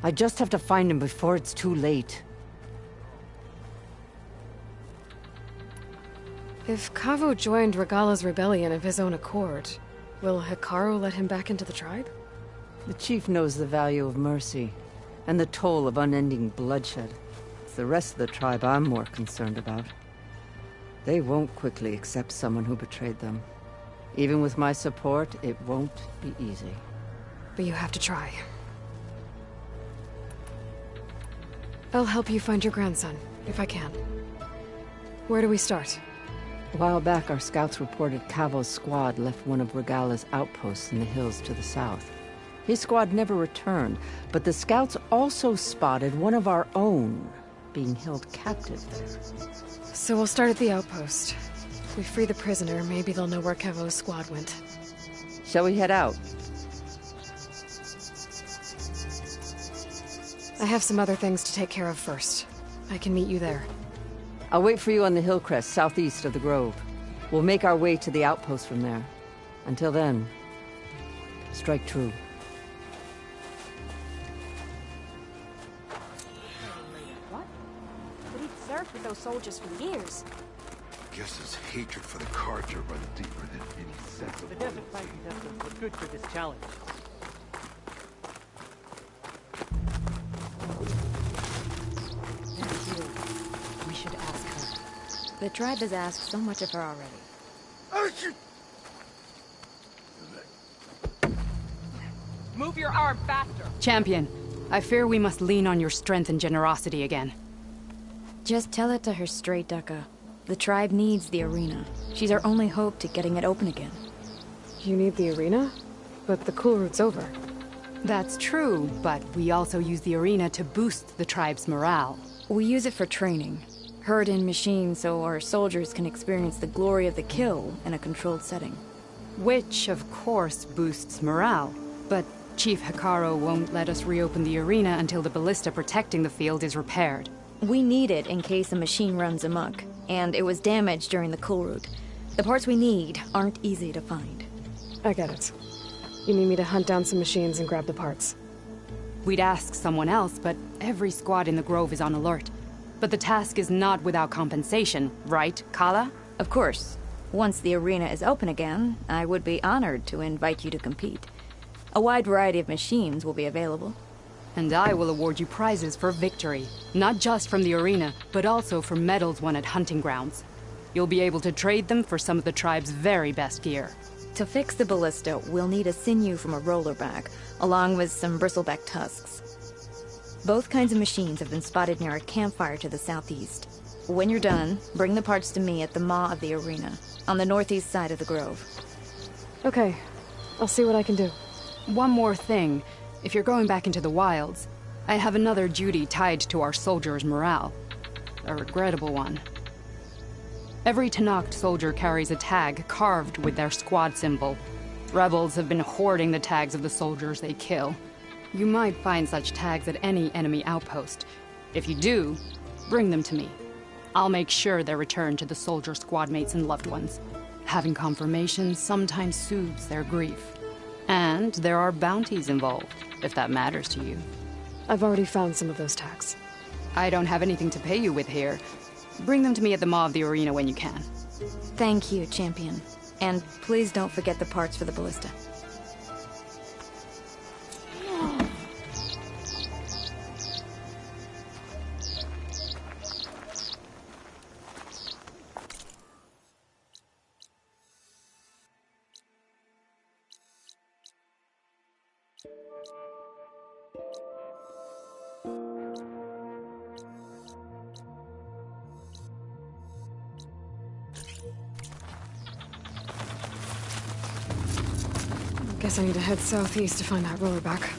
I just have to find him before it's too late. If Kavo joined Regala's rebellion of his own accord, will Hekarro let him back into the tribe? The chief knows the value of mercy, and the toll of unending bloodshed. It's the rest of the tribe I'm more concerned about. They won't quickly accept someone who betrayed them. Even with my support, it won't be easy. But you have to try. I'll help you find your grandson, if I can. Where do we start? A while back, our scouts reported Kavo's squad left one of Regala's outposts in the hills to the south. His squad never returned, but the scouts also spotted one of our own being held captive there. So we'll start at the outpost. If we free the prisoner, maybe they'll know where Kavo's squad went. Shall we head out? I have some other things to take care of first. I can meet you there. I'll wait for you on the hill crest southeast of the grove. We'll make our way to the outpost from there. Until then, strike true. What? But he'd served with those soldiers for years. Guess his hatred for the Carja runs deeper than any sense of The desert flank contestants look good for this challenge. We should ask her. The tribe has asked so much of her already. Move your arm faster. Champion, I fear we must lean on your strength and generosity again. Just tell it to her straight, Ducka. The tribe needs the arena. She's our only hope to getting it open again. You need the arena? But the cool route's over. That's true, but we also use the arena to boost the tribe's morale. We use it for training. Herd in machines so our soldiers can experience the glory of the kill in a controlled setting. Which, of course, boosts morale. But Chief Hekarro won't let us reopen the arena until the ballista protecting the field is repaired. We need it in case a machine runs amok, and it was damaged during the cool route. The parts we need aren't easy to find. I get it. You need me to hunt down some machines and grab the parts. We'd ask someone else, but every squad in the Grove is on alert. But the task is not without compensation, right, Kala? Of course. Once the arena is open again, I would be honored to invite you to compete. A wide variety of machines will be available. And I will award you prizes for victory. Not just from the arena, but also for medals won at hunting grounds. You'll be able to trade them for some of the tribe's very best gear. To fix the ballista, we'll need a sinew from a rollerback, along with some bristleback tusks. Both kinds of machines have been spotted near a campfire to the southeast. When you're done, bring the parts to me at the maw of the arena, on the northeast side of the grove. Okay. I'll see what I can do. One more thing. If you're going back into the wilds, I have another duty tied to our soldiers' morale. A regrettable one. Every Tenakth soldier carries a tag carved with their squad symbol. Rebels have been hoarding the tags of the soldiers they kill. You might find such tags at any enemy outpost. If you do, bring them to me. I'll make sure they're returned to the soldier squad mates and loved ones. Having confirmation sometimes soothes their grief. And there are bounties involved, if that matters to you. I've already found some of those tags. I don't have anything to pay you with here. Bring them to me at the Maw of the Arena when you can. Thank you, Champion. And please don't forget the parts for the ballista. Guess I need to head southeast to find that roller back.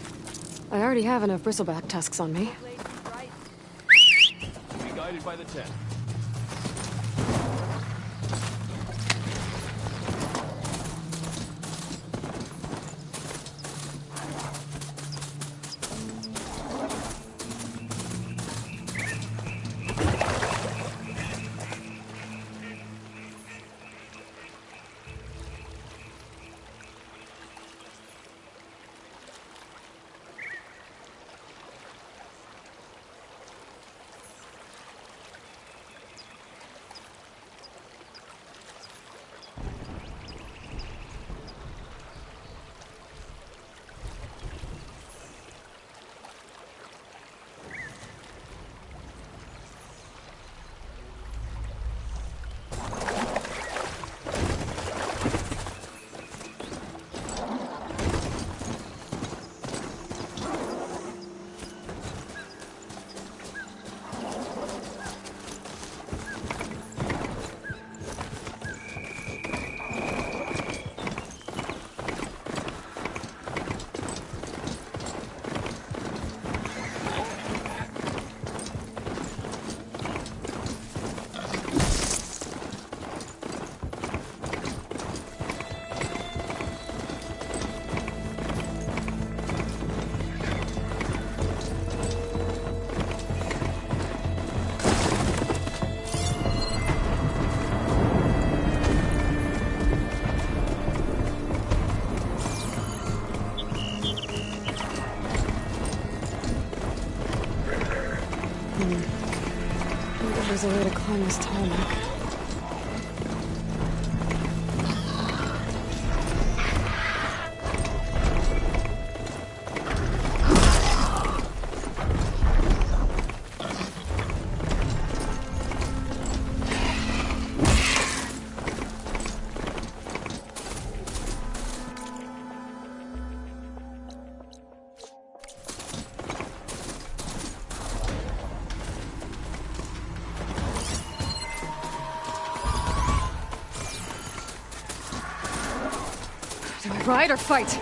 I already have enough bristleback tusks on me. Be guided by the 10. There's a way to climb this tarmac. Do I ride or fight?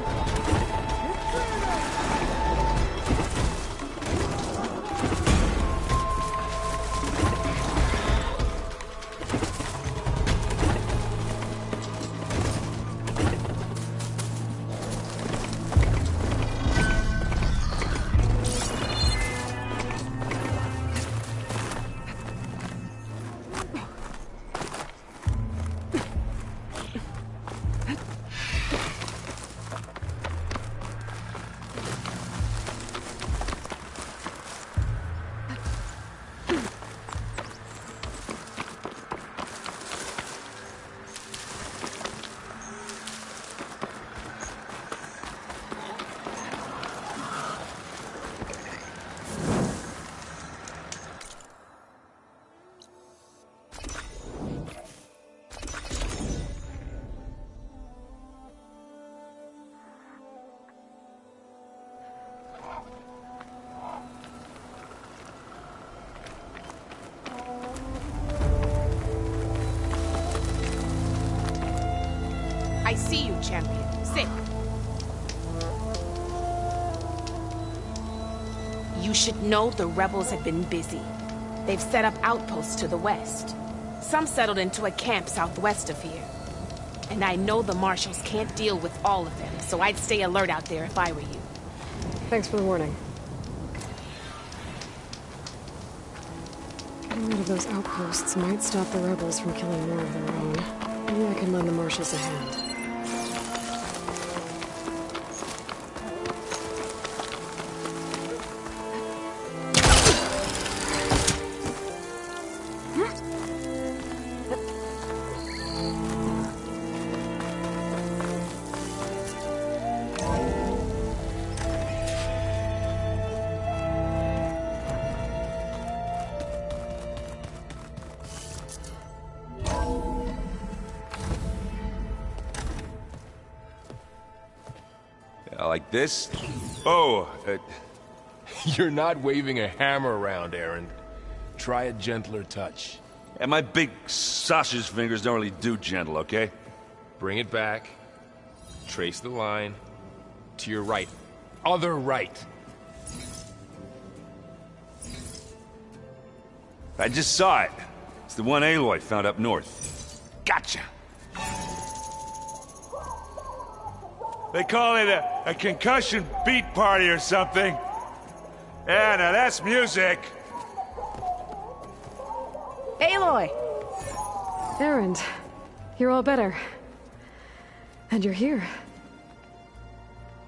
I see you, champion. Sit. You should know the rebels have been busy. They've set up outposts to the west. Some settled into a camp southwest of here. And I know the marshals can't deal with all of them, so I'd stay alert out there if I were you. Thanks for the warning. Getting rid of those outposts might stop the rebels from killing more of their own. Maybe I can lend the marshals a hand. Like this? Oh, You're not waving a hammer around, Aaron. Try a gentler touch. And my big sausage fingers don't really do gentle, okay? Bring it back. Trace the line. To your right. Other right. I just saw it. It's the one Aloy found up north. Gotcha! They call it a concussion beat party or something. Yeah, now that's music. Aloy! Erend, you're all better. And you're here.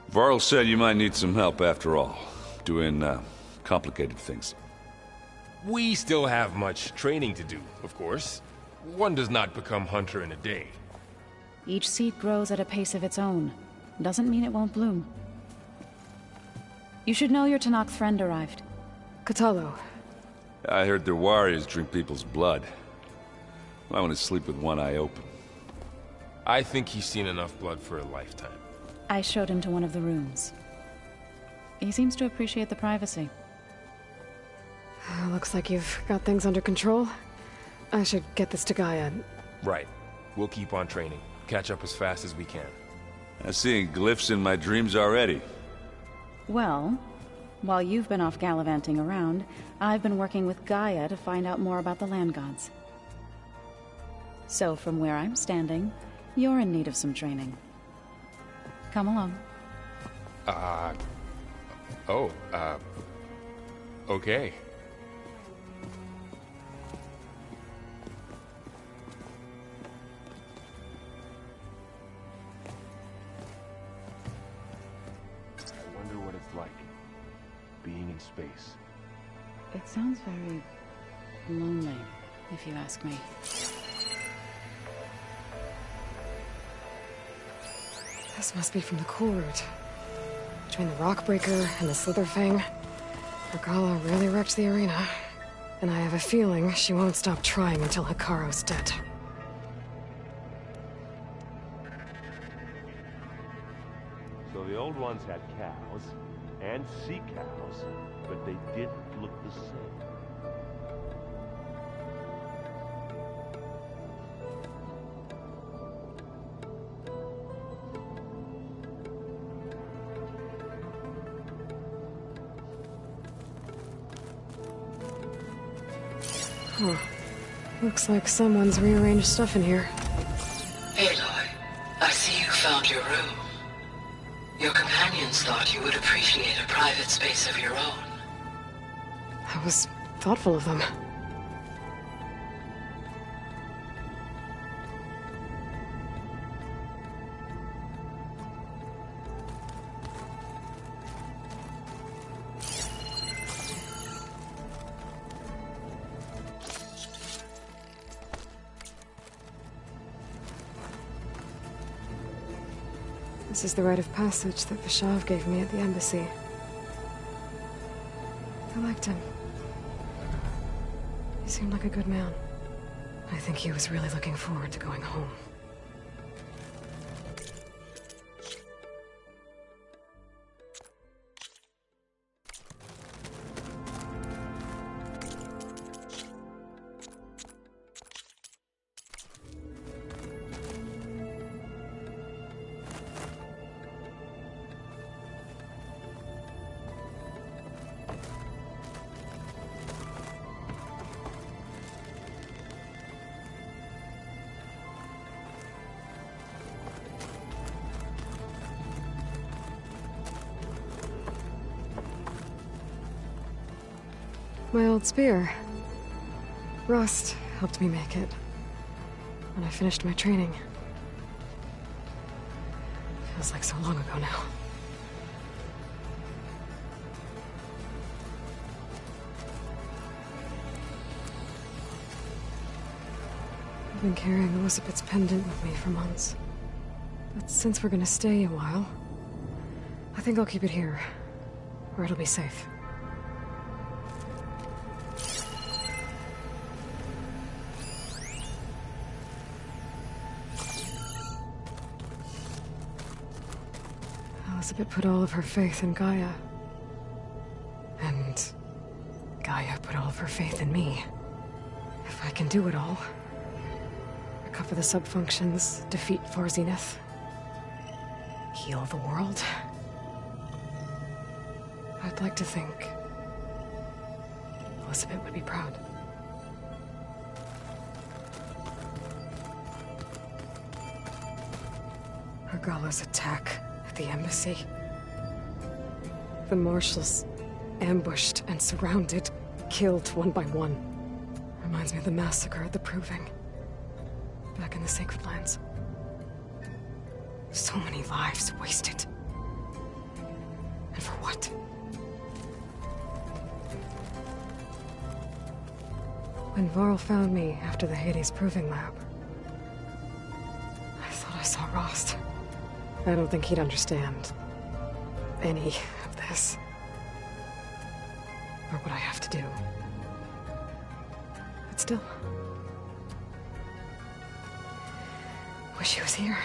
Varl said you might need some help after all. Doing, complicated things. We still have much training to do, of course. One does not become hunter in a day. Each seed grows at a pace of its own. Doesn't mean it won't bloom. You should know your Tenakth friend arrived. Kotallo. I heard their warriors drink people's blood. I want to sleep with one eye open. I think he's seen enough blood for a lifetime. I showed him to one of the rooms. He seems to appreciate the privacy. Looks like you've got things under control. I should get this to Gaia. Right. We'll keep on training. Catch up as fast as we can. I'm seeing glyphs in my dreams already. Well, while you've been off gallivanting around, I've been working with Gaia to find out more about the land gods. So from where I'm standing, you're in need of some training. Come along. Okay. I wonder what it's like, being in space. It sounds very lonely, if you ask me. This must be from the cool route. Between the Rockbreaker and the Slitherfang, Regalla really wrecked the arena. And I have a feeling she won't stop trying until Hekarro's dead. So the old ones had cows, and sea cows, but they didn't look the same. Huh. Looks like someone's rearranged stuff in here. Aloy, I see you found your room. Your companions thought you would appreciate a private space of your own. That was thoughtful of them. This is the rite of passage that Vishav gave me at the embassy. I liked him. He seemed like a good man. I think he was really looking forward to going home. My old spear. Rust helped me make it. When I finished my training. Feels like so long ago now. I've been carrying Elizabeth's pendant with me for months. But since we're gonna stay a while, I think I'll keep it here, where it'll be safe. Elizabeth put all of her faith in Gaia. And Gaia put all of her faith in me. If I can do it all, recover the subfunctions, defeat Far-Zenith, heal the world, I'd like to think Elizabeth would be proud. Argala's attack at the embassy. The Marshals ambushed and surrounded, killed one by one. Reminds me of the massacre at the Proving. Back in the Sacred Lands. So many lives wasted. And for what? When Varl found me after the Hades Proving Lab, I thought I saw Rost. I don't think he'd understand any of this. Or what I have to do. But still, wish he was here.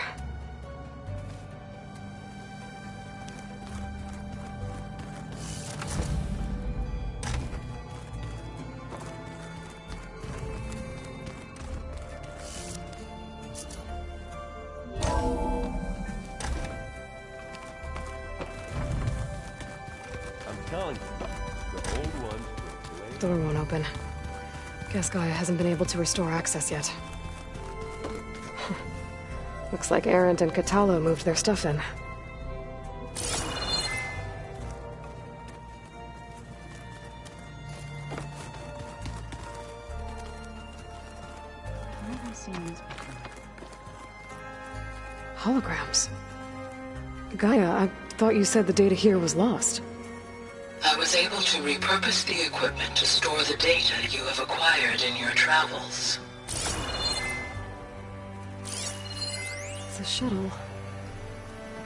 Door won't open. Guess Gaia hasn't been able to restore access yet. Looks like Erend and Kotallo moved their stuff in. Where have I seen this before? Holograms. Gaia, I thought you said the data here was lost. I was able to repurpose the equipment to store the data you have acquired in your travels. It's a shuttle.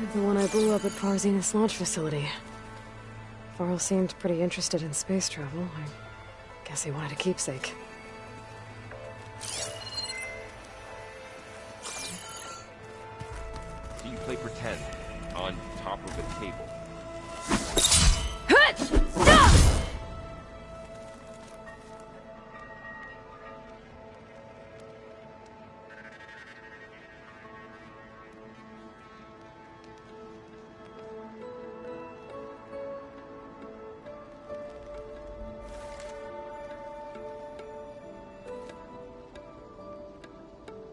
Like the one I blew up at Far-Zenith's launch facility. Varl seemed pretty interested in space travel. I guess he wanted a keepsake. So you play pretend on top of a table.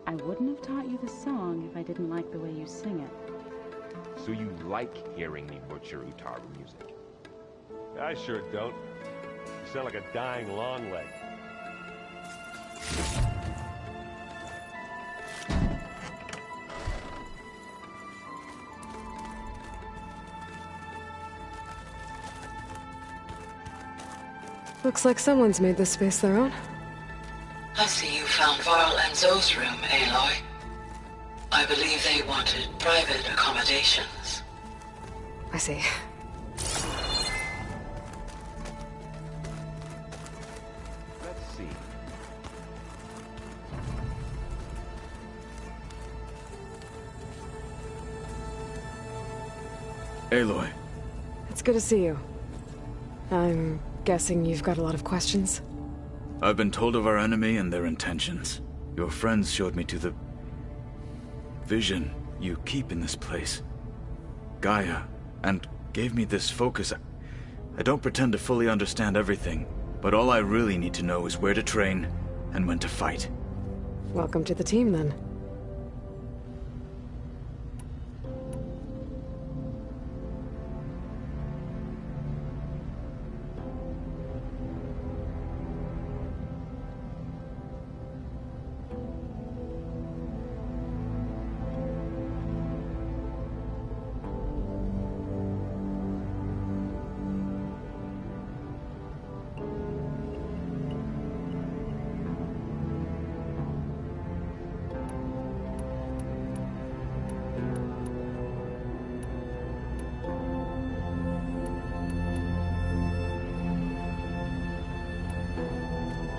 I wouldn't have taught you the song if I didn't like the way you sing it. So you like hearing me butcher Utaru music? I sure don't. You sound like a dying longleg. Looks like someone's made this space their own. I see you found Varl and Zoe's room, Aloy. I believe they wanted private accommodations. I see. Let's see. Aloy. It's good to see you. I'm guessing you've got a lot of questions? I've been told of our enemy and their intentions. Your friends showed me to the vision you keep in this place. Gaia, and gave me this focus. I don't pretend to fully understand everything, but all I really need to know is where to train and when to fight. Welcome to the team, then.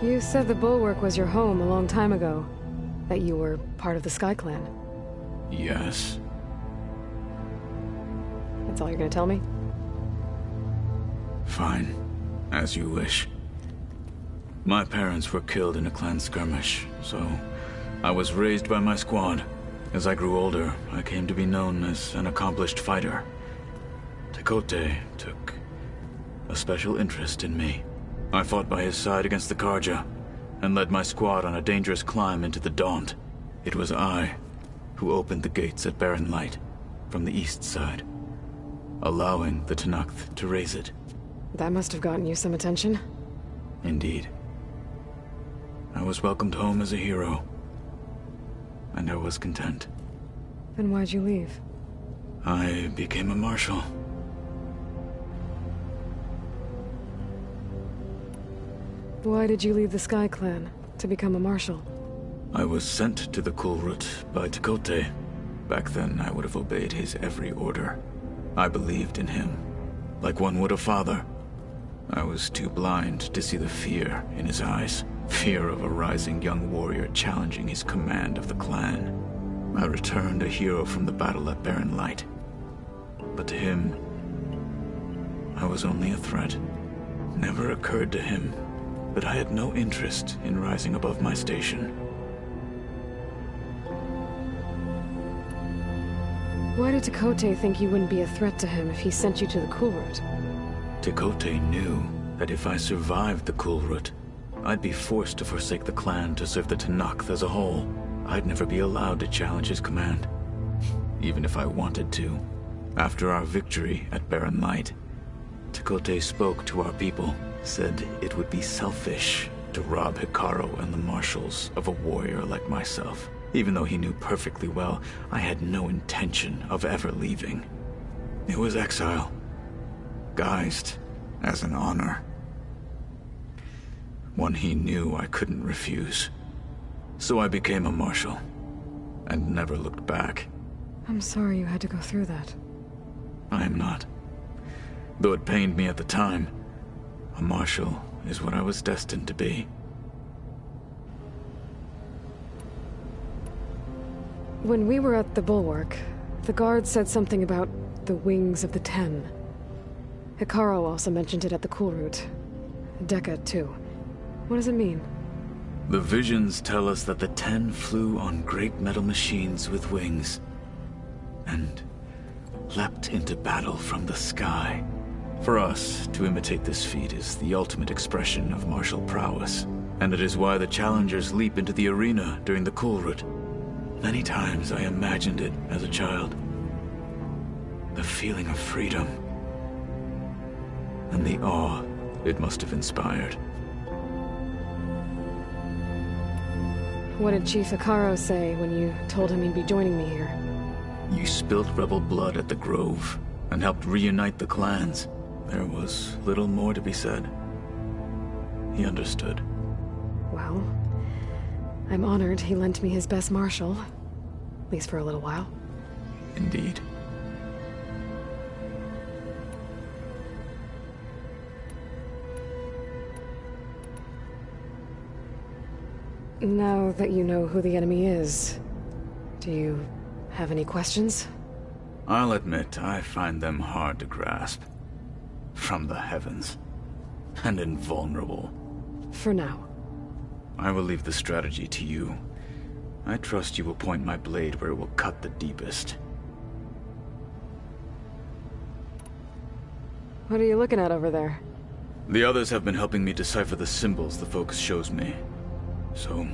You said the Bulwark was your home a long time ago. That you were part of the Sky Clan. Yes. That's all you're gonna tell me? Fine. As you wish. My parents were killed in a clan skirmish, so I was raised by my squad. As I grew older, I came to be known as an accomplished fighter. Tekote took a special interest in me. I fought by his side against the Karja, and led my squad on a dangerous climb into the Daunt. It was I who opened the gates at Barren Light, from the east side, allowing the Tenakth to raise it. That must have gotten you some attention. Indeed. I was welcomed home as a hero, and I was content. Then why'd you leave? I became a marshal. Why did you leave the Sky Clan to become a marshal? I was sent to the Kulrut by Tekote. Back then, I would have obeyed his every order. I believed in him, like one would a father. I was too blind to see the fear in his eyes. Fear of a rising young warrior challenging his command of the clan. I returned a hero from the battle at Barren Light. But to him, I was only a threat. Never occurred to him that I had no interest in rising above my station. Why did Tekote think you wouldn't be a threat to him if he sent you to the Kulrut? Tekote knew that if I survived the Kulrut, I'd be forced to forsake the clan to serve the Tenakth as a whole. I'd never be allowed to challenge his command, even if I wanted to. After our victory at Barren Light, Tekote spoke to our people, said it would be selfish to rob Hekarro and the marshals of a warrior like myself, even though he knew perfectly well I had no intention of ever leaving. It was exile, guised as an honor. One he knew I couldn't refuse. So I became a marshal, and never looked back. I'm sorry you had to go through that. I am not. Though it pained me at the time, a marshal is what I was destined to be. When we were at the Bulwark, the guard said something about the Wings of the Ten. Hekarro also mentioned it at the Kulrut. Dekka, too. What does it mean? The visions tell us that the Ten flew on great metal machines with wings, and leapt into battle from the sky. For us, to imitate this feat is the ultimate expression of martial prowess, and it is why the challengers leap into the arena during the Kulrut. Many times I imagined it as a child. The feeling of freedom, and the awe it must have inspired. What did Chief Hekarro say when you told him he'd be joining me here? You spilled rebel blood at the Grove, and helped reunite the clans. There was little more to be said. He understood. Well, I'm honored he lent me his best marshal. At least for a little while. Indeed. Now that you know who the enemy is, do you have any questions? I'll admit, I find them hard to grasp. From the heavens. And invulnerable. For now. I will leave the strategy to you. I trust you will point my blade where it will cut the deepest. What are you looking at over there? The others have been helping me decipher the symbols the Focus shows me. So,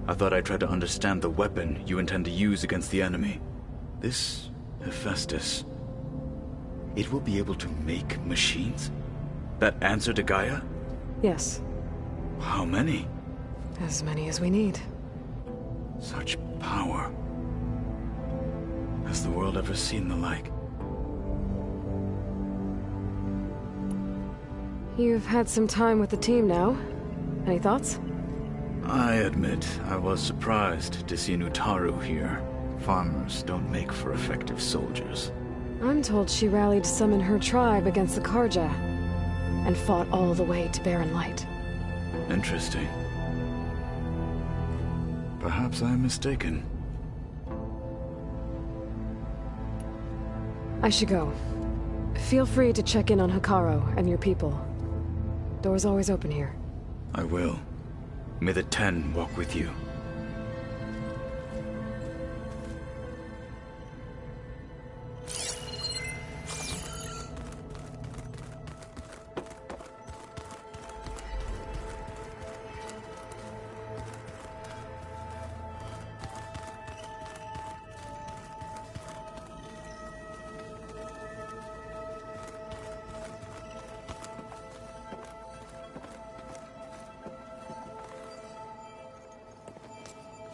I thought I'd try to understand the weapon you intend to use against the enemy. This Hephaestus, it will be able to make machines? That answer to Gaia? Yes. How many? As many as we need. Such power. Has the world ever seen the like? You've had some time with the team now. Any thoughts? I admit, I was surprised to see an Utaru here. Farmers don't make for effective soldiers. I'm told she rallied some in her tribe against the Karja, and fought all the way to Barren Light. Interesting. Perhaps I'm mistaken. I should go. Feel free to check in on Hikaru and your people. Door's always open here. I will. May the Ten walk with you.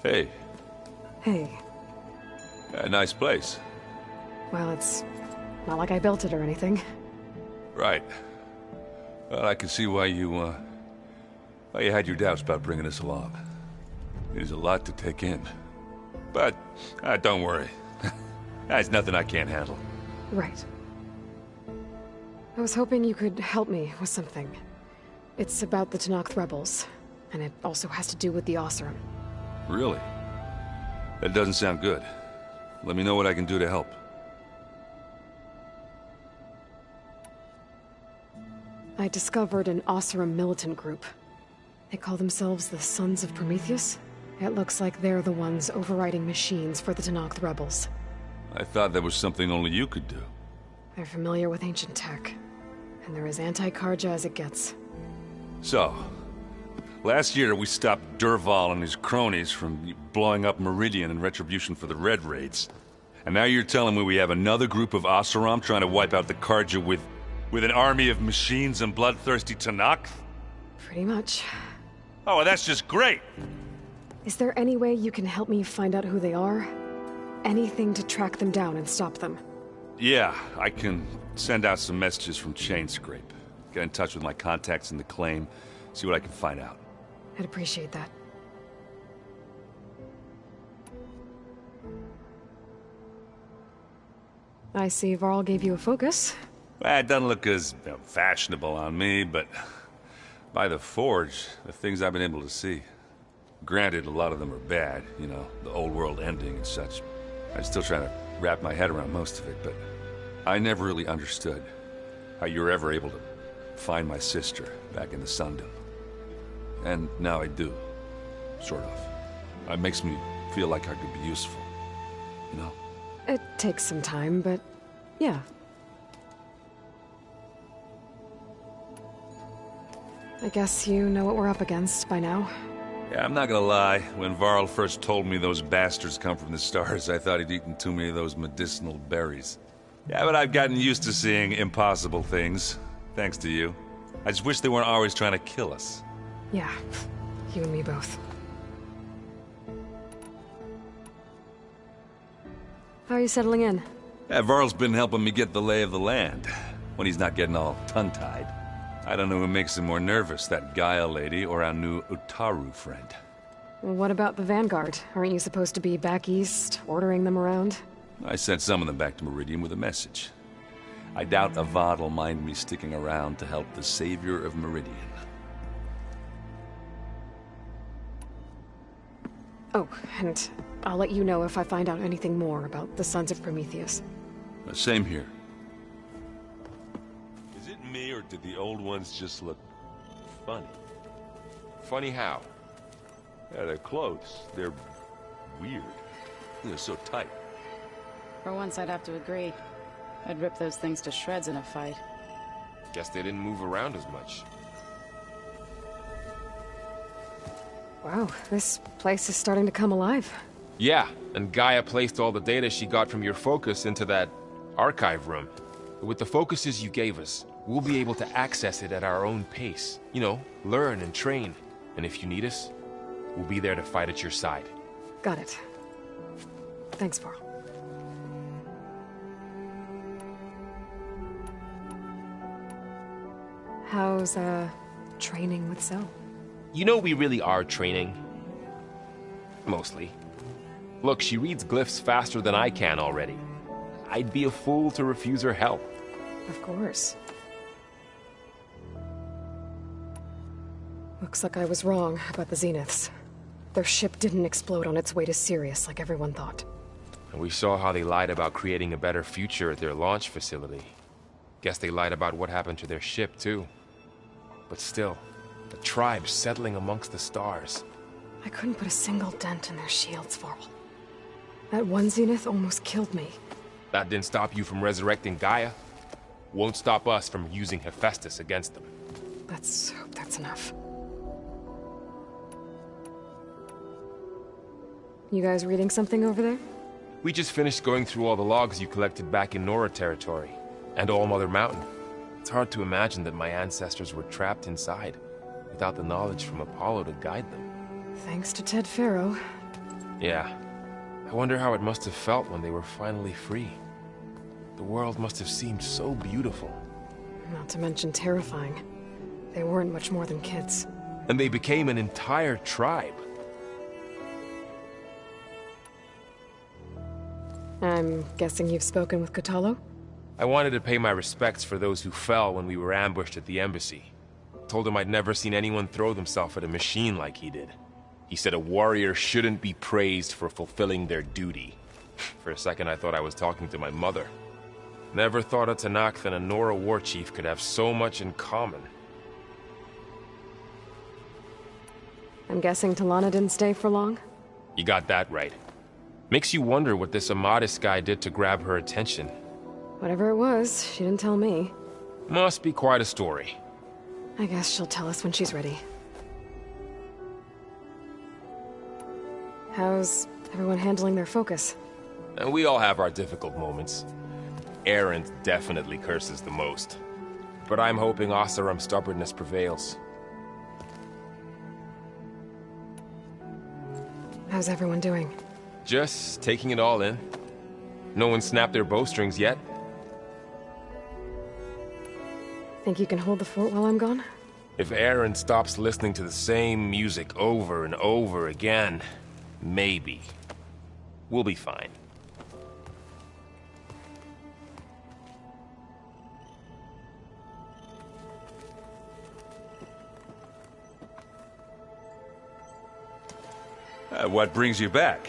Hey. Hey. A nice place. Well, it's not like I built it or anything. Right. Well, I can see why you had your doubts about bringing us along. It is a lot to take in. But, don't worry. That's nothing I can't handle. Right. I was hoping you could help me with something. It's about the Tenakth rebels, and it also has to do with the Oseram. Really? That doesn't sound good. Let me know what I can do to help. I discovered an Oseram militant group. They call themselves the Sons of Prometheus. It looks like they're the ones overriding machines for the Tenakth rebels. I thought that was something only you could do. They're familiar with ancient tech, and they're as anti-Karja as it gets. So, last year we stopped Durval and his cronies from blowing up Meridian in retribution for the Red Raids. And now you're telling me we have another group of Oseram trying to wipe out the Karja with an army of machines and bloodthirsty Tenakth? Pretty much. Oh, well, that's just great! Is there any way you can help me find out who they are? Anything to track them down and stop them? Yeah, I can send out some messages from Chainscrape. Get in touch with my contacts in the claim, see what I can find out. I'd appreciate that. I see Varl gave you a focus. Well, it doesn't look as fashionable on me, but by the Forge, the things I've been able to see. Granted, a lot of them are bad, you know, the old world ending and such. I'm still trying to wrap my head around most of it, but I never really understood how you were ever able to find my sister back in the Sundom. And now I do, sort of. It makes me feel like I could be useful, you know? It takes some time, but yeah. I guess you know what we're up against by now. Yeah, I'm not gonna lie. When Varl first told me those bastards come from the stars, I thought he'd eaten too many of those medicinal berries. Yeah, but I've gotten used to seeing impossible things, thanks to you. I just wish they weren't always trying to kill us. Yeah, you and me both. How are you settling in? Yeah, Varl's been helping me get the lay of the land, when he's not getting all tongue-tied. I don't know who makes him more nervous, that Gaia lady or our new Utaru friend. What about the Vanguard? Aren't you supposed to be back east, ordering them around? I sent some of them back to Meridian with a message. I doubt Avad will mind me sticking around to help the savior of Meridian. Oh, and I'll let you know if I find out anything more about the Sons of Prometheus. Same here. Is it me, or did the old ones just look funny? Funny how? Yeah, their clothes, they're weird. They're so tight. For once, I'd have to agree. I'd rip those things to shreds in a fight. Guess they didn't move around as much. Wow, this place is starting to come alive. Yeah, and Gaia placed all the data she got from your focus into that archive room. With the focuses you gave us, we'll be able to access it at our own pace. You know, learn and train. And if you need us, we'll be there to fight at your side. Got it. Thanks, Varl. How's, training with Cell? You know we really are training. Mostly. Look, she reads glyphs faster than I can already. I'd be a fool to refuse her help. Of course. Looks like I was wrong about the Zeniths. Their ship didn't explode on its way to Sirius like everyone thought. And we saw how they lied about creating a better future at their launch facility. Guess they lied about what happened to their ship, too. But still, the tribe settling amongst the stars. I couldn't put a single dent in their shields, Varl. That one Zenith almost killed me. That didn't stop you from resurrecting Gaia. Won't stop us from using Hephaestus against them. Let's hope that's enough. You guys reading something over there? We just finished going through all the logs you collected back in Nora territory, and All Mother Mountain. It's hard to imagine that my ancestors were trapped inside, without the knowledge from Apollo to guide them. Thanks to Ted Faro. Yeah. I wonder how it must have felt when they were finally free. The world must have seemed so beautiful. Not to mention terrifying. They weren't much more than kids. And they became an entire tribe. I'm guessing you've spoken with Kotallo? I wanted to pay my respects for those who fell when we were ambushed at the embassy. Told him I'd never seen anyone throw themselves at a machine like he did. He said a warrior shouldn't be praised for fulfilling their duty. For a second I thought I was talking to my mother. Never thought a Tenakth and a Nora war chief could have so much in common. I'm guessing Talana didn't stay for long? You got that right. Makes you wonder what this Amadis guy did to grab her attention. Whatever it was, she didn't tell me. Must be quite a story. I guess she'll tell us when she's ready. How's everyone handling their focus? And we all have our difficult moments. Erend definitely curses the most. But I'm hoping Oseram's stubbornness prevails. How's everyone doing? Just taking it all in. No one snapped their bowstrings yet. Think you can hold the fort while I'm gone? If Erend stops listening to the same music over and over again, maybe. We'll be fine. What brings you back?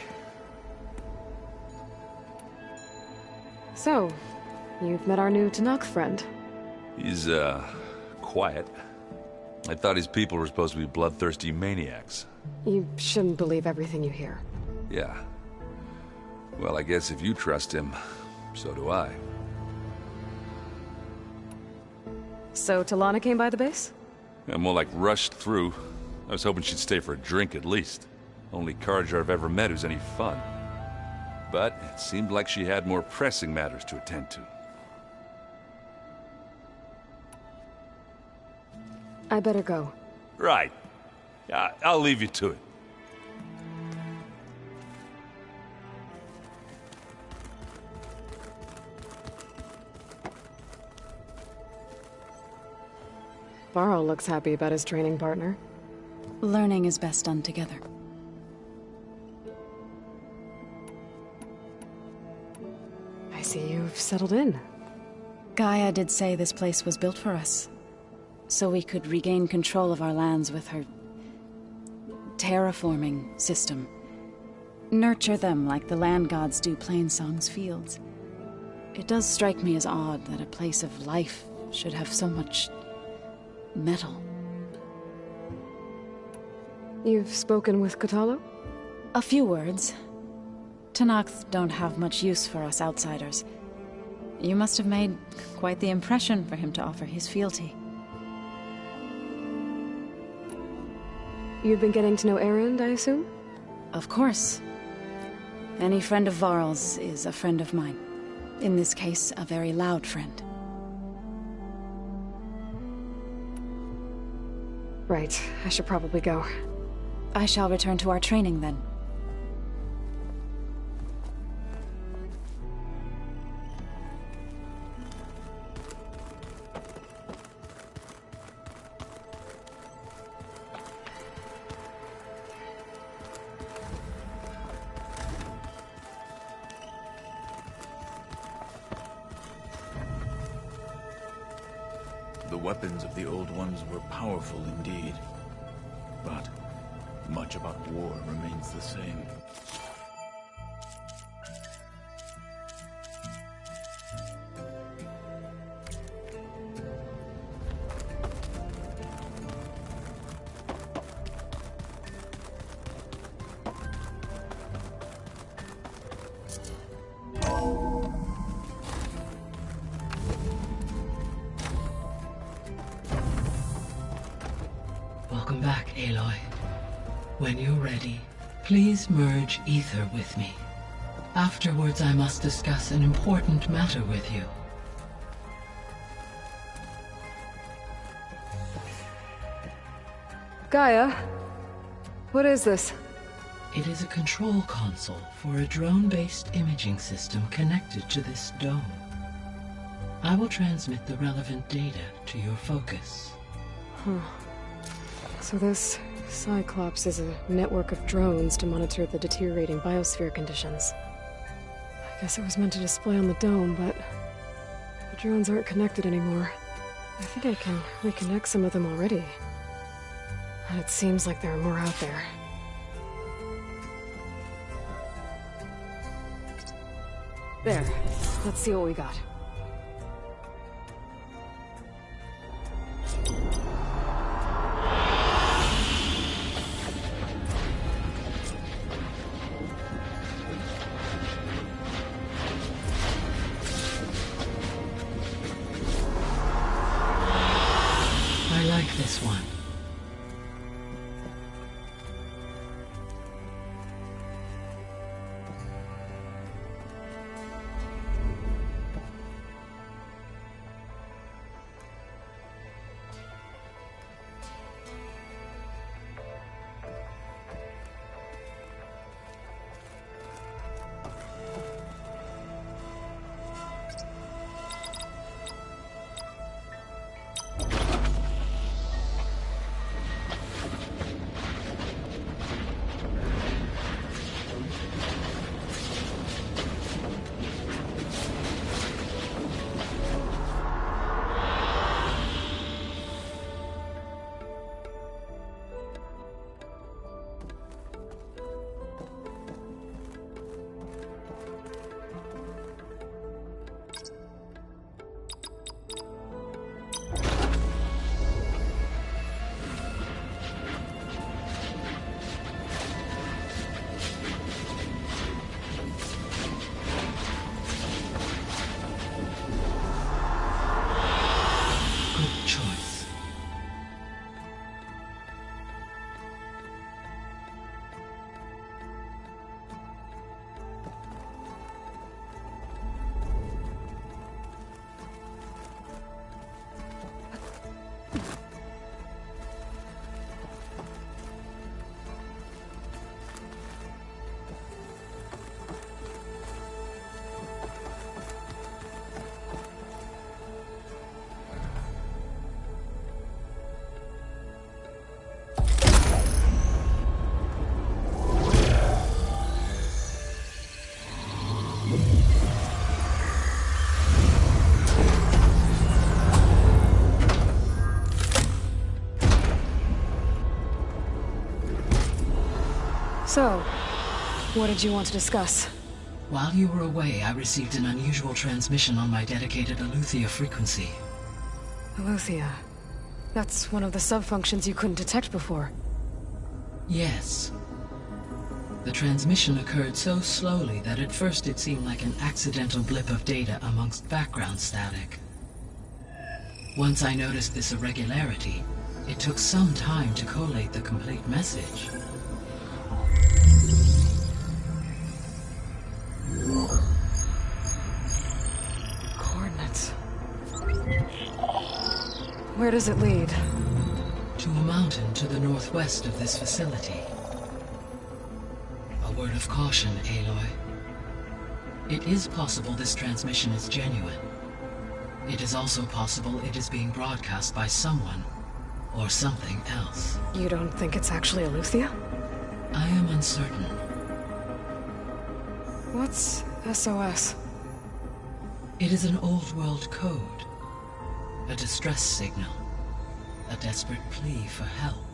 So, you've met our new Tenakth friend. He's, quiet. I thought his people were supposed to be bloodthirsty maniacs. You shouldn't believe everything you hear. Yeah. Well, I guess if you trust him, so do I. So, Talana came by the base? Yeah, more like rushed through. I was hoping she'd stay for a drink at least. Only Carja I've ever met who's any fun. But it seemed like she had more pressing matters to attend to. I better go. Right. I'll leave you to it. Varl looks happy about his training partner. Learning is best done together. I see you've settled in. Gaia did say this place was built for us, so we could regain control of our lands with her terraforming system. Nurture them like the land gods do Plainsong's fields. It does strike me as odd that a place of life should have so much metal. You've spoken with Kotallo? A few words. Tenakth don't have much use for us outsiders. You must have made quite the impression for him to offer his fealty. You've been getting to know Erend, I assume? Of course. Any friend of Varl's is a friend of mine. In this case, a very loud friend. Right, I should probably go. I shall return to our training then. The weapons of the Old Ones were powerful indeed. but much about war remains the same. Welcome back, Aloy. When you're ready, please merge ether with me. Afterwards, I must discuss an important matter with you. Gaia, what is this? It is a control console for a drone-based imaging system connected to this dome. I will transmit the relevant data to your focus. Huh. So this Cyclops is a network of drones to monitor the deteriorating biosphere conditions. I guess it was meant to display on the dome, but the drones aren't connected anymore. I think I can reconnect some of them already. And it seems like there are more out there. There. Let's see what we got. I like this one. So, what did you want to discuss? While you were away, I received an unusual transmission on my dedicated Eleuthia frequency. Eleuthia. That's one of the sub-functions you couldn't detect before. Yes. The transmission occurred so slowly that at first it seemed like an accidental blip of data amongst background static. Once I noticed this irregularity, it took some time to collate the complete message. Coordinates. Where does it lead? To a mountain to the northwest of this facility. A word of caution, Aloy. It is possible this transmission is genuine. It is also possible it is being broadcast by someone or something else. You don't think it's actually Eleuthia? I am uncertain. What's SOS? It is an old world code. A distress signal. A desperate plea for help.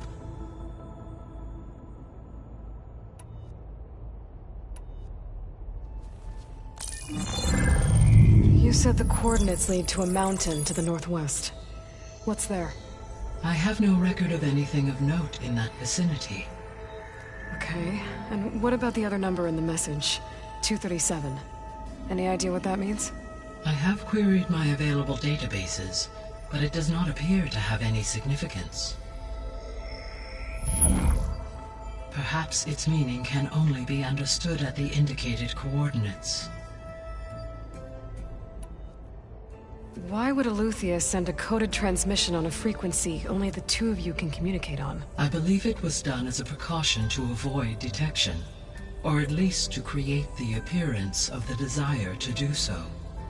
You said the coordinates lead to a mountain to the northwest. What's there? I have no record of anything of note in that vicinity. Okay, and what about the other number in the message? 237. Any idea what that means? I have queried my available databases, but it does not appear to have any significance. Perhaps its meaning can only be understood at the indicated coordinates. Why would Eleuthia send a coded transmission on a frequency only the two of you can communicate on? I believe it was done as a precaution to avoid detection, or at least to create the appearance of the desire to do so.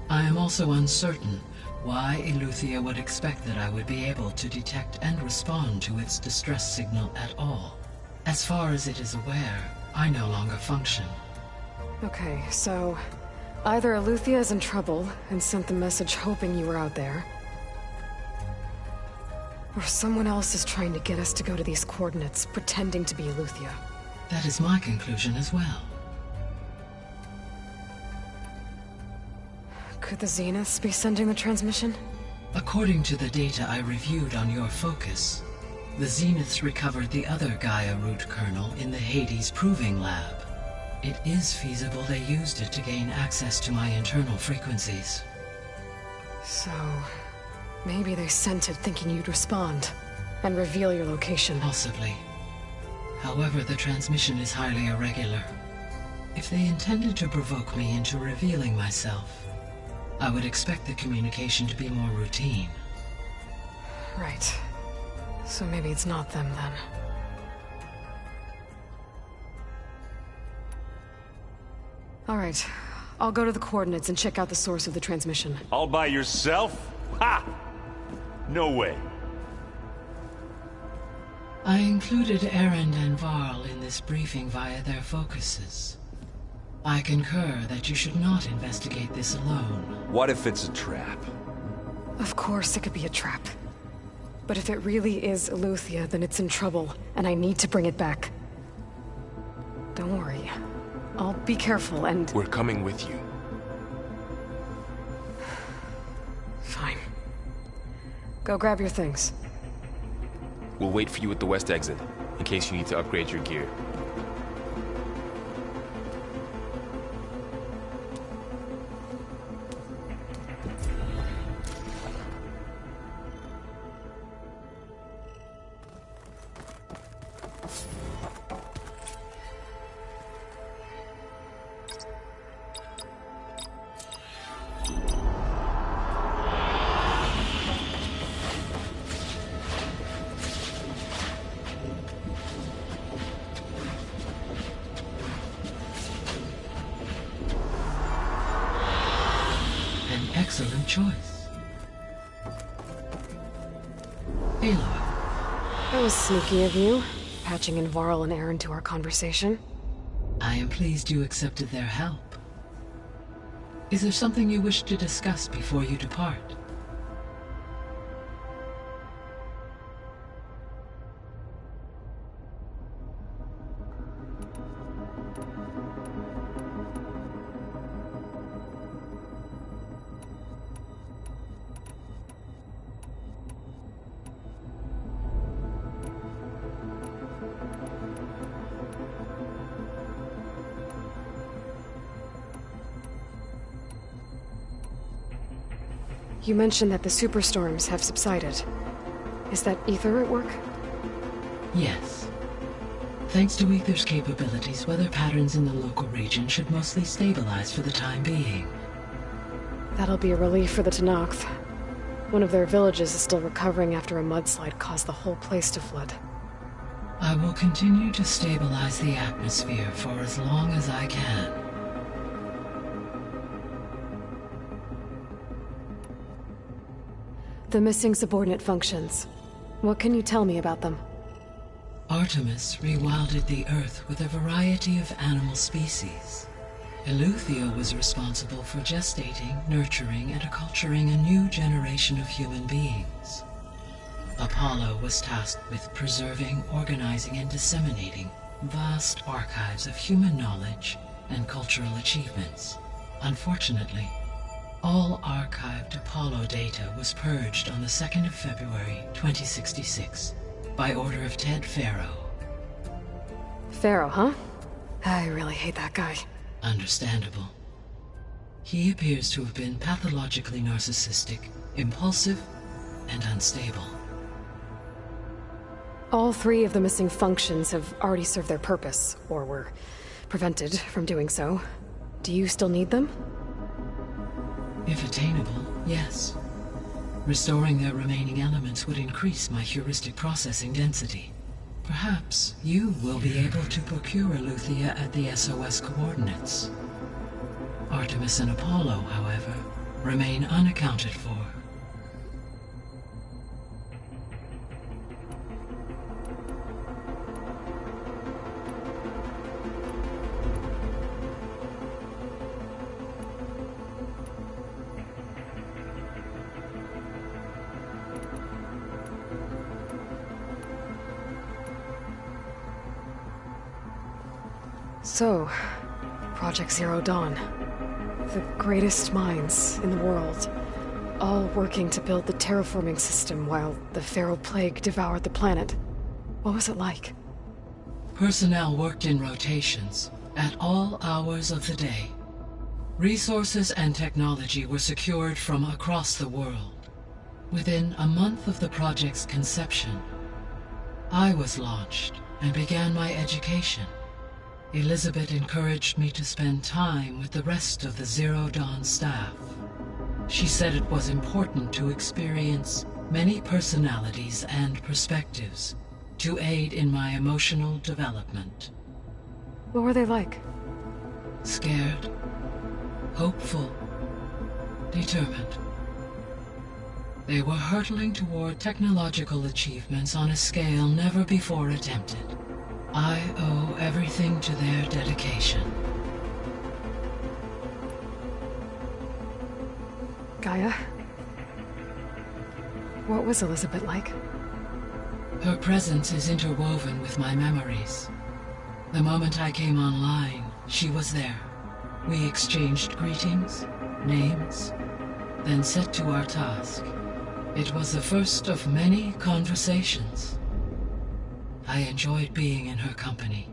I am also uncertain why Eleuthia would expect that I would be able to detect and respond to its distress signal at all. As far as it is aware, I no longer function. Okay, so either Eleuthia is in trouble and sent the message hoping you were out there, or someone else is trying to get us to go to these coordinates, pretending to be Eleuthia. That is my conclusion as well. Could the Zeniths be sending the transmission? According to the data I reviewed on your focus, the Zeniths recovered the other Gaia root kernel in the Hades Proving Lab. It is feasible they used it to gain access to my internal frequencies. So, maybe they sent it thinking you'd respond and reveal your location. Possibly. However, the transmission is highly irregular. If they intended to provoke me into revealing myself, I would expect the communication to be more routine. Right. So maybe it's not them then. All right. I'll go to the coordinates and check out the source of the transmission. All by yourself? Ha! No way. I included Erend and Varl in this briefing via their focuses. I concur that you should not investigate this alone. What if it's a trap? Of course it could be a trap. But if it really is Eleuthia, then it's in trouble, and I need to bring it back. Don't worry. I'll be careful and... We're coming with you. Fine. Go grab your things. We'll wait for you at the west exit, in case you need to upgrade your gear. Excellent choice. Aloy. That was sneaky of you, patching in Varl and Erend to our conversation. I am pleased you accepted their help. Is there something you wish to discuss before you depart? You mentioned that the superstorms have subsided. Is that Aether at work? Yes. Thanks to Aether's capabilities, weather patterns in the local region should mostly stabilize for the time being. That'll be a relief for the Tenakth. One of their villages is still recovering after a mudslide caused the whole place to flood. I will continue to stabilize the atmosphere for as long as I can. The missing subordinate functions. What can you tell me about them? Artemis rewilded the Earth with a variety of animal species. Eleuthia was responsible for gestating, nurturing, and acculturating a new generation of human beings. Apollo was tasked with preserving, organizing, and disseminating vast archives of human knowledge and cultural achievements. Unfortunately, all archived Apollo data was purged on the 2nd of February, 2066, by order of Ted Faro. Faro, huh? I really hate that guy. Understandable. He appears to have been pathologically narcissistic, impulsive, and unstable. All 3 of the missing functions have already served their purpose, or were prevented from doing so. Do you still need them? If attainable, yes. Restoring their remaining elements would increase my heuristic processing density. Perhaps you will be able to procure Eleuthia at the SOS coordinates. Artemis and Apollo, however, remain unaccounted for. So, Project Zero Dawn. The greatest minds in the world, all working to build the terraforming system while the Faro Plague devoured the planet. What was it like? Personnel worked in rotations, at all hours of the day. Resources and technology were secured from across the world. Within a month of the project's conception, I was launched and began my education. Elizabeth encouraged me to spend time with the rest of the Zero Dawn staff. She said it was important to experience many personalities and perspectives to aid in my emotional development. What were they like? Scared, hopeful, determined. They were hurtling toward technological achievements on a scale never before attempted. I owe everything to their dedication. Gaia? What was Elizabeth like? Her presence is interwoven with my memories. The moment I came online, she was there. We exchanged greetings, names, then set to our task. It was the first of many conversations. I enjoyed being in her company,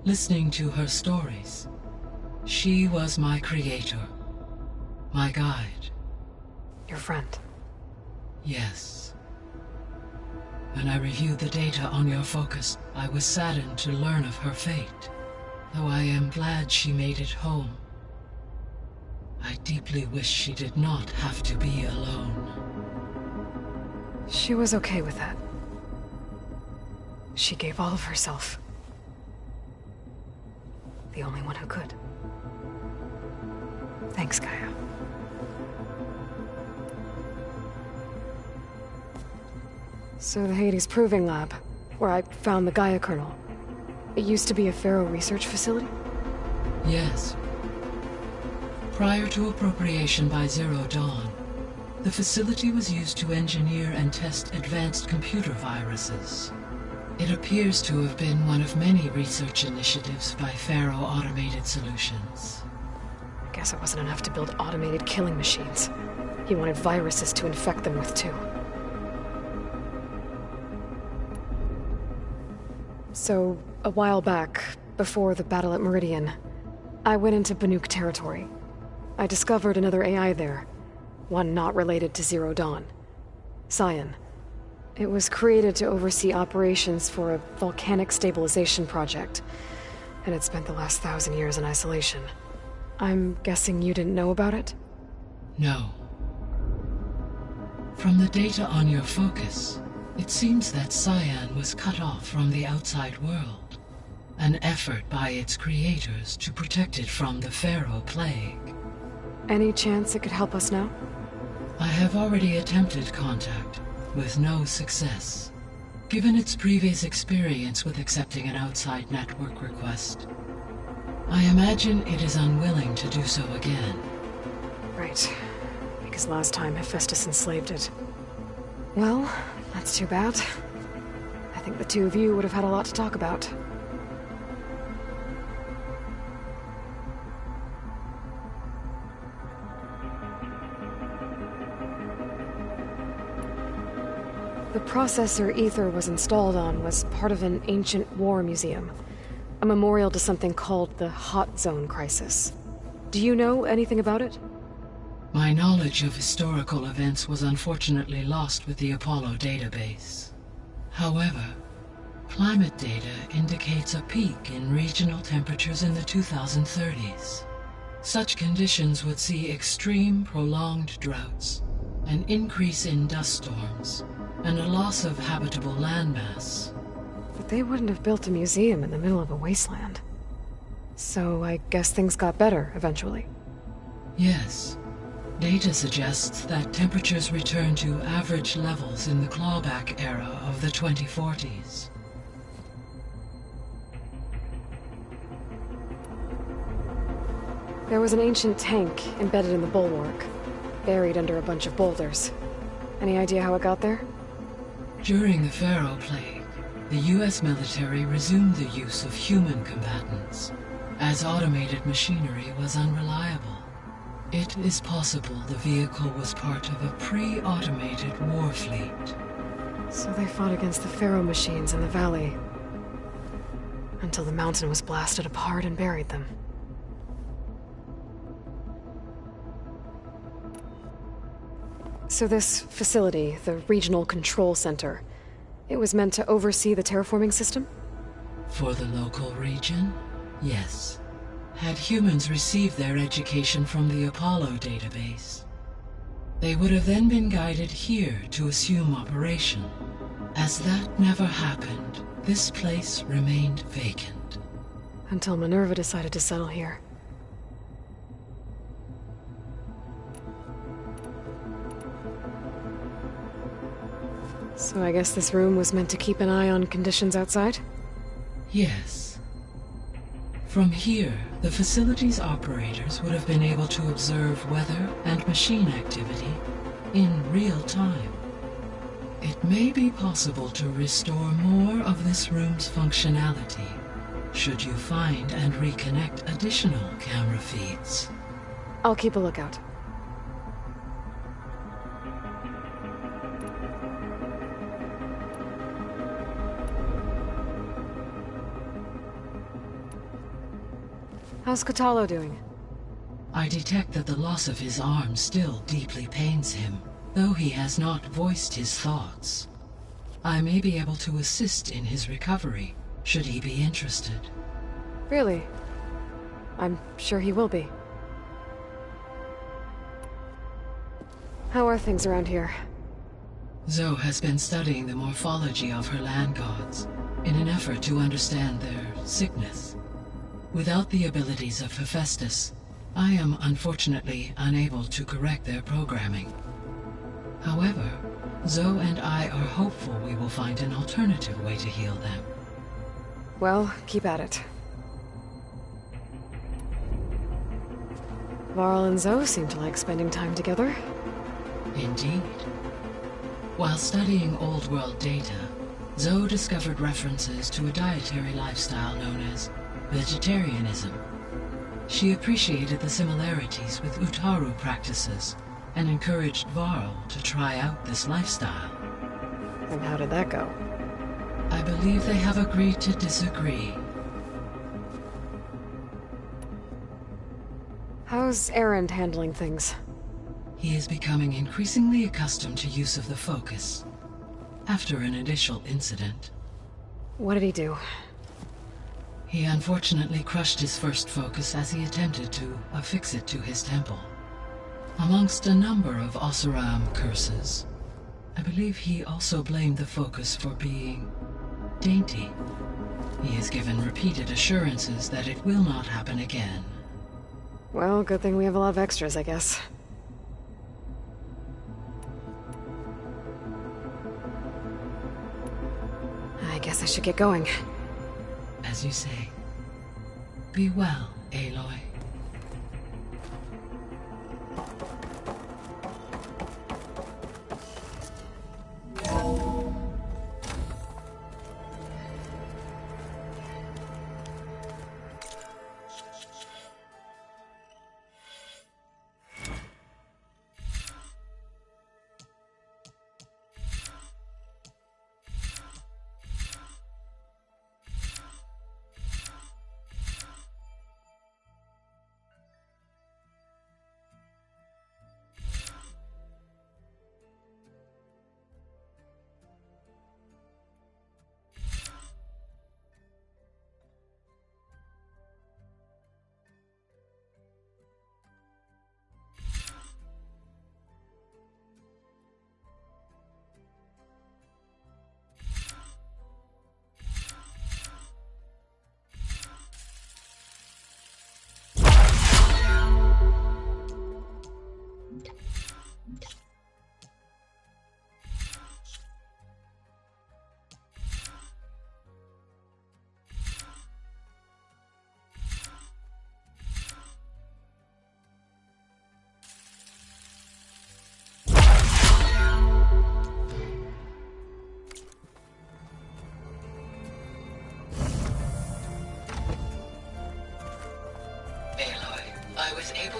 listening to her stories. She was my creator, my guide. Your friend? Yes. When I reviewed the data on your focus, I was saddened to learn of her fate, though I am glad she made it home. I deeply wish she did not have to be alone. She was okay with that. She gave all of herself. The only one who could. Thanks, Gaia. So the Hades Proving Lab, where I found the Gaia kernel. It used to be a Faro research facility? Yes. Prior to appropriation by Zero Dawn, the facility was used to engineer and test advanced computer viruses. It appears to have been one of many research initiatives by Faro Automated Solutions. I guess it wasn't enough to build automated killing machines. He wanted viruses to infect them with, too. So, a while back, before the battle at Meridian, I went into Banuk territory. I discovered another AI there, one not related to Zero Dawn. Cyan. It was created to oversee operations for a volcanic stabilization project, and it spent the last 1,000 years in isolation. I'm guessing you didn't know about it? No. From the data on your focus, it seems that Cyan was cut off from the outside world, an effort by its creators to protect it from the Faro Plague. Any chance it could help us now? I have already attempted contact, with no success. Given its previous experience with accepting an outside network request, I imagine it is unwilling to do so again. Right. Because last time Hephaestus enslaved it. Well, that's too bad. I think the two of you would have had a lot to talk about. The processor Ether was installed on was part of an ancient war museum. A memorial to something called the Hot Zone Crisis. Do you know anything about it? My knowledge of historical events was unfortunately lost with the Apollo database. However, climate data indicates a peak in regional temperatures in the 2030s. Such conditions would see extreme, prolonged droughts, an increase in dust storms, and a loss of habitable landmass. But they wouldn't have built a museum in the middle of a wasteland. So I guess things got better eventually. Yes. Data suggests that temperatures returned to average levels in the clawback era of the 2040s. There was an ancient tank embedded in the bulwark, buried under a bunch of boulders. Any idea how it got there? During the Pharaoh Plague, the US military resumed the use of human combatants, as automated machinery was unreliable. It is possible the vehicle was part of a pre-automated war fleet. So they fought against the Pharaoh machines in the valley, until the mountain was blasted apart and buried them. So this facility, the Regional Control Center, it was meant to oversee the terraforming system? For the local region, yes. Had humans received their education from the Apollo database, they would have then been guided here to assume operation. As that never happened, this place remained vacant. Until Minerva decided to settle here. So I guess this room was meant to keep an eye on conditions outside? Yes. From here, the facility's operators would have been able to observe weather and machine activity in real time. It may be possible to restore more of this room's functionality, should you find and reconnect additional camera feeds. I'll keep a lookout. How's Kotallo doing? I detect that the loss of his arm still deeply pains him, though he has not voiced his thoughts. I may be able to assist in his recovery, should he be interested. Really? I'm sure he will be. How are things around here? Zoe has been studying the morphology of her land gods, in an effort to understand their sickness. Without the abilities of Hephaestus, I am unfortunately unable to correct their programming. However, Zoe and I are hopeful we will find an alternative way to heal them. Well, keep at it. Varl and Zoe seem to like spending time together. Indeed. While studying Old World data, Zoe discovered references to a dietary lifestyle known as vegetarianism. She appreciated the similarities with Utaru practices and encouraged Varl to try out this lifestyle. And how did that go? I believe they have agreed to disagree. How's Erend handling things? He is becoming increasingly accustomed to use of the focus, after an initial incident. What did he do? He unfortunately crushed his first focus as he attempted to affix it to his temple. Amongst a number of Oseram curses, I believe he also blamed the focus for being dainty. He has given repeated assurances that it will not happen again. Well, good thing we have a lot of extras, I guess. I guess I should get going. As you say. Be well, Aloy.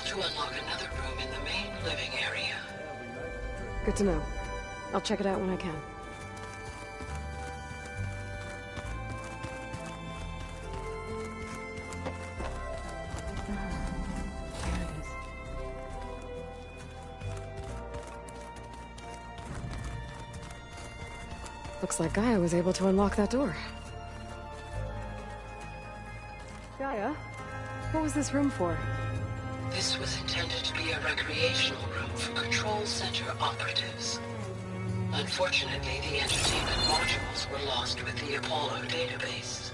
to unlock another room in the main living area. Good to know. I'll check it out when I can. Looks like Gaia was able to unlock that door. Gaia? What was this room for? This was intended to be a recreational room for Control Center operatives. Unfortunately, the entertainment modules were lost with the Apollo database.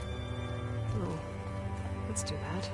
Oh, that's too bad.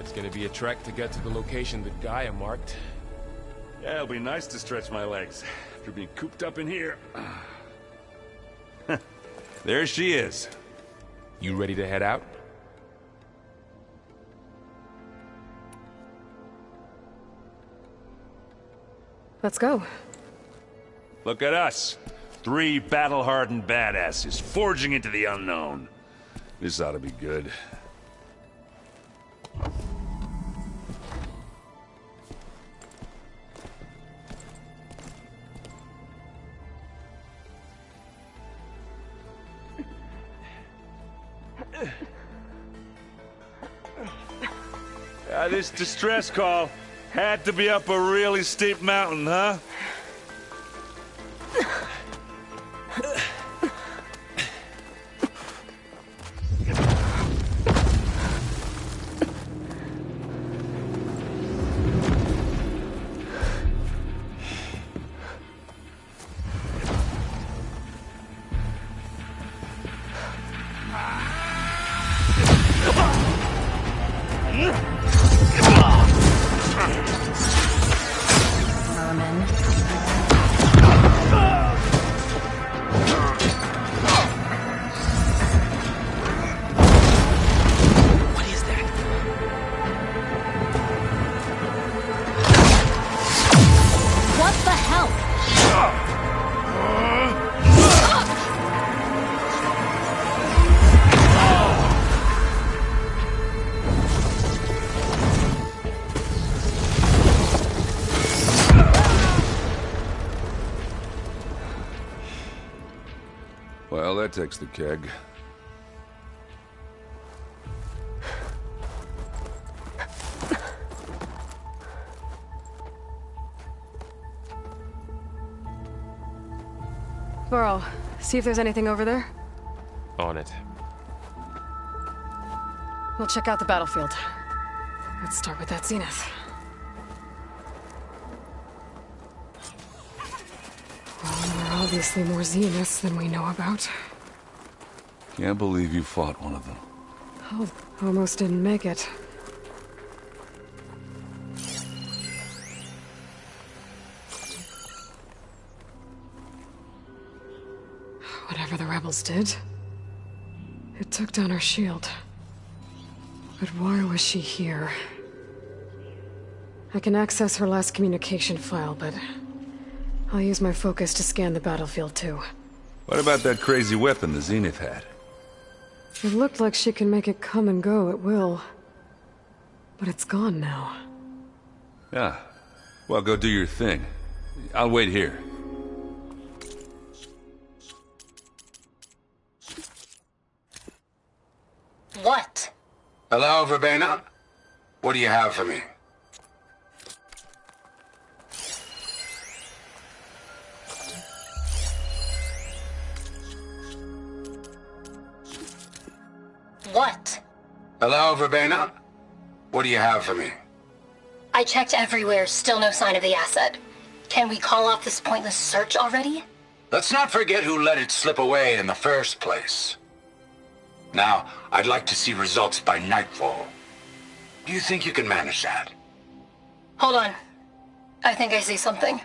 It's gonna be a trek to get to the location that Gaia marked. Yeah, it'll be nice to stretch my legs after being cooped up in here. There she is. You ready to head out? Let's go. Look at us. 3 battle-hardened badasses forging into the unknown. This ought to be good. This distress call had to be up a really steep mountain, huh? Well, that takes the keg. Varl, see if there's anything over there. On it. We'll check out the battlefield. Let's start with that Zenith. Well, there are obviously more Zeniths than we know about. Can't believe you fought one of them. Oh, almost didn't make it. Whatever the rebels did, it took down her shield. But why was she here? I can access her last communication file, but I'll use my focus to scan the battlefield too. What about that crazy weapon the Zenith had? It looked like she can make it come and go at will. But it's gone now. Yeah. Well, go do your thing. I'll wait here. What? Hello, Verbena? What do you have for me? What? Hello, Verbena? What do you have for me? I checked everywhere, still no sign of the asset. Can we call off this pointless search already? Let's not forget who let it slip away in the first place. Now, I'd like to see results by nightfall. Do you think you can manage that? Hold on. I think I see something.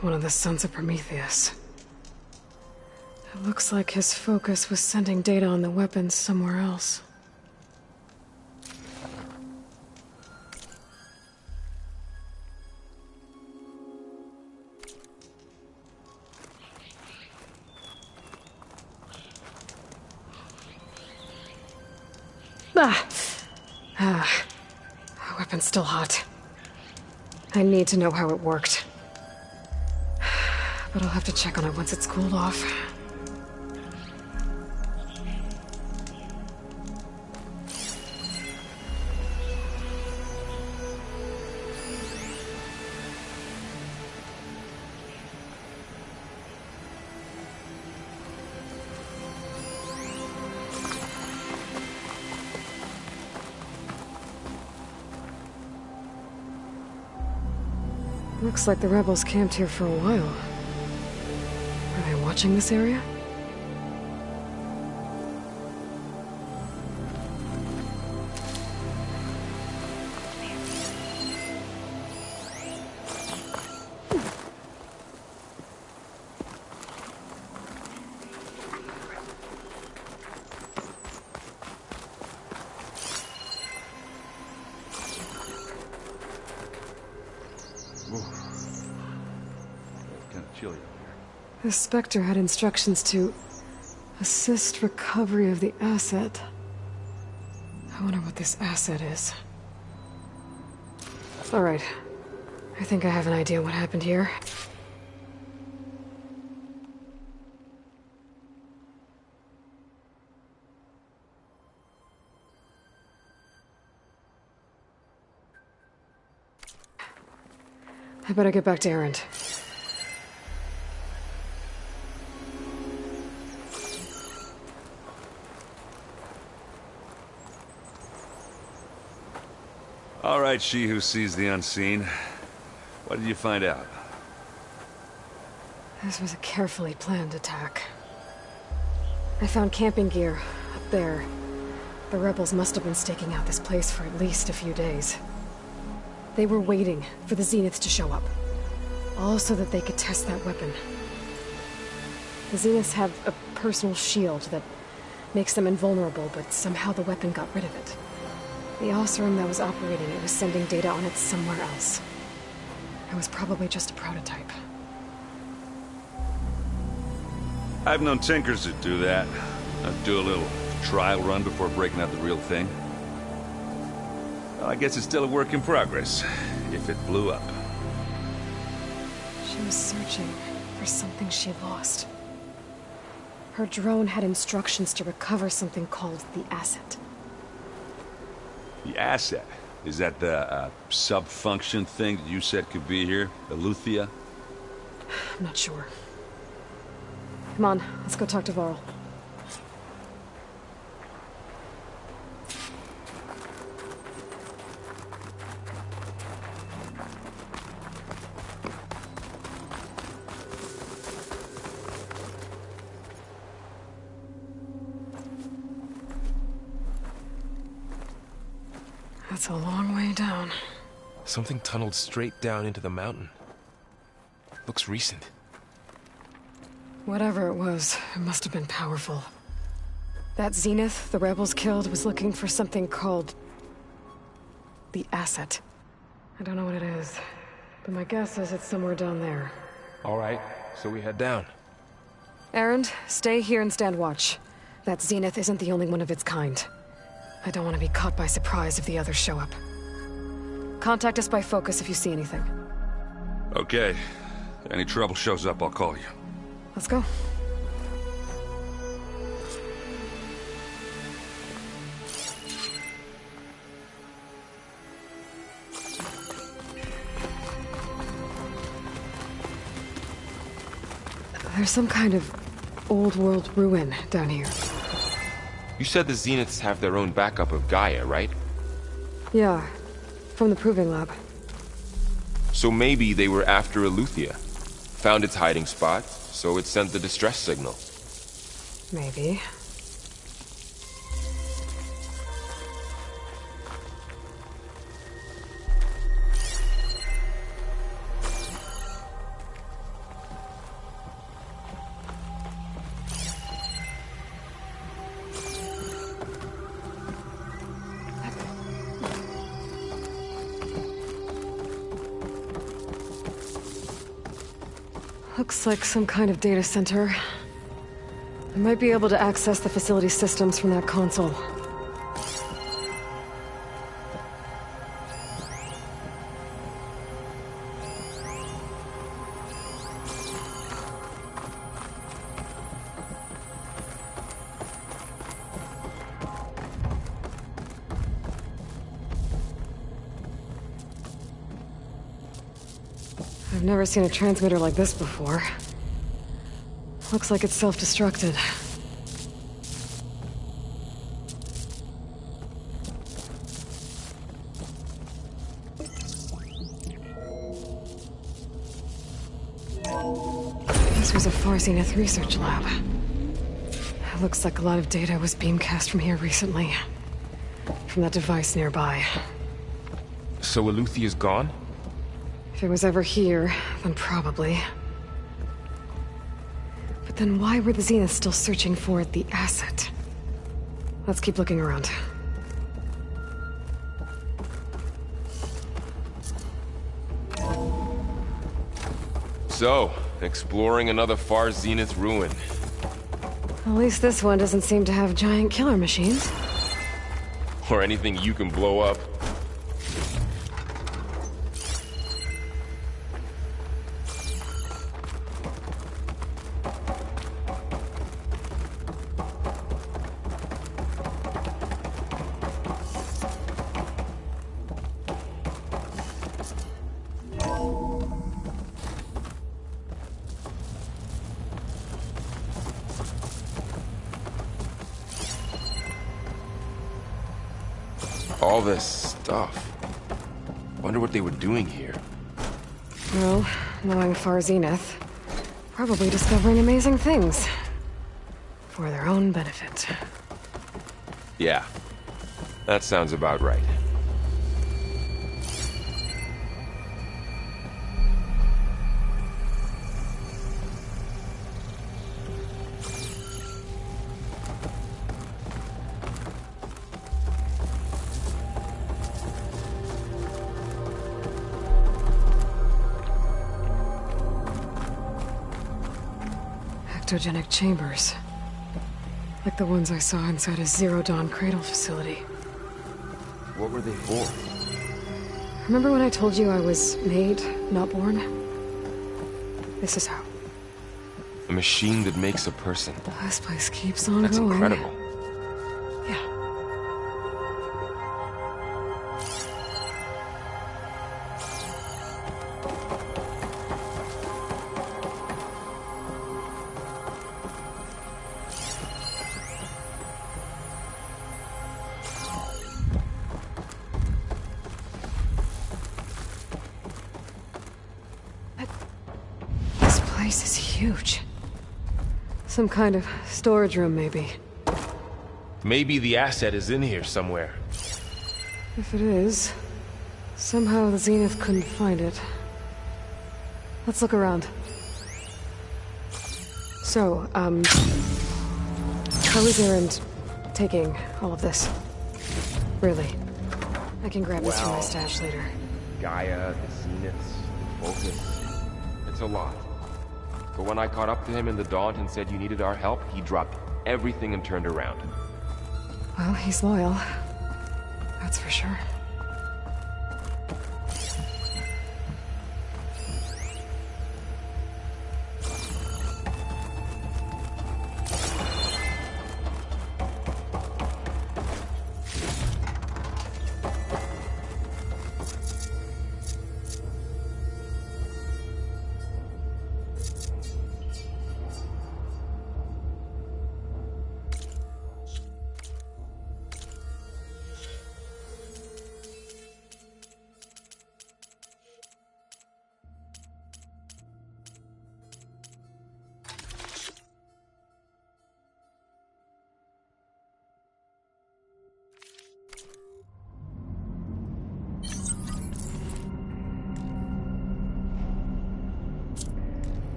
One of the Sons of Prometheus. It looks like his focus was sending data on the weapons somewhere else. The weapon's still hot. I need to know how it worked. But I'll have to check on it once it's cooled off. Looks like the rebels camped here for a while. Are they watching this area? The Spectre had instructions to assist recovery of the asset. I wonder what this asset is. Alright. I think I have an idea what happened here. I better get back to Erend. All right, she who sees the unseen. What did you find out? This was a carefully planned attack. I found camping gear up there. The rebels must have been staking out this place for at least a few days. They were waiting for the Zeniths to show up, all so that they could test that weapon. The Zeniths have a personal shield that makes them invulnerable, but somehow the weapon got rid of it. The Oseram that was operating it was sending data on it somewhere else. It was probably just a prototype. I've known tinkers that do that. Do a little trial run before breaking out the real thing. Well, I guess it's still a work in progress, if it blew up. She was searching for something she lost. Her drone had instructions to recover something called the Asset. The Asset? Is that the sub-function thing that you said could be here? Eleuthia? I'm not sure. Come on, let's go talk to Varl. That's a long way down. Something tunneled straight down into the mountain. Looks recent. Whatever it was, it must have been powerful. That Zenith the rebels killed was looking for something called the Asset. I don't know what it is, but my guess is it's somewhere down there. All right, so we head down. Erend, stay here and stand watch. That Zenith isn't the only one of its kind. I don't want to be caught by surprise if the others show up. Contact us by focus if you see anything. Okay. If any trouble shows up, I'll call you. Let's go. There's some kind of old world ruin down here. You said the Zeniths have their own backup of Gaia, right? Yeah, from the Proving Lab. So maybe they were after Eleuthia. Found its hiding spot, so it sent the distress signal. Maybe. Looks like some kind of data center. I might be able to access the facility systems from that console. I've never seen a transmitter like this before. Looks like it's self-destructed. This was a Far Zenith research lab. It looks like a lot of data was beamcast from here recently. From that device nearby. So Eleuthia's gone? If it was ever here, then probably. But then why were the Zeniths still searching for the Asset? Let's keep looking around. So, exploring another Far Zenith ruin. At least this one doesn't seem to have giant killer machines. Or anything you can blow up. All this stuff. Wonder what they were doing here. Well, knowing Far Zenith, probably discovering amazing things. For their own benefit. Yeah, that sounds about right. Ectogenic chambers. Like the ones I saw inside a Zero Dawn cradle facility. What were they for? Remember when I told you I was made, not born? This is how. A machine that makes a person. This place keeps on That's going. incredible. Yeah. This place is huge. Some kind of storage room, maybe. Maybe the asset is in here somewhere. If it is, somehow the Zenith couldn't find it. Let's look around. So, how is Erend taking all of this? Really? I can grab this from my stash later. Gaia, the Zeniths, the Focus. It's a lot. But when I caught up to him in the Daunt and said you needed our help, he dropped everything and turned around. Well, he's loyal. That's for sure.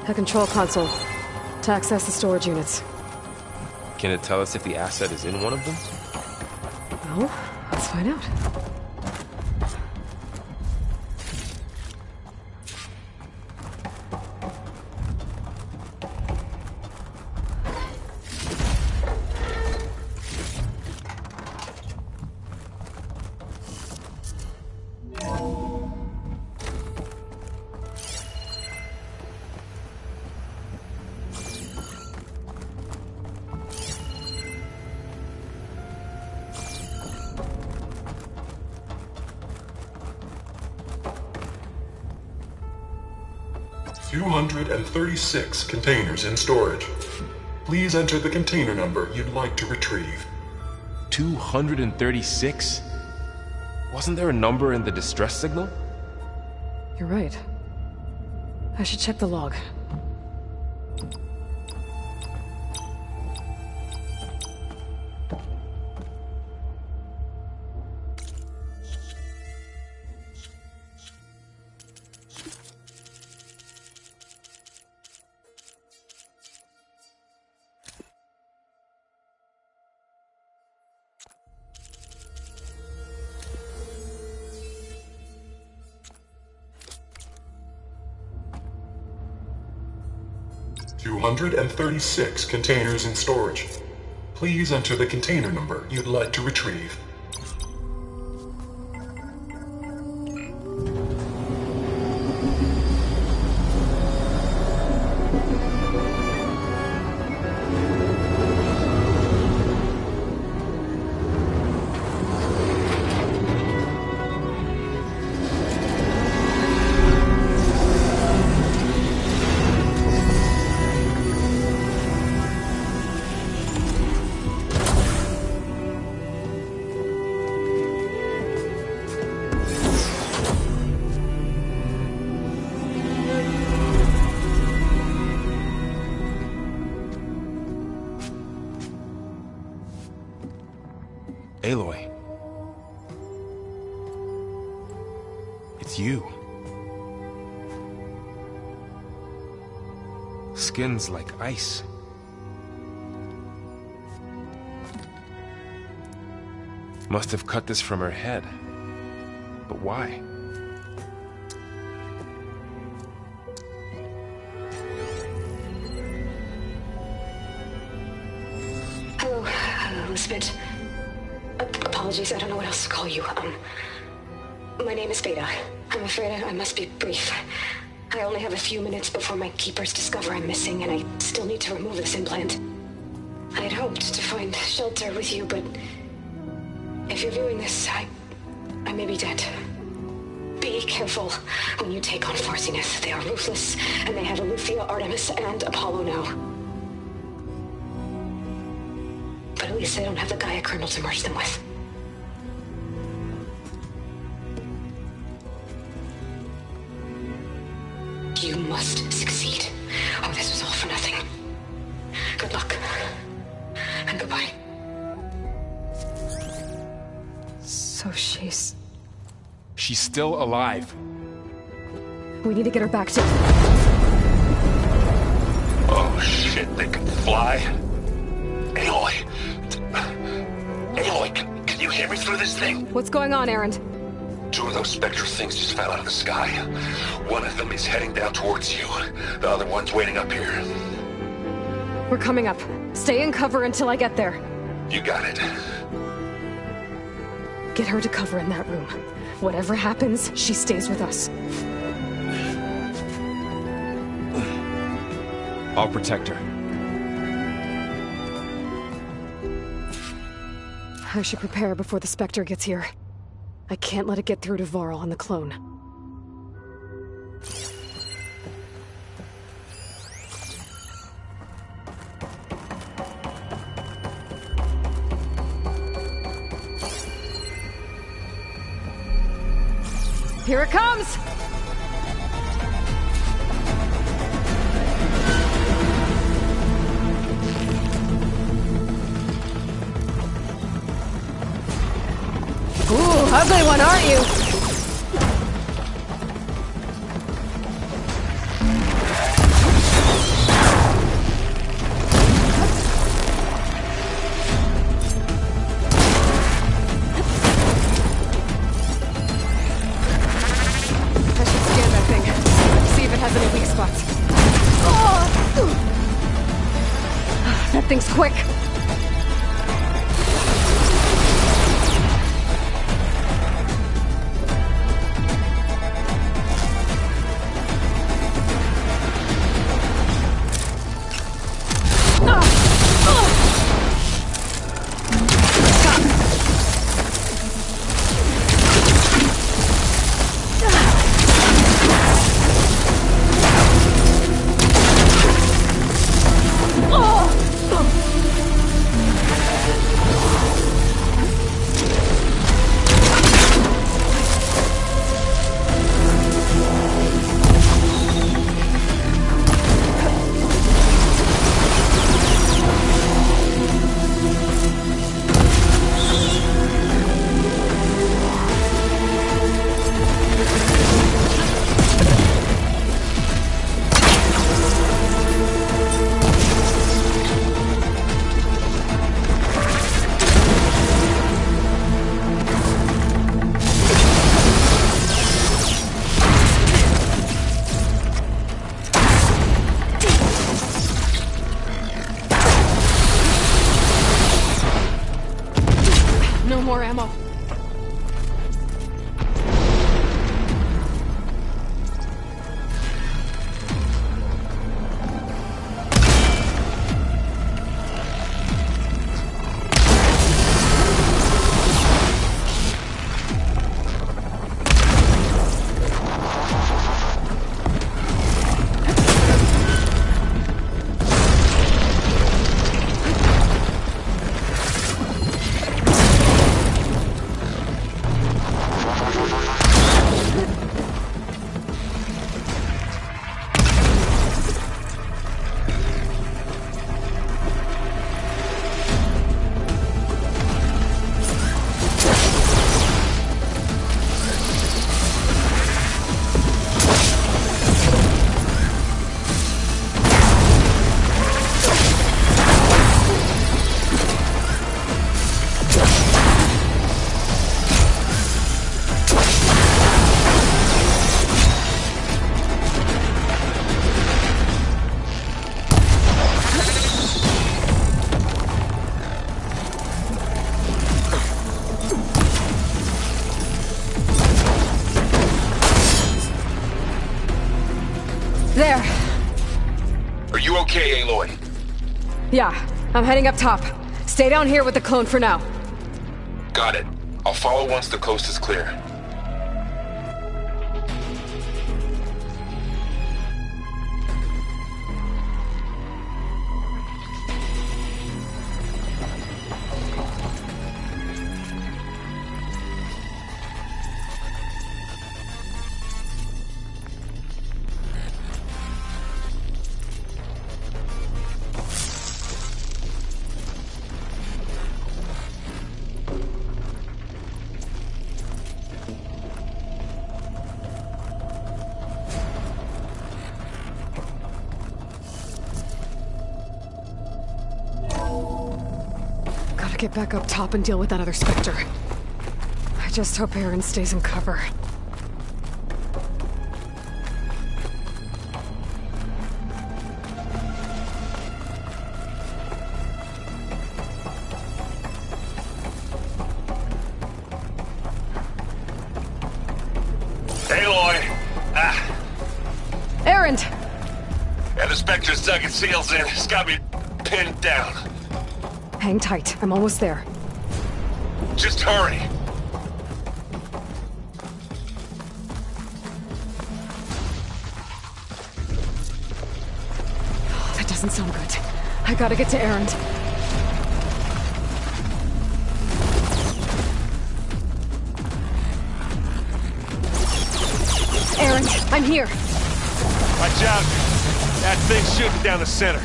A control console to access the storage units. Can it tell us if the asset is in one of them? Well, let's find out. $236 containers in storage. Please enter the container number you'd like to retrieve. 236? Wasn't there a number in the distress signal? You're right. I should check the log. $236 containers in storage. Please enter the container number you'd like to retrieve. Aloy. It's you. Skin's like ice. Must have cut this from her head. But why? Hello, Elizabeth. Apologies, I don't know what else to call you. My name is Beta. I'm afraid I must be brief. I only have a few minutes before my keepers discover I'm missing, and I still need to remove this implant. I had hoped to find shelter with you, but if you're viewing this, I may be dead. Be careful when you take on Far Zenith. They are ruthless, and they have Aletheia, Artemis, and Apollo now. But at least they don't have the Gaia kernel to merge them with. You must succeed. Oh, this was all for nothing. Good luck. And goodbye. So she's still alive. We need to get her back to... Oh shit, they can fly? Aloy! Aloy, can you hear me through this thing? What's going on, Erend? 2 of those Spectre things just fell out of the sky. One of them is heading down towards you. The other one's waiting up here. We're coming up. Stay in cover until I get there. You got it. Get her to cover in that room. Whatever happens, she stays with us. I'll protect her. I should prepare before the Spectre gets here. I can't let it get through to Varl and the clone. Here it comes! Ooh, ugly one, aren't you? I should scan that thing. See if it has any weak spots. That thing's quick. Yeah, I'm heading up top. Stay down here with the clone for now. Got it. I'll follow once the coast is clear. Gotta get back up top and deal with that other Spectre. I just hope Aaron stays in cover. Aloy! Aaron! Yeah, the Spectre's dug its heels in. It's got me pinned down. Hang tight, I'm almost there. Just hurry. Oh, that doesn't sound good. I gotta get to Aaron. Aaron, I'm here. Watch out. That thing's shooting down the center.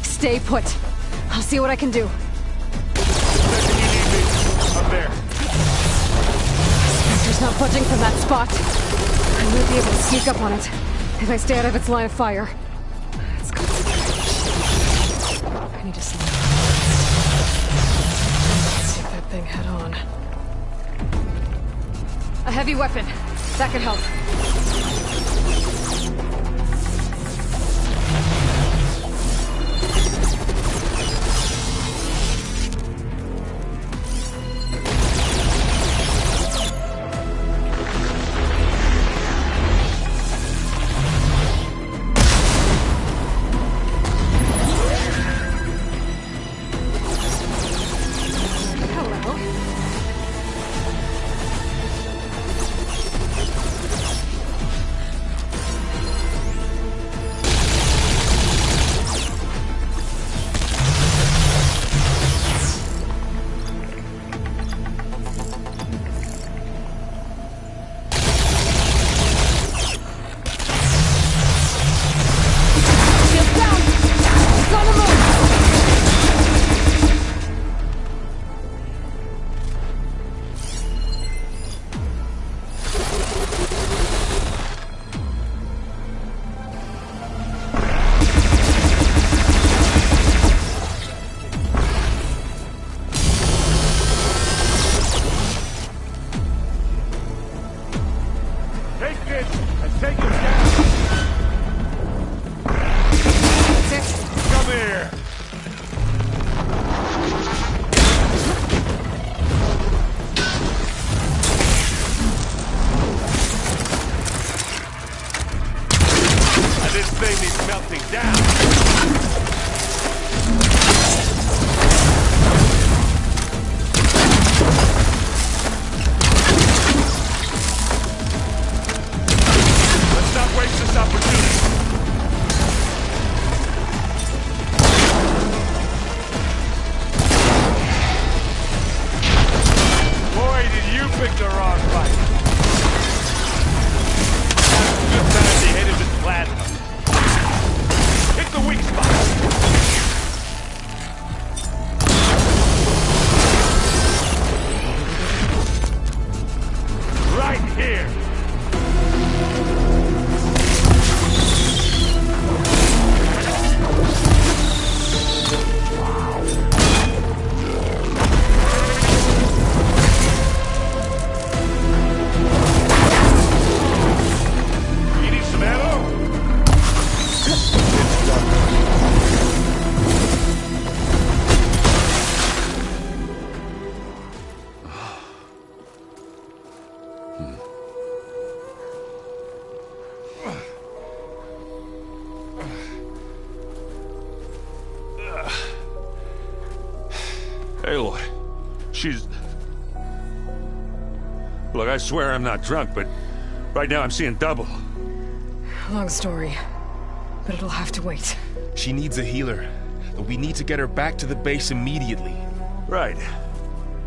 Stay put. I'll see what I can do. Up there. Spectre's not budging from that spot. I might be able to sneak up on it if I stay out of its line of fire. It's got to be. I need to slow down. Let's take that thing head on. A heavy weapon. That could help. She's... Look, I swear I'm not drunk, but right now I'm seeing double. Long story, but it'll have to wait. She needs a healer. We need to get her back to the base immediately. Right.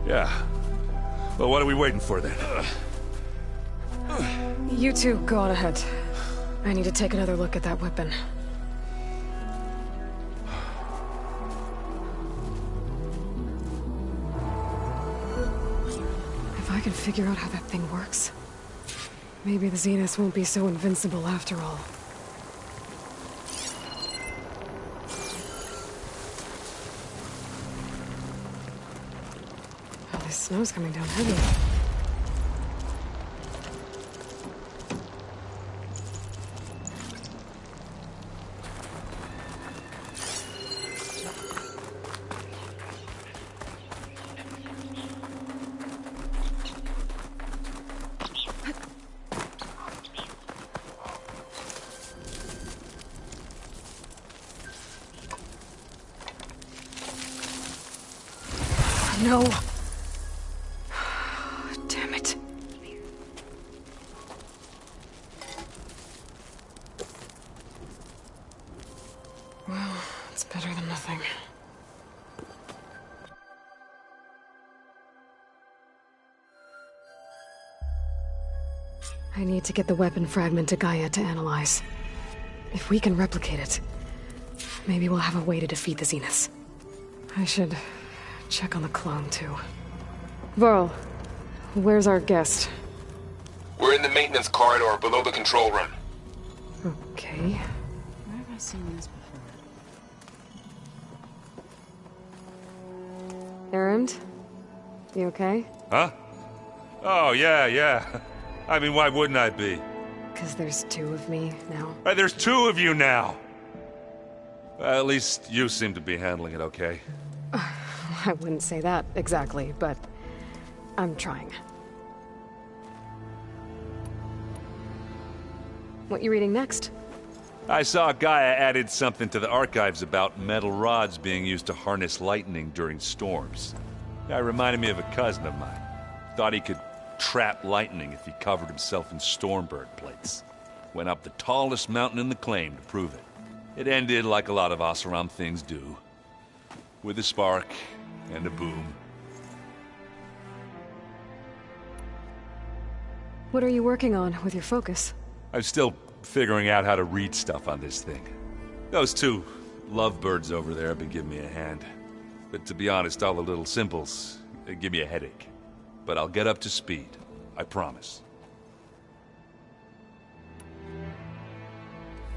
Yeah. Well, what are we waiting for then? You two go on ahead. I need to take another look at that weapon. If I can figure out how that thing works, maybe the Zeniths won't be so invincible after all. Oh, this snow's coming down heavy. No. Damn it. Well, it's better than nothing. I need to get the weapon fragment to Gaia to analyze. If we can replicate it, maybe we'll have a way to defeat the Zeniths. I should check on the clone, too. Varl, where's our guest? We're in the maintenance corridor below the control room. Okay. Where have I seen this before? Erend? You okay? Huh? Oh, yeah. I mean, why wouldn't I be? Because there's two of me now. There's two of you now! Well, at least you seem to be handling it okay. I wouldn't say that exactly, but I'm trying. What you reading next? I saw Gaia added something to the archives about metal rods being used to harness lightning during storms. Guy reminded me of a cousin of mine. Thought he could trap lightning if he covered himself in Stormbird plates. Went up the tallest mountain in the claim to prove it. It ended like a lot of Oseram things do. With a spark and a boom. What are you working on with your focus? I'm still figuring out how to read stuff on this thing. Those two lovebirds over there have been giving me a hand. But to be honest, all the little symbols, they give me a headache. But I'll get up to speed. I promise.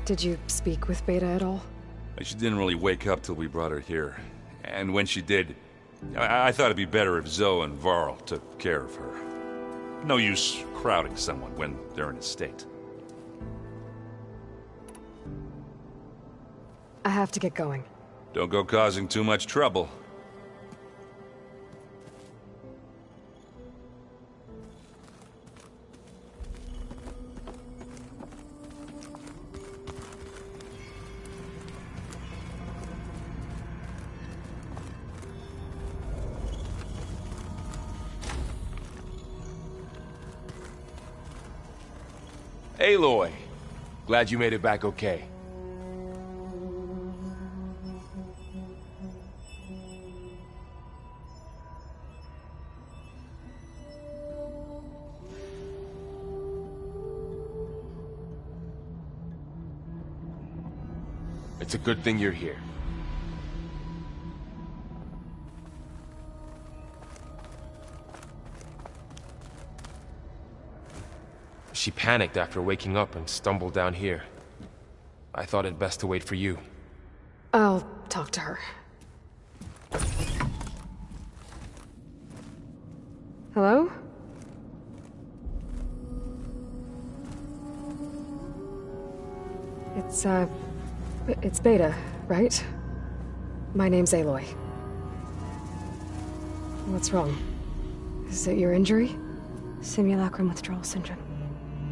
Did you speak with Beta at all? She didn't really wake up till we brought her here. And when she did, I thought it'd be better if Zoe and Varl took care of her. No use crowding someone when they're in a state. I have to get going. Don't go causing too much trouble. Aloy, glad you made it back okay. It's a good thing you're here. She panicked after waking up and stumbled down here. I thought it best to wait for you. I'll talk to her. Hello? It's Beta, right? My name's Aloy. What's wrong? Is it your injury? Simulacrum withdrawal syndrome.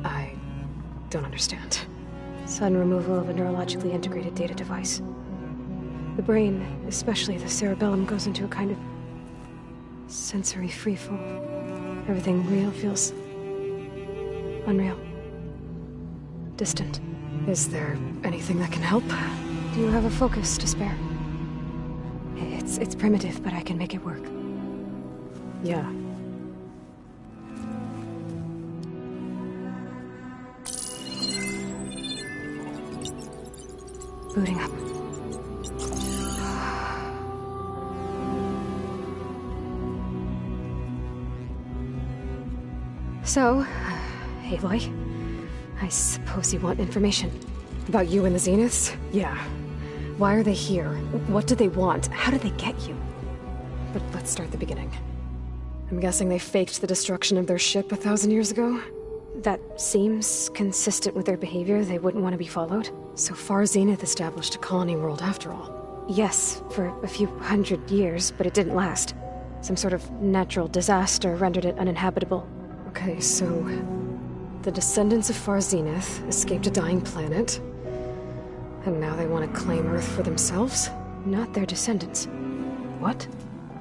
I don't understand. Sudden removal of a neurologically integrated data device. The brain, especially the cerebellum, goes into a kind of Sensory freefall. Everything real feels unreal. Distant. Is there anything that can help? Do you have a focus to spare? It's primitive, but I can make it work. Yeah. Booting up. So, Aloy, I suppose you want information. About you and the Zeniths? Yeah. Why are they here? What do they want? How did they get you? But let's start at the beginning. I'm guessing they faked the destruction of their ship 1,000 years ago? That seems consistent with their behavior. They wouldn't want to be followed. So Far Zenith established a colony world after all. Yes, for a few hundred years, but it didn't last. Some sort of natural disaster rendered it uninhabitable. Okay, so the descendants of Far Zenith escaped a dying planet, and now they want to claim Earth for themselves? Not their descendants. What?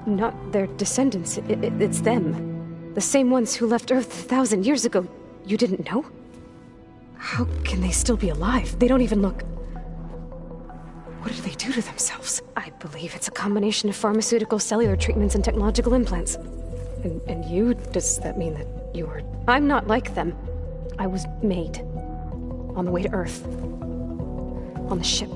Not their descendants. It's them. The same ones who left Earth 1,000 years ago. You didn't know? How can they still be alive? They don't even look... What did they do to themselves? I believe it's a combination of pharmaceutical, cellular treatments, and technological implants. And you? Does that mean that you are... I'm not like them. I was made. On the way to Earth. On the ship.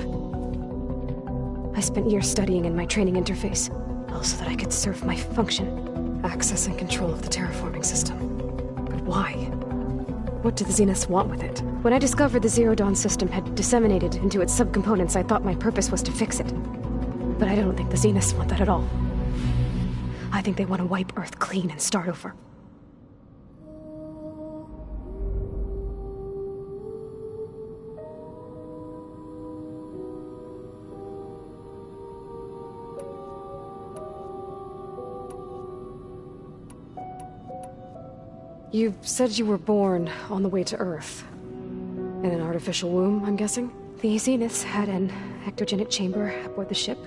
I spent years studying in my training interface, all so that I could serve my function. Access and control of the terraforming system. But why? What do the Zeniths want with it? When I discovered the Zero Dawn system had disseminated into its subcomponents, I thought my purpose was to fix it. But I don't think the Zeniths want that at all. I think they want to wipe Earth clean and start over. You said you were born on the way to Earth. In an artificial womb, I'm guessing? The Zeniths had an ectogenic chamber aboard the ship.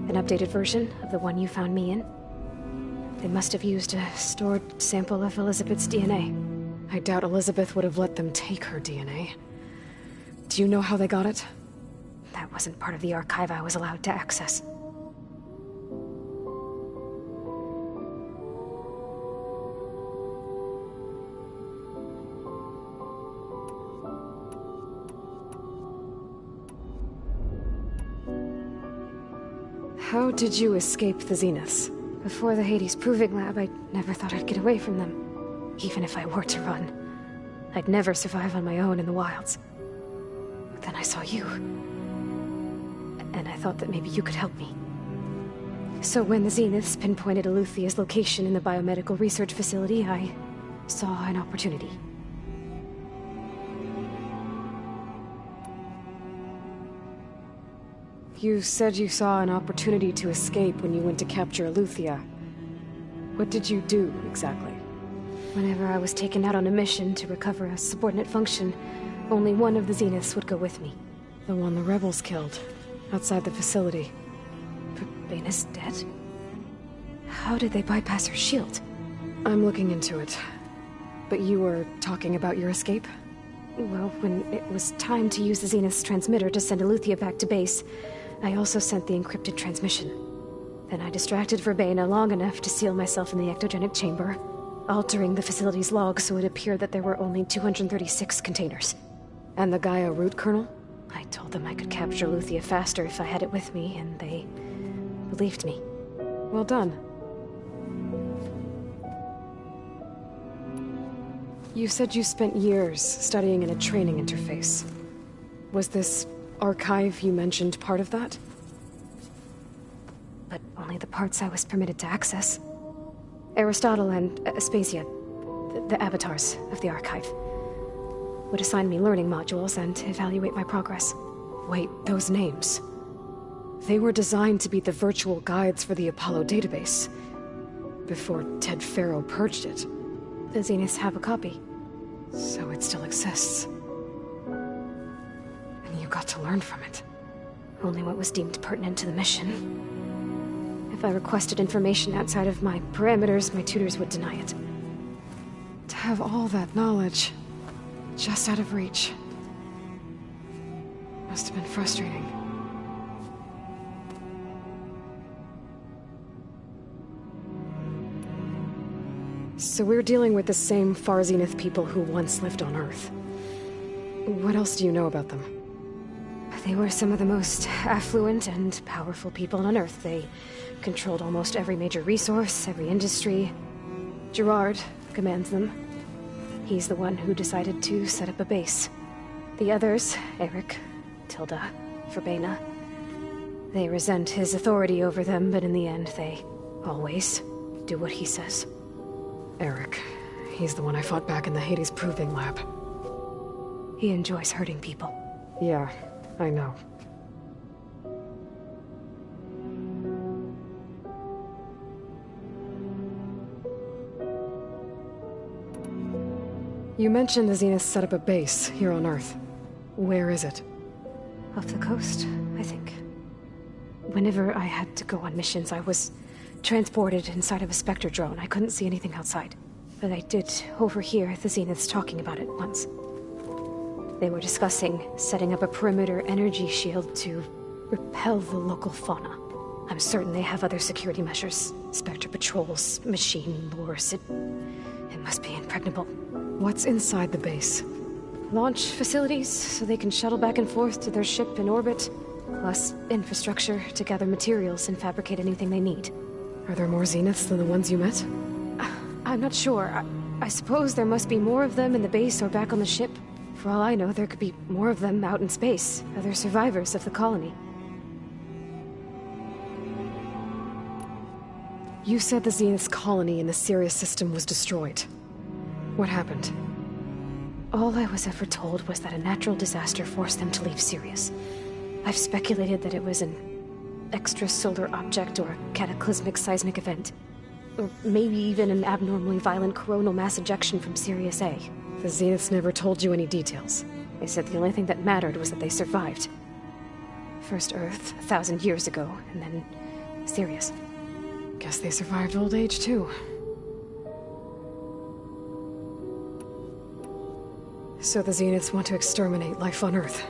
An updated version of the one you found me in. They must have used a stored sample of Elizabeth's DNA. I doubt Elizabeth would have let them take her DNA. Do you know how they got it? That wasn't part of the archive I was allowed to access. How did you escape the Zeniths? Before the Hades Proving Lab, I never thought I'd get away from them. Even if I were to run. I'd never survive on my own in the wilds. But then I saw you. And I thought that maybe you could help me. So when the Zeniths pinpointed Eluthia's location in the biomedical research facility, I saw an opportunity. You said you saw an opportunity to escape when you went to capture Eluthia. What did you do, exactly? Whenever I was taken out on a mission to recover a subordinate function, only one of the Zeniths would go with me. The one the rebels killed, outside the facility. But Baina's dead? How did they bypass her shield? I'm looking into it. But you were talking about your escape? Well, when it was time to use the Zenith's transmitter to send Eluthia back to base, I also sent the encrypted transmission. Then I distracted Verbena long enough to seal myself in the ectogenic chamber, altering the facility's log so it appeared that there were only 236 containers. And the Gaia root kernel? I told them I could capture Eluthia faster if I had it with me, and they believed me. Well done. You said you spent years studying in a training interface. Was this archive you mentioned part of that? But only the parts I was permitted to access. Aristotle and Aspasia, the avatars of the archive, would assign me learning modules and evaluate my progress. Wait, those names. They were designed to be the virtual guides for the Apollo database, before Ted Faro purged it. The Zeniths have a copy. So it still exists. And you got to learn from it. Only what was deemed pertinent to the mission. If I requested information outside of my parameters, my tutors would deny it. To have all that knowledge, just out of reach. Must have been frustrating. So we're dealing with the same Far Zenith people who once lived on Earth. What else do you know about them? They were some of the most affluent and powerful people on Earth. They controlled almost every major resource, every industry. Gerard commands them. He's the one who decided to set up a base. The others, Eric, Tilda, Verbena, they resent his authority over them, but in the end, they always do what he says. Eric. He's the one I fought back in the Hades Proving Lab. He enjoys hurting people. Yeah, I know. You mentioned the Zenith set up a base here on Earth. Where is it? Off the coast, I think. Whenever I had to go on missions, I was transported inside of a Spectre drone. I couldn't see anything outside. But I did overhear the Zeniths talking about it once. They were discussing setting up a perimeter energy shield to repel the local fauna. I'm certain they have other security measures. Spectre patrols, machine lures. It must be impregnable. What's inside the base? Launch facilities, so they can shuttle back and forth to their ship in orbit. Plus infrastructure to gather materials and fabricate anything they need. Are there more Zeniths than the ones you met? I'm not sure. I suppose there must be more of them in the base or back on the ship. For all I know, there could be more of them out in space, other survivors of the colony. You said the Zenith's colony in the Sirius system was destroyed. What happened? All I was ever told was that a natural disaster forced them to leave Sirius. I've speculated that it was an extrasolar object or a cataclysmic seismic event. Or maybe even an abnormally violent coronal mass ejection from Sirius A. The Zeniths never told you any details. They said the only thing that mattered was that they survived. First Earth, 1,000 years ago, and then Sirius. Guess they survived old age, too. So the Zeniths want to exterminate life on Earth.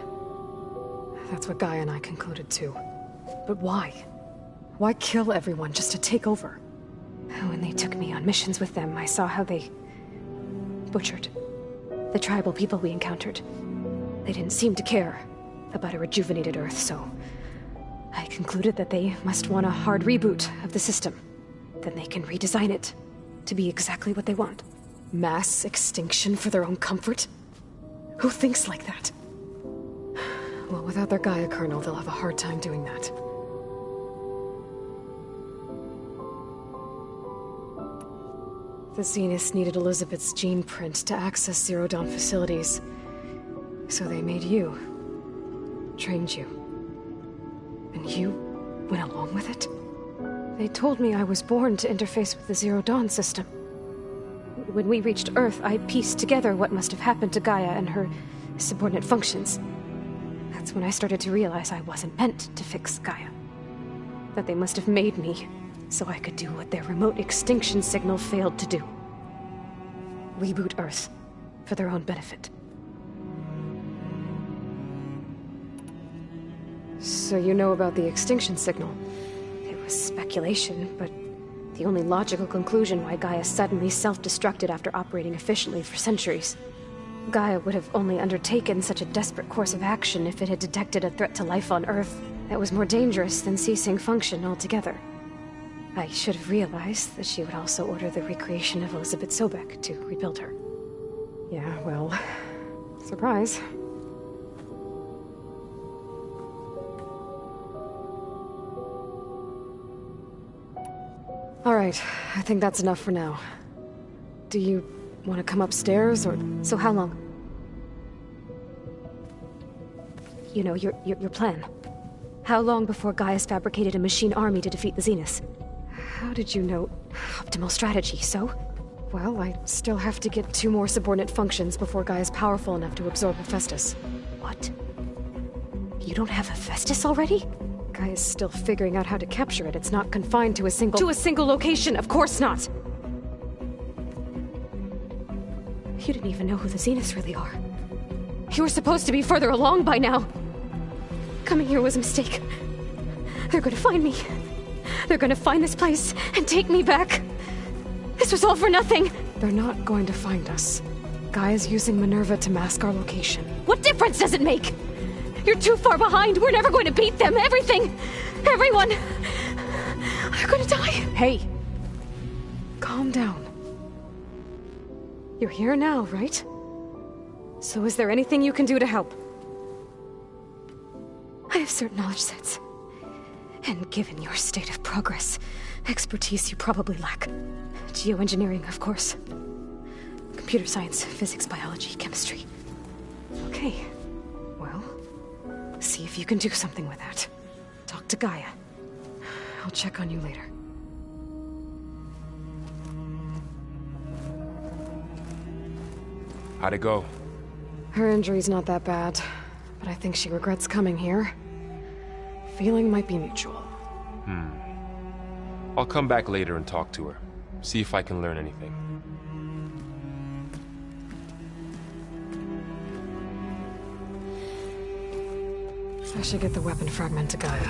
That's what Gaia and I concluded, too. But why? Why kill everyone just to take over? When they took me on missions with them, I saw how they butchered the tribal people we encountered. They didn't seem to care about a rejuvenated Earth, so I concluded that they must want a hard reboot of the system. Then they can redesign it to be exactly what they want. Mass extinction for their own comfort? Who thinks like that? Well, without their Gaia kernel, they'll have a hard time doing that. The Zeniths needed Elizabeth's gene print to access Zero Dawn facilities. So they made you. Trained you. And you went along with it? They told me I was born to interface with the Zero Dawn system. When we reached Earth, I pieced together what must have happened to Gaia and her subordinate functions. That's when I started to realize I wasn't meant to fix Gaia. That they must have made me so I could do what their remote extinction signal failed to do. Reboot Earth, for their own benefit. So you know about the extinction signal? It was speculation, but the only logical conclusion why Gaia suddenly self-destructed after operating efficiently for centuries. Gaia would have only undertaken such a desperate course of action if it had detected a threat to life on Earth that was more dangerous than ceasing function altogether. I should have realized that she would also order the recreation of Elizabeth Sobek to rebuild her. Yeah, well, surprise. All right, I think that's enough for now. Do you want to come upstairs, or... So how long? You know, your plan. How long before Gaia's fabricated a machine army to defeat the Zeniths? How did you know? Optimal strategy, so? Well, I still have to get 2 more subordinate functions before Gaia's powerful enough to absorb Hephaestus. What? You don't have Hephaestus already? Gaia's still figuring out how to capture it. It's not confined to a single location. Of course not. You didn't even know who the Zeniths really are. You were supposed to be further along by now. Coming here was a mistake. They're gonna find me. They're gonna find this place and take me back. This was all for nothing. They're not going to find us. Gaia's using Minerva to mask our location. What difference does it make? You're too far behind. We're never going to beat them. Everything, everyone, they're gonna die. Hey, calm down. You're here now, right? So is there anything you can do to help? I have certain knowledge sets. And given your state of progress, expertise you probably lack. Geoengineering, of course. Computer science, physics, biology, chemistry. Okay. Well, see if you can do something with that. Talk to Gaia. I'll check on you later. How'd it go? Her injury's not that bad, but I think she regrets coming here. Feeling might be mutual. I'll come back later and talk to her. See if I can learn anything. I should get the weapon fragment to Gaia.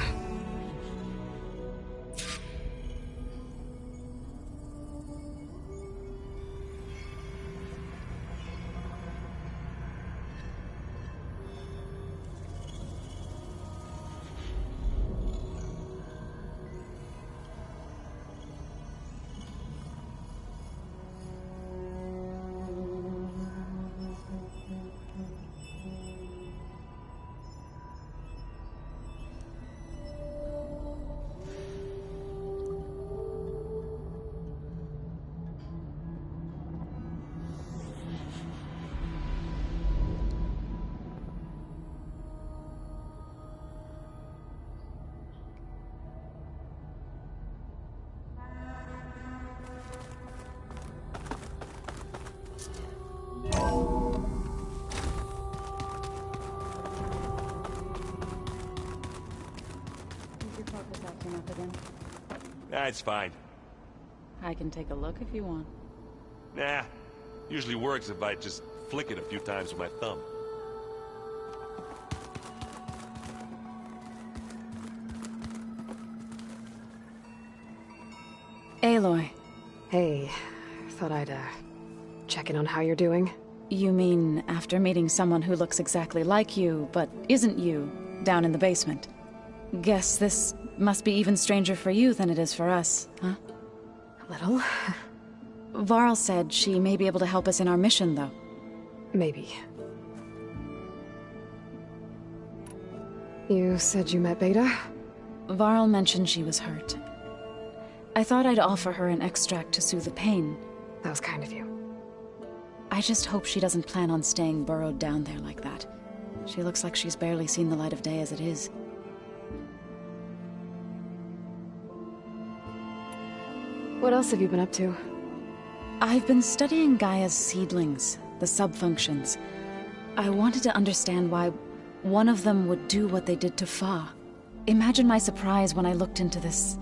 Nah, it's fine. I can take a look if you want. Nah. Usually works if I just flick it a few times with my thumb. Aloy. Hey, thought I'd, check in on how you're doing. You mean after meeting someone who looks exactly like you, but isn't you, down in the basement? Guess this must be even stranger for you than it is for us, huh? A little. Varl said she may be able to help us in our mission, though. Maybe. You said you met Beta? Varl mentioned she was hurt. I thought I'd offer her an extract to soothe the pain. That was kind of you. I just hope she doesn't plan on staying burrowed down there like that. She looks like she's barely seen the light of day as it is. What else have you been up to? I've been studying Gaia's seedlings, the subfunctions. I wanted to understand why one of them would do what they did to Fa. Imagine my surprise when I looked into this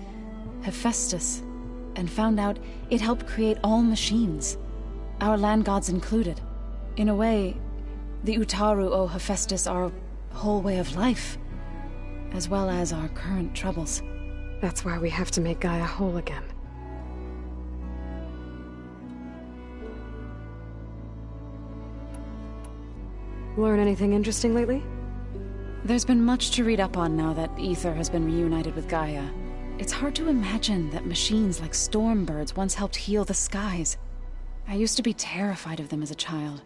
Hephaestus and found out it helped create all machines, our land gods included. In a way, the Utaru o Hephaestus are a whole way of life, as well as our current troubles. That's why we have to make Gaia whole again. Learn anything interesting lately? There's been much to read up on now that Aether has been reunited with Gaia. It's hard to imagine that machines like Stormbirds once helped heal the skies. I used to be terrified of them as a child.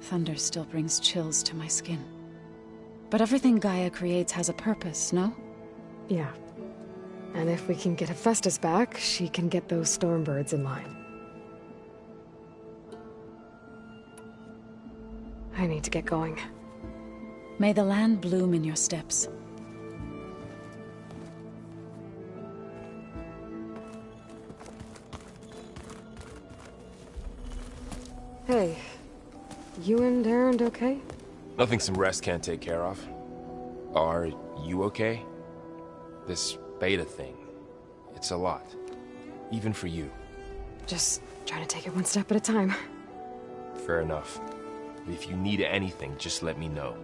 Thunder still brings chills to my skin. But everything Gaia creates has a purpose, no? Yeah. And if we can get Hephaestus back, she can get those Stormbirds in line. I need to get going. May the land bloom in your steps. Hey, you and Erend okay? Nothing some rest can't take care of. Are you okay? This beta thing, it's a lot. Even for you. Just trying to take it one step at a time. Fair enough. If you need anything, just let me know.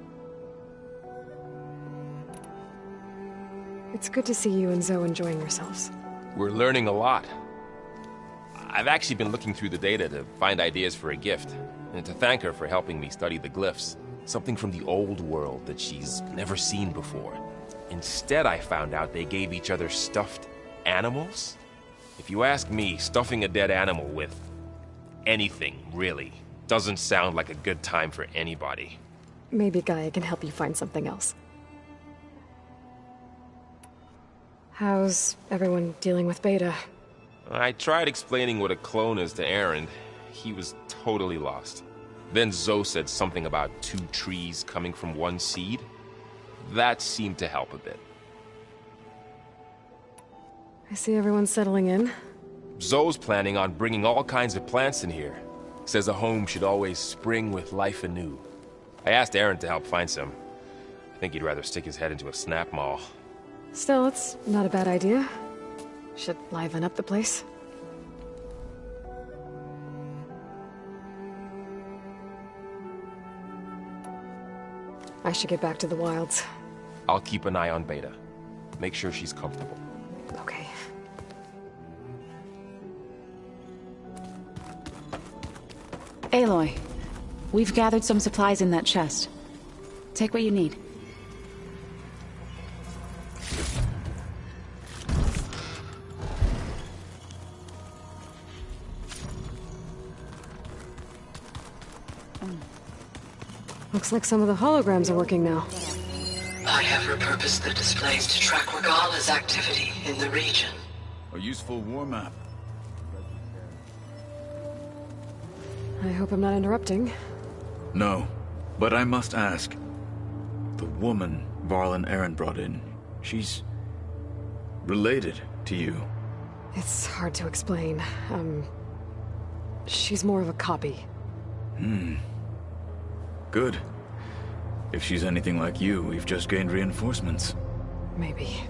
It's good to see you and Zoe enjoying yourselves. We're learning a lot. I've actually been looking through the data to find ideas for a gift, and to thank her for helping me study the glyphs. Something from the old world that she's never seen before. Instead, I found out they gave each other stuffed animals. If you ask me, stuffing a dead animal with anything, really, doesn't sound like a good time for anybody. Maybe Gaia can help you find something else. How's everyone dealing with Beta? I tried explaining what a clone is to Aaron. He was totally lost. Then Zoe said something about 2 trees coming from 1 seed. That seemed to help a bit. I see everyone settling in. Zoe's planning on bringing all kinds of plants in here. Says a home should always spring with life anew. I asked Aaron to help find some. I think he'd rather stick his head into a snap mall. Still, it's not a bad idea. Should liven up the place. I should get back to the wilds. I'll keep an eye on Beta. Make sure she's comfortable. Okay. Aloy, we've gathered some supplies in that chest. Take what you need. Looks like some of the holograms are working now. I have repurposed the displays to track Regala's activity in the region. A useful war map. I hope I'm not interrupting. No, but I must ask. The woman Varl and Aaron brought in, she's related to you. It's hard to explain. She's more of a copy. Good. If she's anything like you, we've just gained reinforcements. Maybe.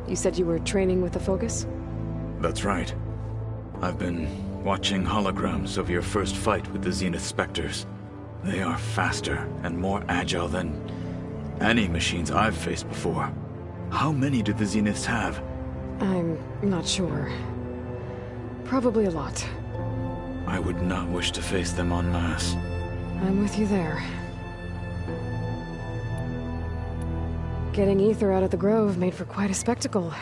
You said you were training with the Focus? That's right. I've been watching holograms of your first fight with the Zenith Spectres. They are faster and more agile than any machines I've faced before. How many do the Zeniths have? I'm not sure. Probably a lot. I would not wish to face them en masse. I'm with you there. Getting Ether out of the Grove made for quite a spectacle.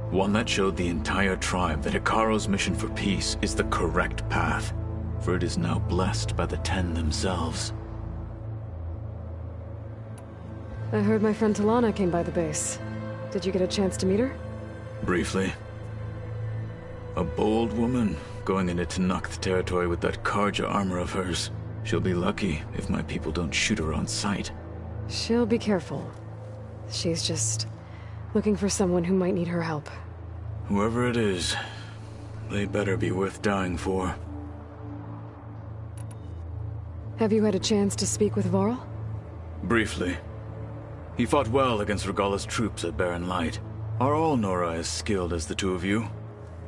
One that showed the entire tribe that Hekarro's mission for peace is the correct path, for it is now blessed by the Ten themselves. I heard my friend Talana came by the base. Did you get a chance to meet her? Briefly. A bold woman going into Tenakth territory with that Karja armor of hers. She'll be lucky if my people don't shoot her on sight. She'll be careful. She's just looking for someone who might need her help. Whoever it is, they better be worth dying for. Have you had a chance to speak with Varl? Briefly. He fought well against Regala's troops at Barren Light. Are all Nora as skilled as the two of you?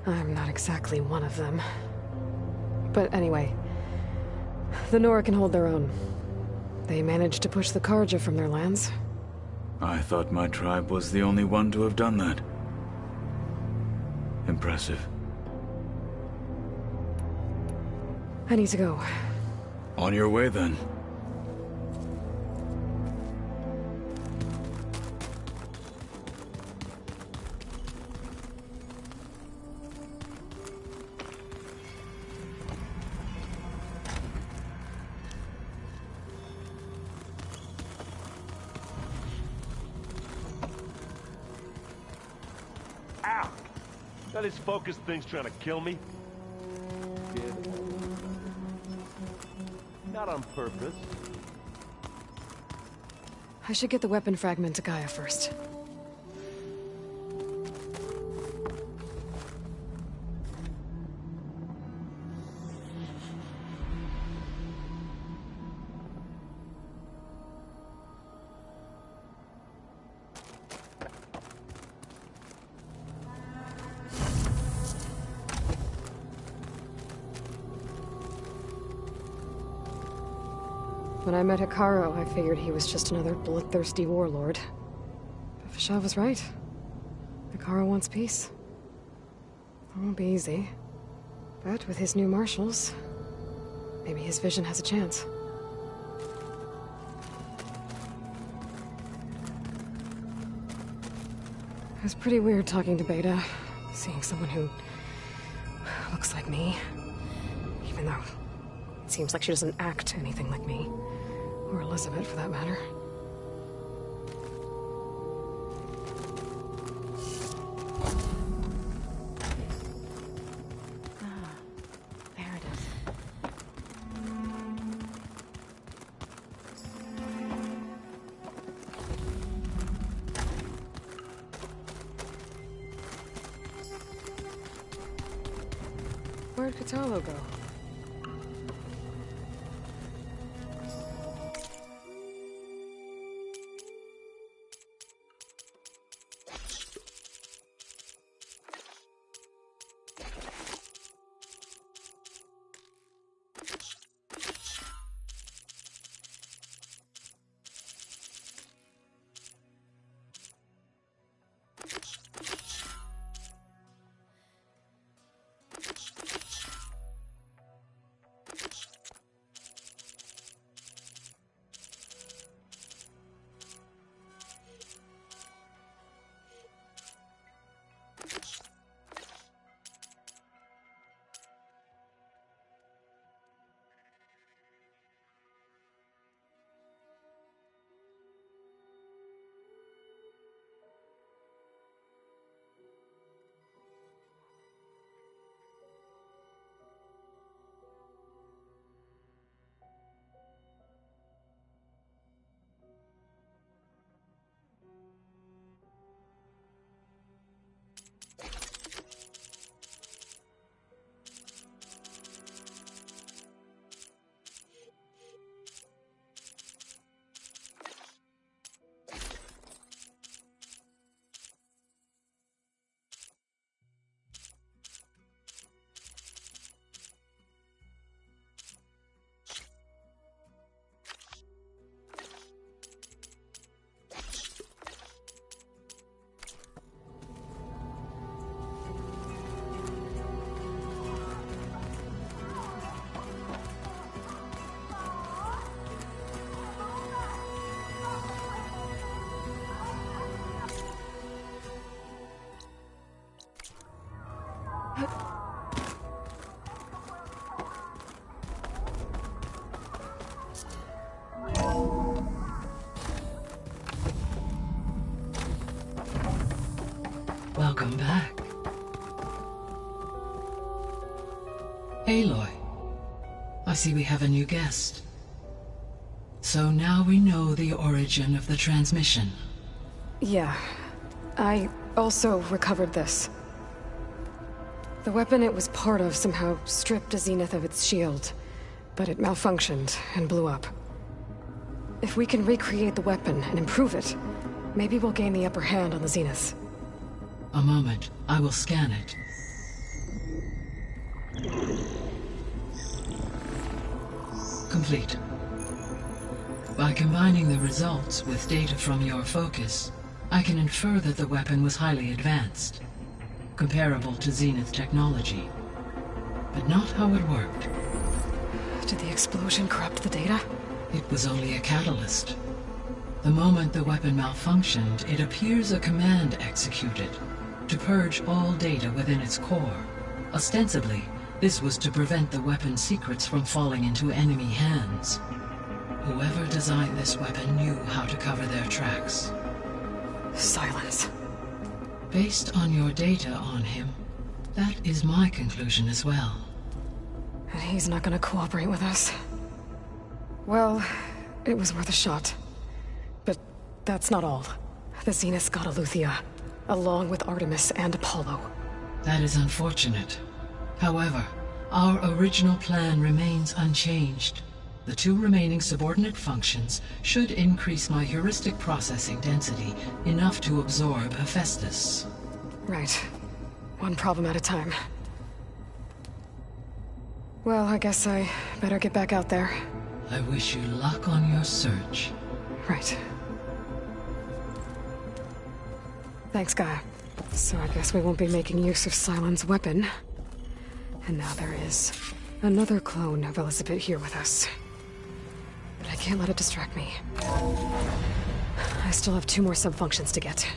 I'm not exactly one of them. But anyway, the Nora can hold their own. They managed to push the Karja from their lands. I thought my tribe was the only one to have done that. Impressive. I need to go. On your way, then. Ow! That his focus thing's trying to kill me? Not on purpose. I should get the weapon fragment to Gaia first. When I met Hekarro, I figured he was just another bloodthirsty warlord. But Fashav was right. Hekarro wants peace. It won't be easy. But with his new marshals, maybe his vision has a chance. It was pretty weird talking to Beta, seeing someone who looks like me. Even though it seems like she doesn't act anything like me. Or Elizabeth, for that matter. There it is. Where'd Kotallo go? Welcome back. Aloy, I see we have a new guest. So now we know the origin of the transmission. Yeah. I also recovered this. The weapon it was part of somehow stripped a Zenith of its shield, but it malfunctioned and blew up. If we can recreate the weapon and improve it, maybe we'll gain the upper hand on the Zeniths. A moment. I will scan it. Complete. By combining the results with data from your focus, I can infer that the weapon was highly advanced, comparable to Zenith technology, but not how it worked. Did the explosion corrupt the data? It was only a catalyst. The moment the weapon malfunctioned, it appears a command executed to purge all data within its core. Ostensibly, this was to prevent the weapon's secrets from falling into enemy hands. Whoever designed this weapon knew how to cover their tracks. Silence. Based on your data on him, that is my conclusion as well. And he's not gonna cooperate with us. Well, it was worth a shot. But that's not all. The Zeniths got Eleuthia, along with Artemis and Apollo. That is unfortunate. However, our original plan remains unchanged. The 2 remaining subordinate functions should increase my heuristic processing density enough to absorb Hephaestus. Right. One problem at a time. Well, I guess I better get back out there. I wish you luck on your search. Right. Thanks, Gaia. So I guess we won't be making use of Cylon's weapon. And now there is another clone of Elizabeth here with us. But I can't let it distract me. I still have 2 more sub-functions to get.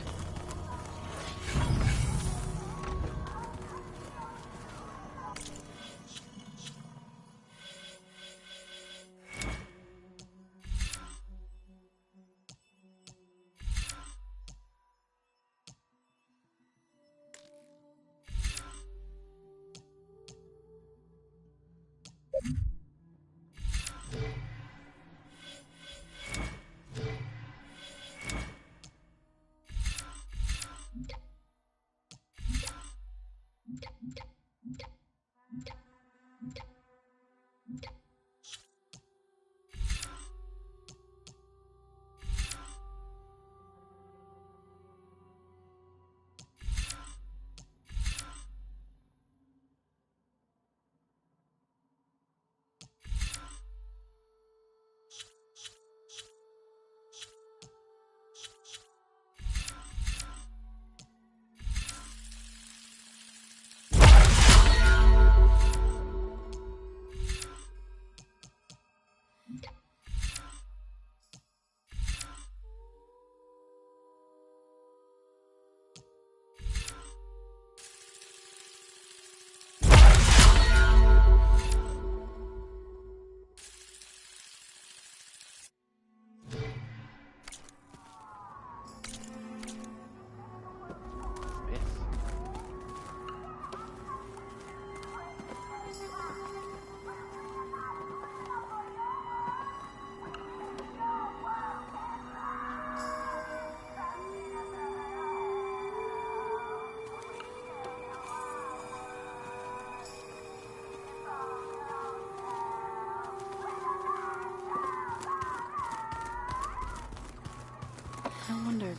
I wonder...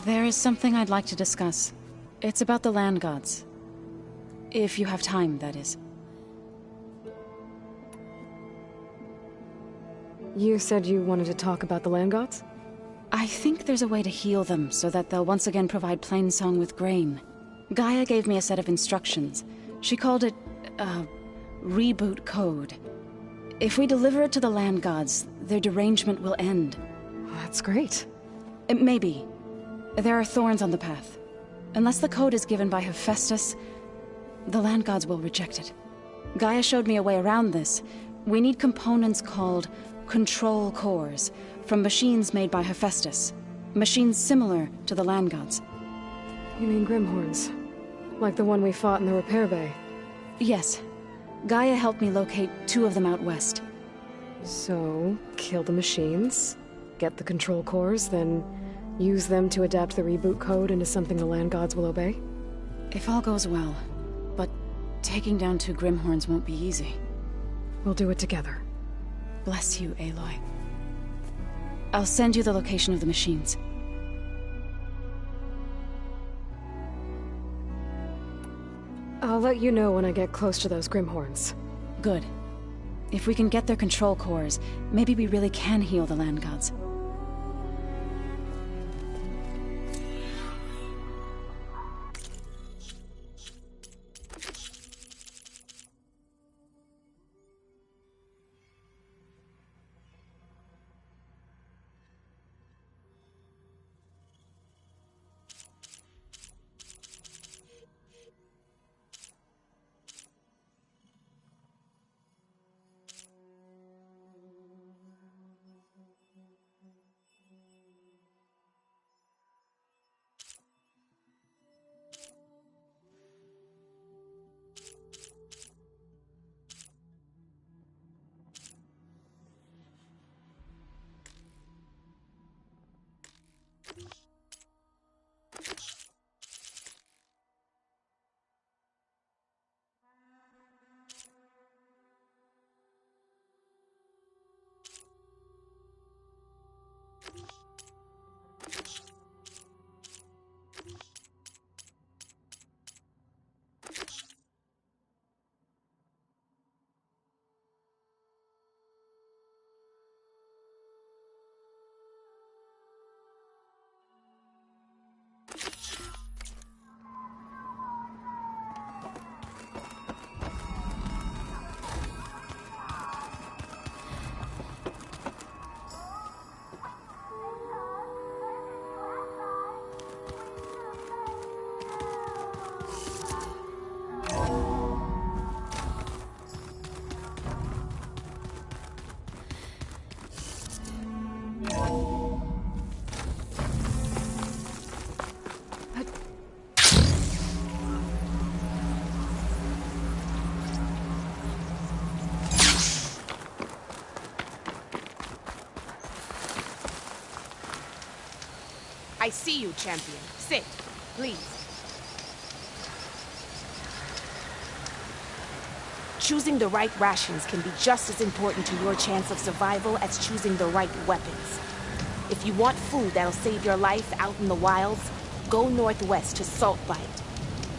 There is something I'd like to discuss. It's about the land gods. If you have time, that is. You said you wanted to talk about the land gods? I think there's a way to heal them so that they'll once again provide Plainsong with grain. Gaia gave me a set of instructions. She called it, reboot code. If we deliver it to the land gods, their derangement will end. That's great. Maybe. There are thorns on the path. Unless the code is given by Hephaestus, the land gods will reject it. Gaia showed me a way around this. We need components called control cores from machines made by Hephaestus. Machines similar to the land gods. You mean Grimhorns? Like the one we fought in the repair bay? Yes. Gaia helped me locate 2 of them out west. So, kill the machines, get the control cores, then use them to adapt the reboot code into something the land gods will obey? If all goes well. But taking down 2 Grimhorns won't be easy. We'll do it together. Bless you, Aloy. I'll send you the location of the machines. I'll let you know when I get close to those Grimhorns. Good. If we can get their control cores, maybe we really can heal the land gods. I see you, champion. Sit, please. Choosing the right rations can be just as important to your chance of survival as choosing the right weapons. If you want food that'll save your life out in the wilds, go northwest to Saltbite.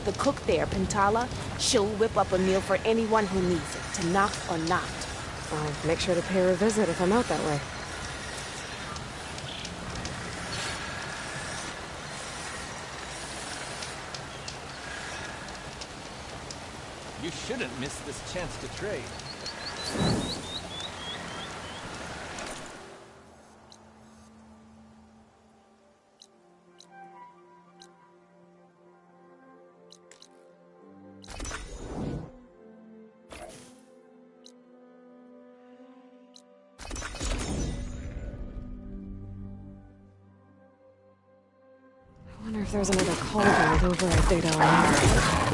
The cook there, Pintala, she'll whip up a meal for anyone who needs it, to knock or not. I'll make sure to pay her a visit if I'm out that way. You shouldn't miss this chance to trade. I wonder if there's another cauldron with override data on here.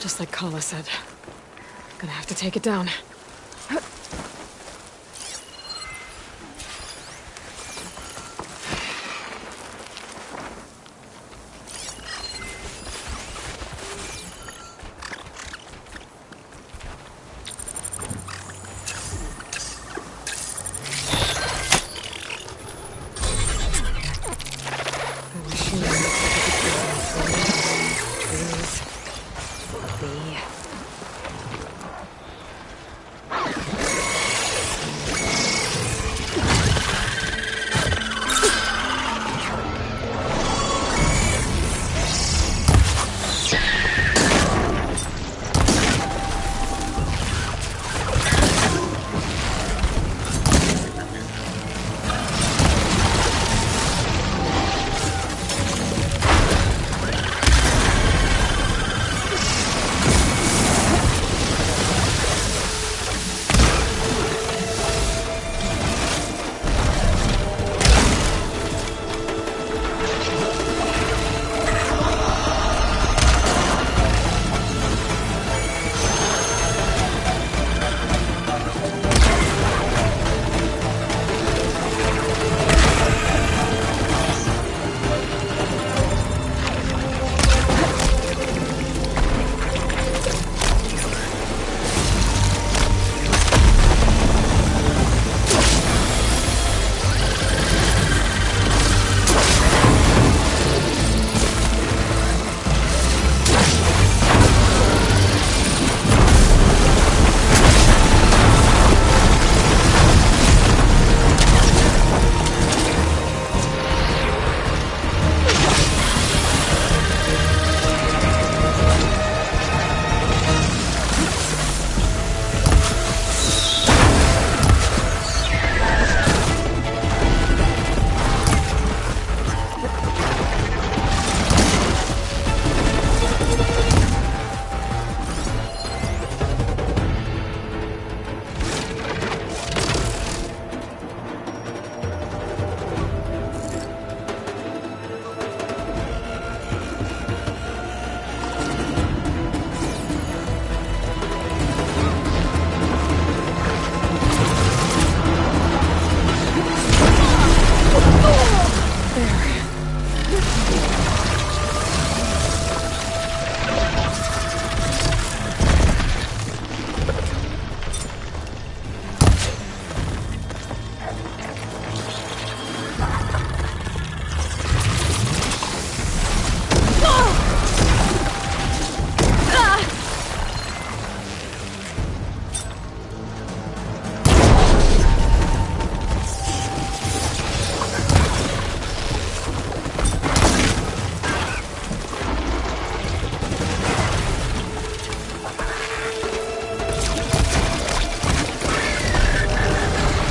Just like Kala said. Gonna have to take it down.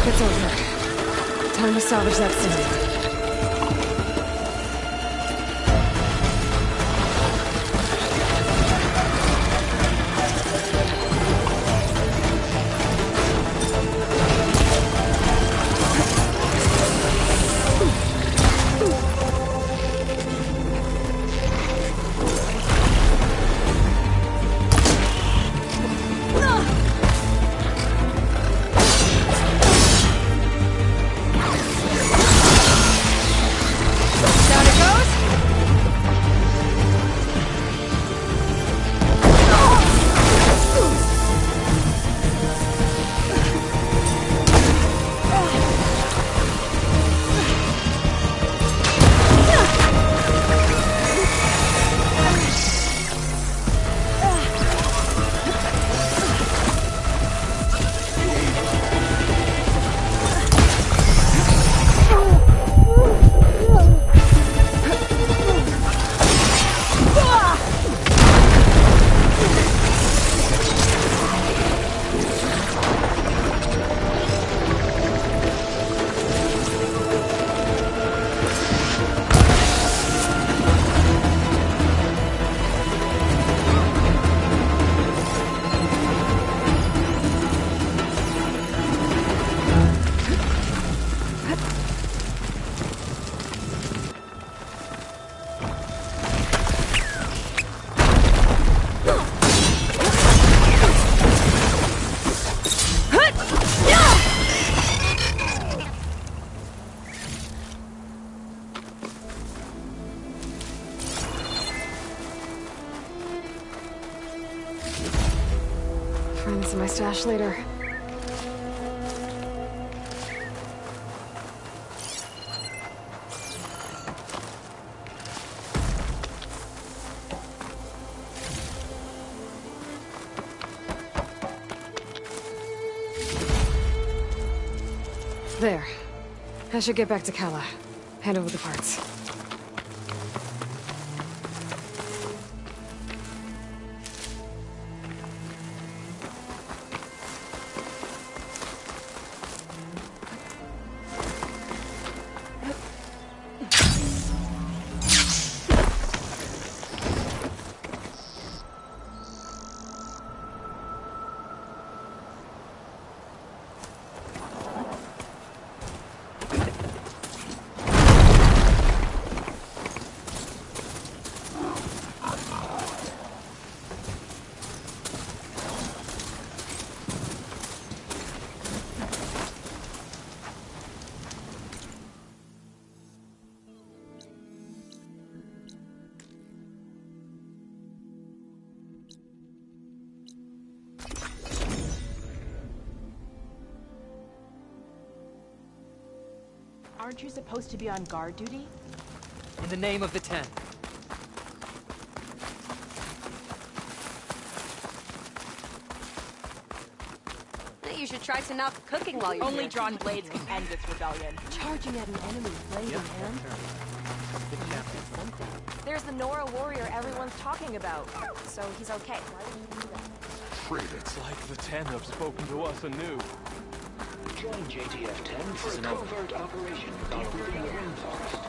It's over. Time to salvage that signal. Find this in my stash later. There. I should get back to Kala. Hand over the parts. Aren't you supposed to be on guard duty? In the name of the Ten. You should try some out cooking while you're Only here. drawn blades can end this rebellion. Charging at an enemy blade in hand. There's the Nora warrior everyone's talking about, so he's okay. Why would you do that? It's like the Ten have spoken to us anew. Join JTF-10 for a covert operation involving the rainforest.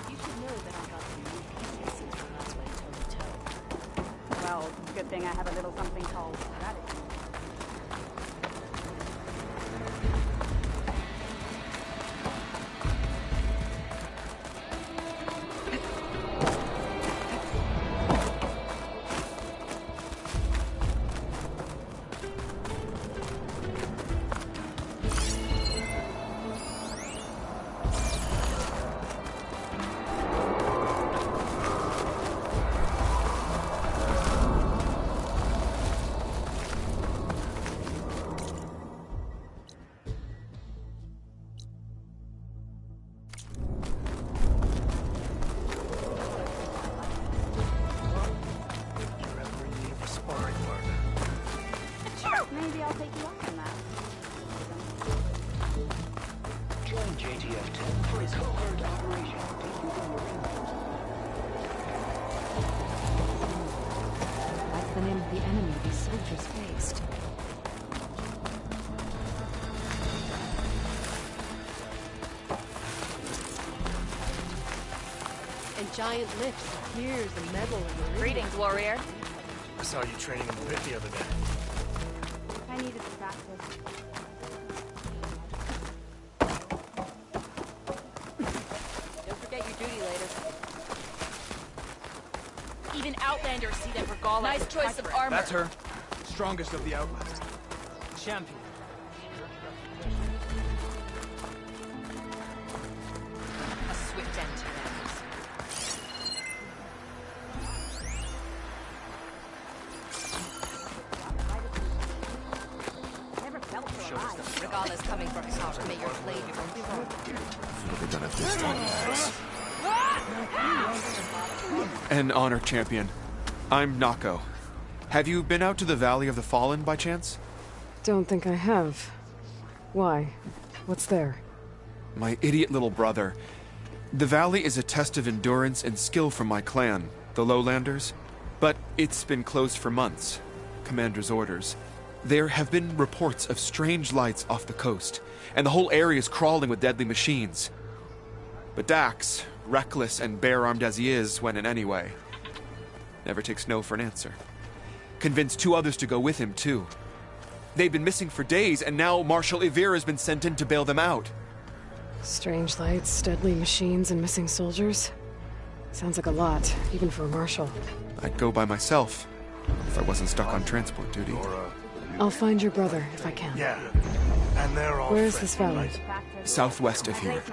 You should know that I got some new pieces from last way toe-to-toe. Well, good thing I have a little something called strategy. take you up on that. Join JTF-10 for a covert operation. That's the name of the enemy these soldiers faced. And giant lifts, spears, and metal. Greetings, warrior. I saw you training in the pit the other day. I needed to practice. Don't forget your duty later. Even Outlanders see that Regala. Nice choice of armor. That's her. Strongest of the Outlast. Champion. A swift end to them. Regala's coming for us out. May your blade won't be wrong. What have we done at this time, guys? An honor champion. I'm Nako. Have you been out to the Valley of the Fallen by chance? Don't think I have. Why? What's there? My idiot little brother. The valley is a test of endurance and skill from my clan, the Lowlanders. But it's been closed for months. Commander's orders. There have been reports of strange lights off the coast, and the whole area is crawling with deadly machines. But Dax, reckless and bare-armed as he is, went in anyway. Never takes no for an answer. Convinced 2 others to go with him, too. They've been missing for days, and now Marshal Ivir has been sent in to bail them out. Strange lights, deadly machines, and missing soldiers? Sounds like a lot, even for a marshal. I'd go by myself, if I wasn't stuck on transport duty. I'll find your brother, if I can. Yeah, and they're all Where is this valley? Southwest of here,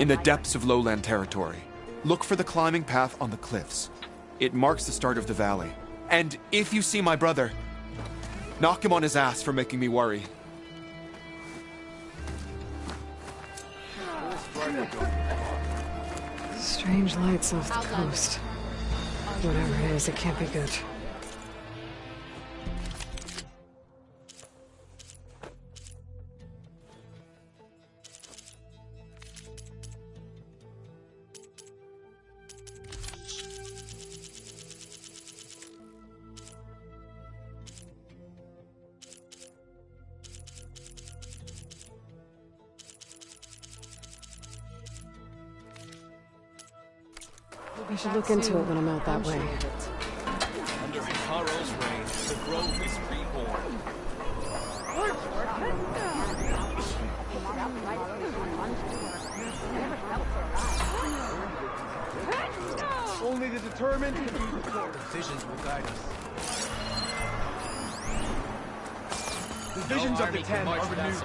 in the depths of lowland territory. Look for the climbing path on the cliffs. It marks the start of the valley. And if you see my brother, knock him on his ass for making me worry. Strange lights off the coast. Whatever it is, it can't be good. I should look into it when I'm out that way. Under Hikaro's reign, the grove is reborn. Only the determined can be the visions will guide us. The visions of the 10 are renewed.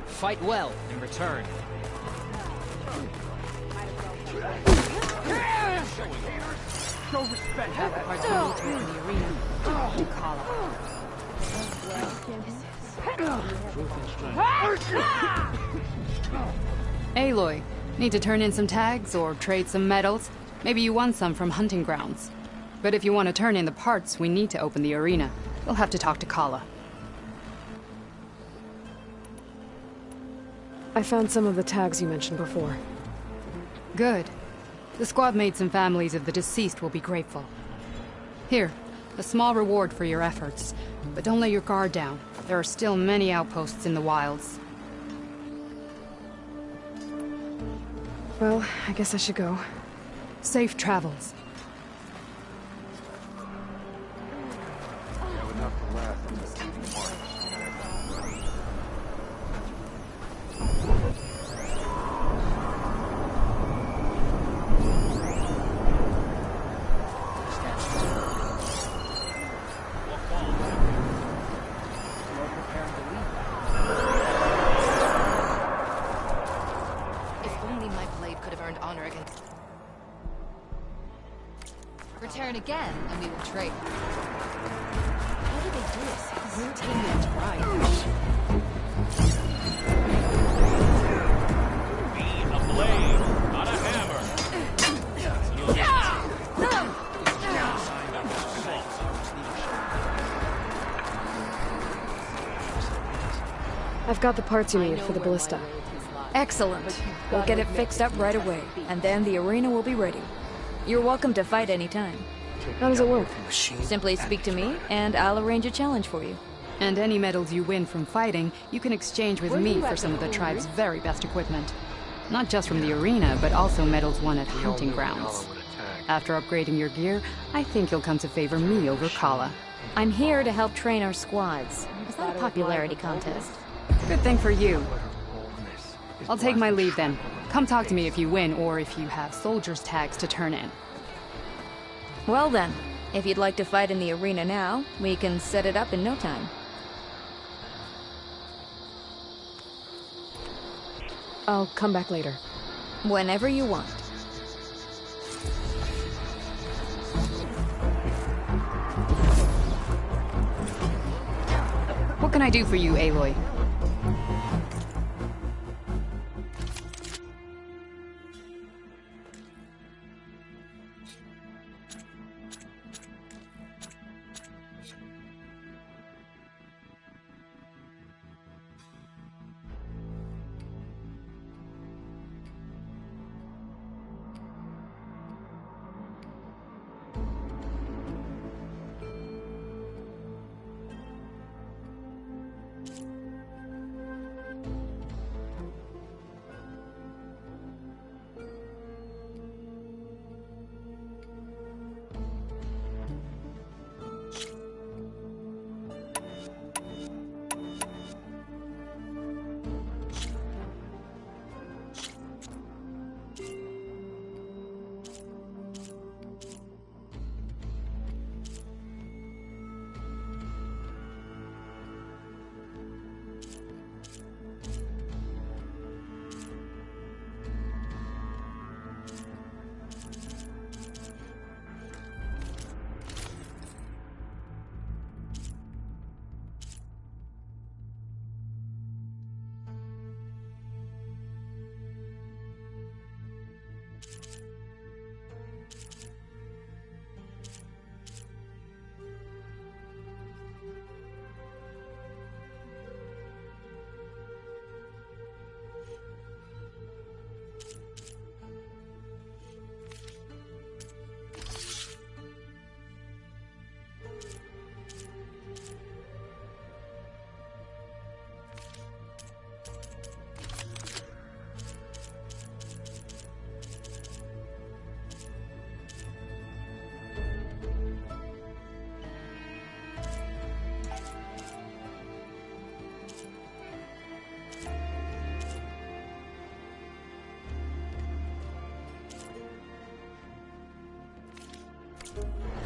Fight well in return. Show respect. Parts military in the arena. Aloy, need to turn in some tags or trade some medals? Maybe you won some from hunting grounds. But if you want to turn in the parts, we need to open the arena. We'll have to talk to Kala. I found some of the tags you mentioned before. Good. The squad mates and families of the deceased will be grateful. Here, a small reward for your efforts. But don't let your guard down. There are still many outposts in the wilds. Well, I guess I should go. Safe travels. Return again, and we will trade. How do they do this? Routine and right. Be a blade, not a hammer. I've got the parts you need for the ballista. Excellent. We'll get it fixed up right away, and then the arena will be ready. You're welcome to fight anytime. How does it work? Simply speak to me, and I'll arrange a challenge for you. And any medals you win from fighting, you can exchange with me for some of the tribe's very best equipment. Not just from the arena, but also medals won at hunting grounds. After upgrading your gear, I think you'll come to favor me over Kala. I'm here to help train our squads. Is that a popularity contest? Good thing for you. I'll take my leave then. Come talk to me if you win, or if you have soldiers' tags to turn in. Well then, if you'd like to fight in the arena now, we can set it up in no time. I'll come back later. Whenever you want. What can I do for you, Aloy?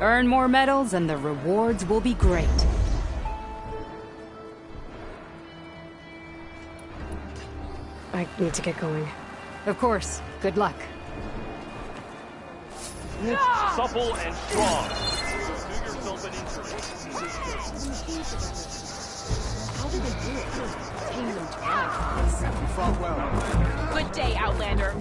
Earn more medals and the rewards will be great. I need to get going. Of course. Good luck. Supple and strong. Do yourself an injury. How did they do it? Tame them twice. You fought well. Good day, Outlander.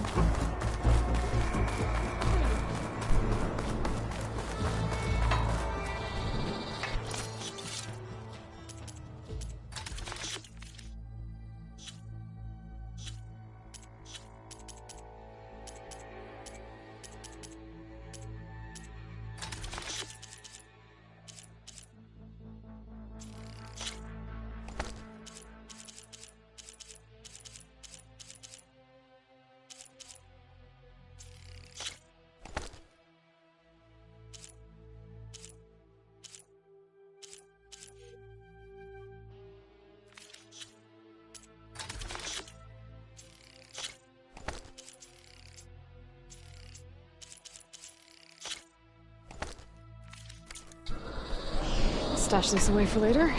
Stash this away for later.